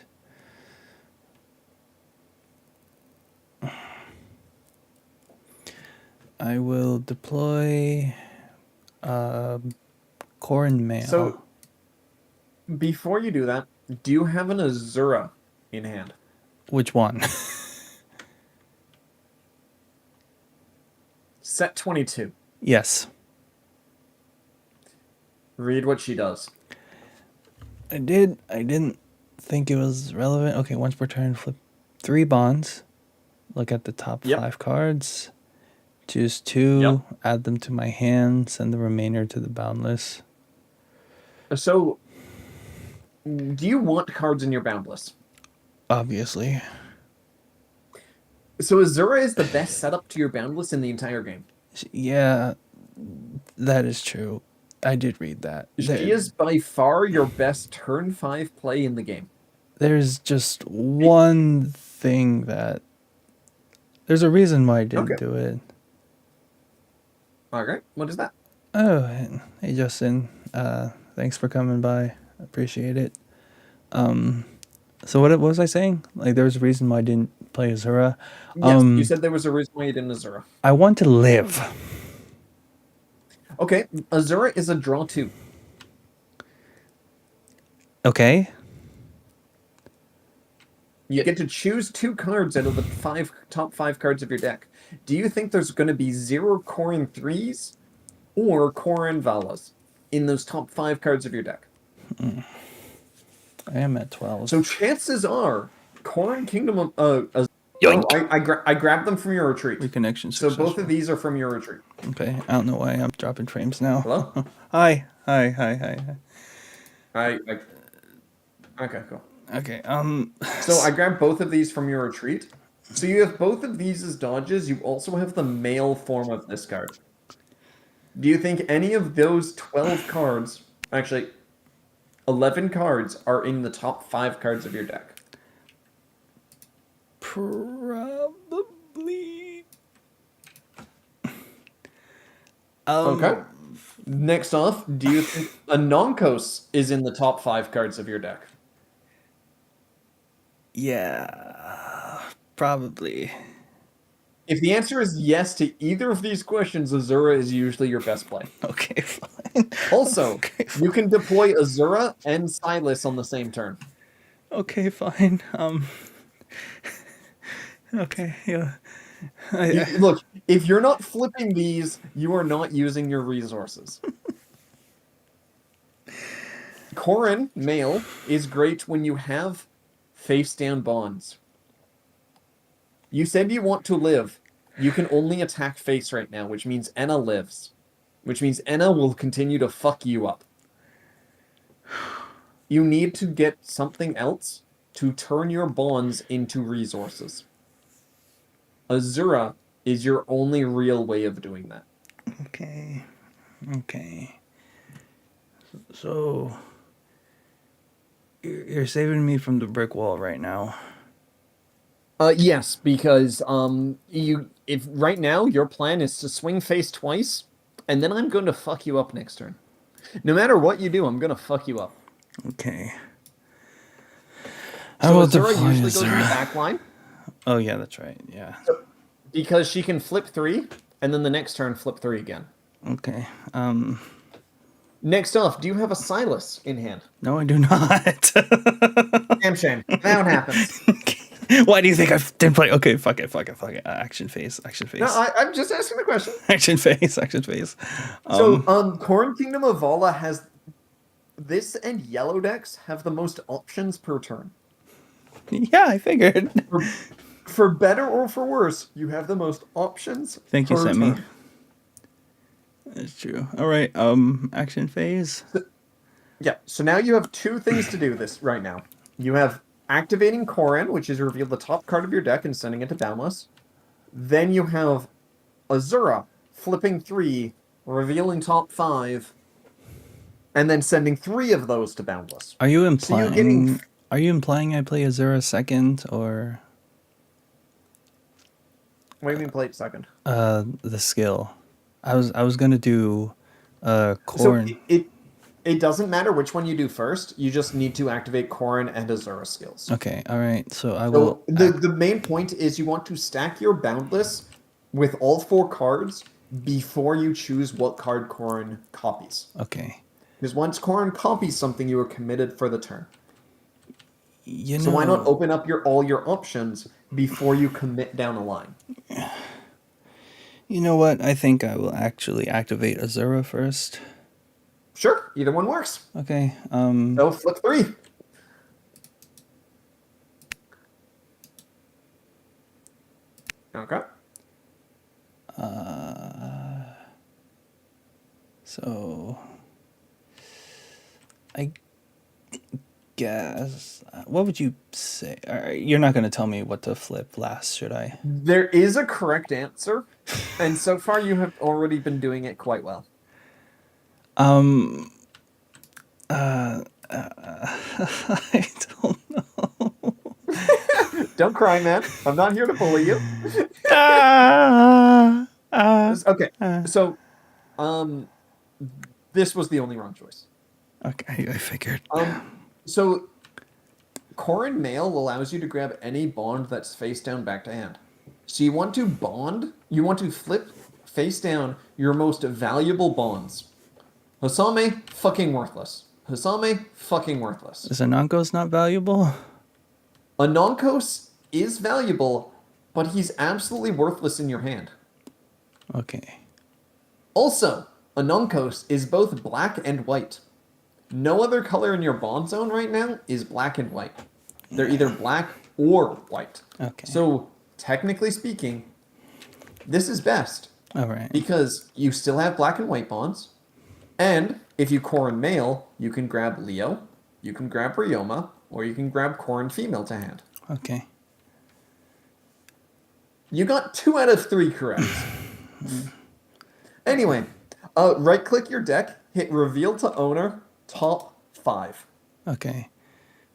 I will deploy. Corn mail. So, before you do that, do you have an Azura in hand? Which one? Set 22. Yes. Read what she does. I did. I didn't think it was relevant. Okay, once per turn, flip 3 bonds. Look at the top 5 cards. Choose 2. Add them to my hand. Send the remainder to the boundless. So, do you want cards in your boundless? Obviously. So Azura is the best setup to your boundless in the entire game. Yeah, that is true. I did read that. She is by far your best turn 5 play in the game. There's just one thing that... There's a reason why I didn't do it. Alright, what is that? Oh, hey Justin. Thanks for coming by. Appreciate it. So what was I saying? Like, there was a reason why I didn't play Azura. Yes, you said there was a reason why you didn't Azura. I want to live. Okay, Azura is a draw 2. Okay. You get to choose 2 cards out of the top 5 cards of your deck. Do you think there's going to be 0 Korin 3s or Korin Valas in those top 5 cards of your deck? I am at 12. So chances are, Korin Kingdom of... I grabbed them from your retreat. Reconnection So successful. both of these are from your retreat. Okay, I don't know why I'm dropping frames now. Hello? Hi. Okay, cool. Okay, So I grabbed both of these from your retreat. So you have both of these as dodges. You also have the male form of this card. Do you think any of those 12 cards, actually 11 cards, are in the top 5 cards of your deck? Probably. Okay. Next off, do you think Anonkos is in the top 5 cards of your deck? Yeah, probably. If the answer is yes to either of these questions, Azura is usually your best play. Okay, fine. Also, Okay, you can deploy Azura and Silas on the same turn. Okay, fine. Okay, yeah. Look, if you're not flipping these, you are not using your resources. Corrin, male, is great when you have face-down bonds. You said you want to live. You can only attack face right now, which means Enna lives. Which means Enna will continue to fuck you up. You need to get something else to turn your bonds into resources. Azura is your only real way of doing that. Okay. Okay. So you're saving me from the brick wall right now. Yes, because if right now your plan is to swing face twice, and then I'm going to fuck you up next turn. No matter what you do, I'm going to fuck you up. Okay. So I will Azura deploy usually goes in the Azura. back line Oh yeah, that's right. Yeah. because she can flip 3, and then the next turn flip 3 again. Okay. Next off, do you have a Silas in hand? No, I do not. Damn shame. That happens. Why do you think I didn't play? Okay, fuck it. Action phase. No, I'm just asking the question. Action phase. So, Corrin Kingdom of Vala has this, and Yellow decks have the most options per turn. Yeah, I figured. For better or for worse, you have the most options. Thank you, per Semi. turn. That's true. All right. Action phase. Yeah. So now you have 2 things to do this right now. You have activating Corrin, which is reveal the top card of your deck and sending it to boundless. Then you have Azura flipping 3, revealing top 5, and then sending 3 of those to boundless. Are you So you're implying? getting- Are you implying I play Azura second or What do you mean play it second? the skill? I was gonna do Corn. So it doesn't matter which one you do first. You just need to activate Corrin and Azura skills. Okay. All right. So I So will. the main point is you want to stack your boundless with all 4 cards before you choose what card Corrin copies. Okay. Because once Corrin copies something, you are committed for the turn. You know. So why not open up all your options before you commit down a line? You know what? I think I will actually activate Azura first. Sure, either one works. Okay. So flip 3. Okay. So I guess what would you say? You're not going to tell me what to flip last, should I? There is a correct answer, and so far you have already been doing it quite well. I don't know. Don't cry, man. I'm not here to bully you. Okay, so this was the only wrong choice. Okay, I figured. So Corrin Mail allows you to grab any bond that's face down back to hand. So you want to flip face down your most valuable bonds. Hosame, fucking worthless. Hosame, fucking worthless. Is Ananko's not valuable? Anonkos is valuable, but he's absolutely worthless in your hand. Okay. Also, Anonkos is both black and white. No other color in your bond zone right now is black and white. They're either black or white. Okay. So, technically speaking, this is best. All right. Because you still have black and white bonds. And if you Corrin male, you can grab Leo, you can grab Ryoma, or you can grab Corrin female to hand. Okay. You got 2 out of 3 correct. Anyway, right-click your deck, hit Reveal to Owner, top 5. Okay.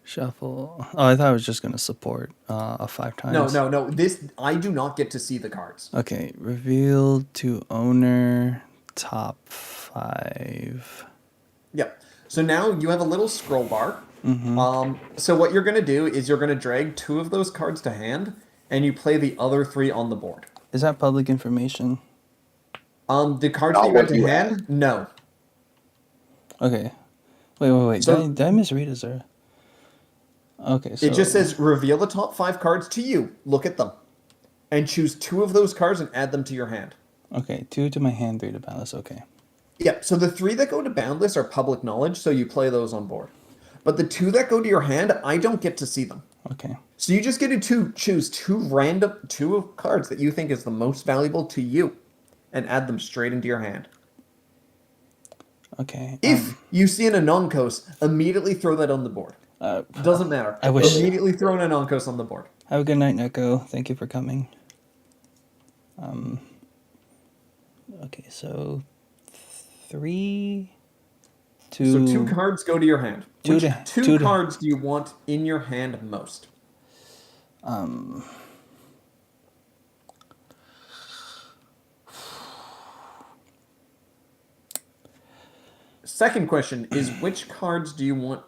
Shuffle. Oh, I thought I was just gonna support 5 times. No. I do not get to see the cards. Okay. Reveal to owner top 5. Yep. So now you have a little scroll bar. Mm-hmm. So what you're going to do is you're going to drag 2 of those cards to hand, and you play the other 3 on the board. Is that public information? The cards Not that you what have to you hand? No. Okay. Wait. So- Did I misread Azura? Okay, so It just says reveal the top 5 cards to you. Look at them. And choose 2 of those cards and add them to your hand. okay, 2 to my hand, 3 to balance. Okay. Yep, so the 3 that go to boundless are public knowledge, so you play those on board. But the 2 that go to your hand, I don't get to see them. Okay. So you just get to choose 2 cards that you think is the most valuable to you and add them straight into your hand. Okay. If you see an Anonkos, immediately throw that on the board. Doesn't matter. I wish- Immediately throw an Anonkos on the board. Have a good night, Neko. Thank you for coming. Okay, so 3, 2. So 2 cards go to your hand. Two Which to- 2 two to- cards do you want in your hand most? Second question is which cards do you want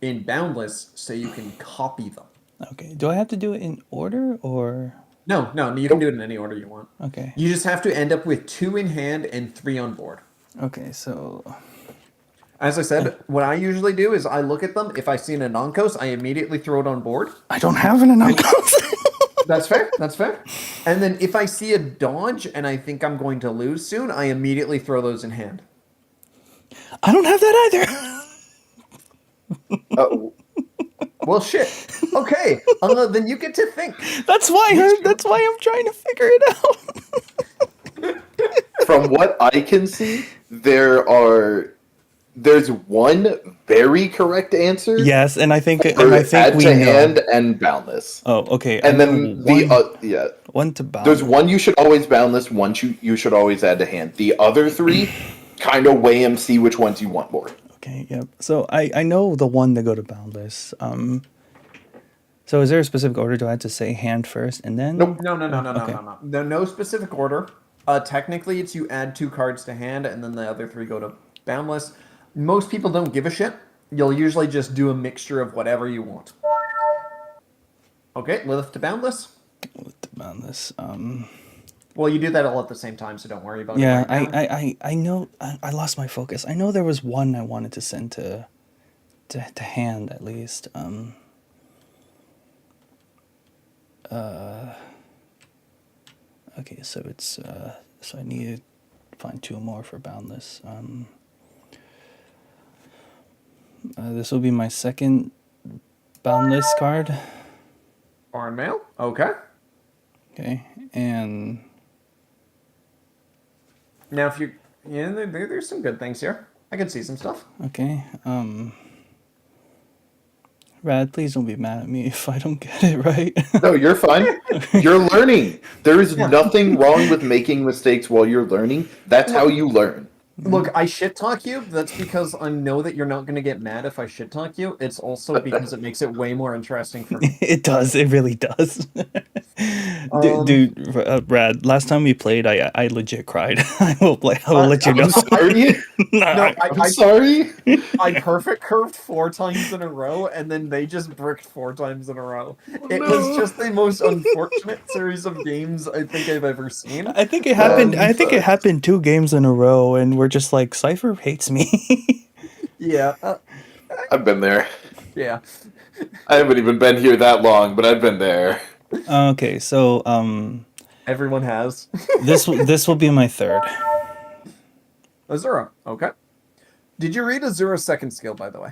in Boundless so you can copy them? Okay. Do I have to do it in order or? No, you can do it in any order you want. Okay. You just have to end up with 2 in hand and 3 on board. Okay, so As I said, what I usually do is I look at them. If I see an Anonkos, I immediately throw it on board. I don't have an Anonkos. That's fair. That's fair. And then if I see a dodge and I think I'm going to lose soon, I immediately throw those in hand. I don't have that either. Well, shit. Okay, then you get to think. That's why I'm trying to figure it out. From what I can see, there's one very correct answer. Yes, and I think for add we to know. hand and boundless. Oh, okay. And I then know yeah. one to bound. There's one you should always boundless, one you should always add to hand. The other 3, kind of weigh and see which ones you want more. Okay, yep. So I know the one to go to boundless. So is there a specific order? Do I have to say hand first and then? Nope. No. Okay. There's no specific order. Technically, it's you add 2 cards to hand, and then the other 3 go to boundless. Most people don't give a shit. You'll usually just do a mixture of whatever you want. Okay, Lilith to boundless. With the boundless. Well, you do that all at the same time, so don't worry about Yeah, it. Right now. I know. I lost my focus. I know there was one I wanted to send to hand at least. Okay, so it's so I need to find 2 more for boundless. This will be my second boundless card. Barn mail. Okay. Okay, and Now, if you there's some good things here. I can see some stuff. okay. Rad, please don't be mad at me if I don't get it right. No, you're fine. You're learning. There is nothing wrong with making mistakes while you're learning. That's how you learn. Look, I shit talk you. That's because I know that you're not going to get mad if I shit talk you. It's also because it makes it way more interesting for me. It does. It really does. Brad. Last time we played, I legit cried. I will let you know. I'm sorry. No, I'm sorry. I perfect curved 4 times in a row, and then they just bricked 4 times in a row. It was just the most unfortunate series of games I think I've ever seen. I think it happened. I think it happened 2 games in a row, and we're just like, Cypher hates me. Yeah, I've been there. yeah. I haven't even been here that long, but I've been there. Okay, so Everyone has. this will be my 3rd. Azura, okay. Did you read Azura's second skill, by the way?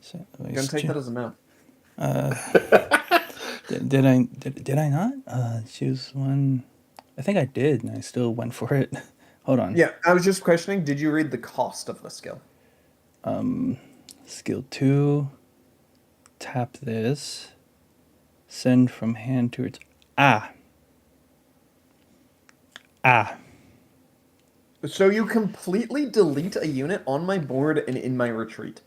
So, I'm gonna take that as a no. Did I not choose one? I think I did, and I still went for it. Hold on. Yeah, I was just questioning, did you read the cost of the skill? Skill 2. Tap this. Send from hand to its ah. So you completely delete a unit on my board and in my retreat.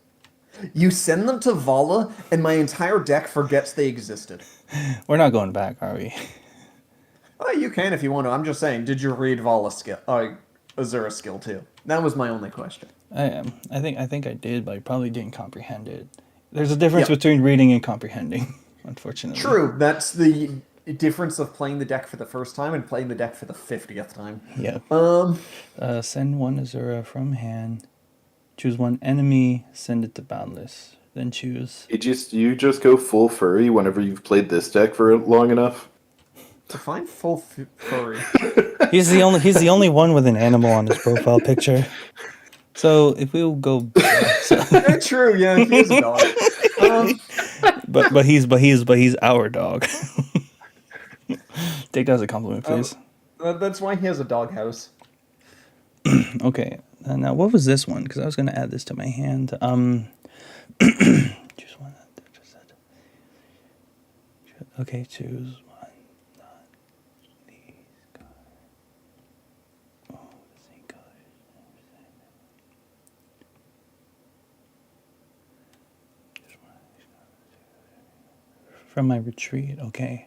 You send them to Vala, and my entire deck forgets they existed. We're not going back, are we? Oh, you can if you want to. I'm just saying, did you read Vala's skill? Azura's skill too. That was my only question. I am. I think I did, but I probably didn't comprehend it. There's a difference Yeah. between reading and comprehending, unfortunately. True. That's the difference of playing the deck for the first time and playing the deck for the 50th time. Yep. Um, Send one Azura from hand. Choose one enemy, send it to boundless. Then choose. You just go full furry whenever you've played this deck for long enough. define full furry. He's the only one with an animal on his profile picture. So if we'll go, True, yeah, he is a dog. but he's our dog. Take that as a compliment, please. That's why he has a doghouse. Okay. Now what was this one? Because I was going to add this to my hand. Choose one. Okay, choose one. Not these cards. Oh, the same colors. From my retreat. Okay.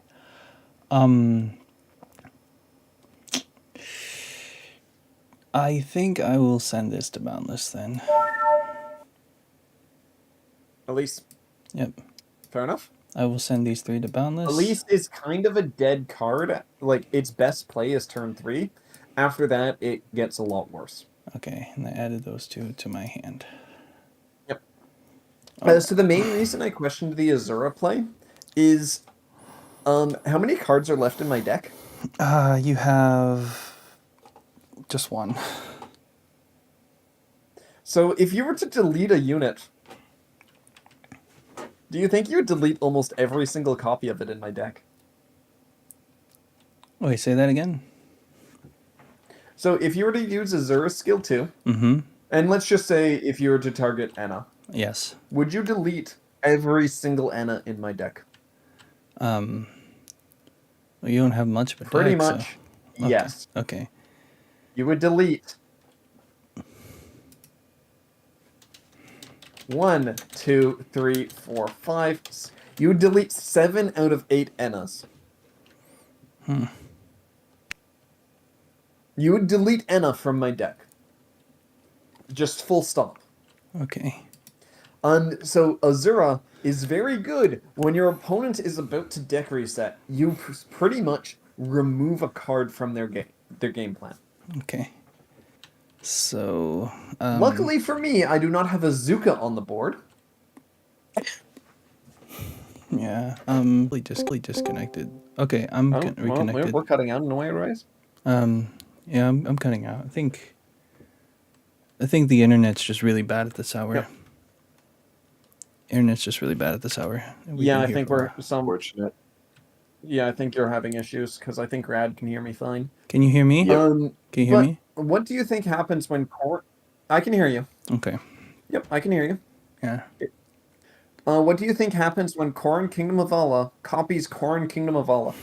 I think I will send this to Boundless then. Elise. Yep. Fair enough. I will send these 3 to Boundless. Elise is kind of a dead card. Like, its best play is turn 3. After that, it gets a lot worse. Okay, and I added those 2 to my hand. Yep. So the main reason I questioned the Azura play is, how many cards are left in my deck? You have just 1. So if you were to delete a unit, do you think you would delete almost every single copy of it in my deck? Wait, say that again? So if you were to use Azura's skill 2, Mm-hmm. and let's just say if you were to target Enna, Yes. would you delete every single Enna in my deck? Well, you don't have much of a Pretty deck, much, so. Okay. yes. Okay. You would delete 1, 2, 3, 4, 5. You would delete 7 out of 8 Ennas. You would delete Enna from my deck. Just full stop. Okay. So Azura is very good when your opponent is about to deck reset. You pretty much remove a card from their game plan. Okay. So. Luckily for me, I do not have a Zuka on the board. Yeah. Really disconnected. Okay, I'm reconnected. We're cutting out in a way, right? Yeah, I'm cutting out. I think the internet's just really bad at this hour. Yep. Internet's just really bad at this hour. Yeah, I think we're Unfortunate. Yeah, I think you're having issues because I think Rad can hear me fine. Can you hear me? Yep. Can you hear me? What do you think happens when I can hear you. Okay. Yep, I can hear you. Yeah. What do you think happens when Korrin Kingdom of Allah copies Korrin Kingdom of Allah?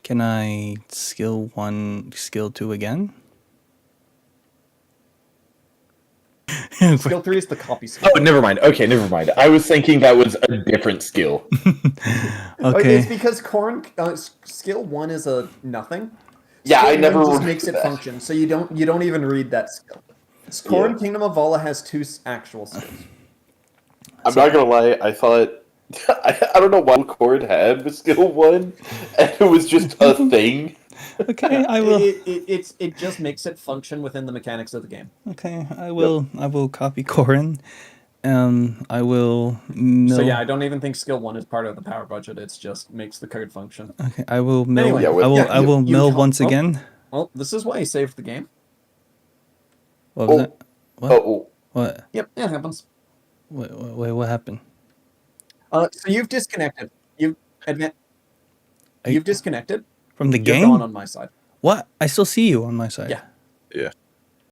Can I skill 1, skill 2 again? Skill 3 is the copy skill. Oh, never mind. Okay, never mind. I was thinking that was a different skill. Okay. It's because Korrin skill 1 is a nothing. Yeah, Skill I never 1 just read makes it that. function, so you don't even read that skill. Korrin Yeah. Kingdom of Allah has 2 actual skills. I'm not gonna lie. I thought I don't know why Cord had the skill 1, and it was just a thing. Okay, I will. It just makes it function within the mechanics of the game. Okay, I will copy Corin. I will mill. So yeah, I don't even think skill 1 is part of the power budget. It's just makes the card function. Okay, I will mill. Anyway, Yeah, I will you mill talk- once oh. again. Well, this is why I saved the game. What was Oh. that? What? Oh, What? Yep, it happens. Wait, what happened? So you've disconnected. You've Are you- disconnected. From the You're game? gone on my side. What? I still see you on my side. Yeah. yeah.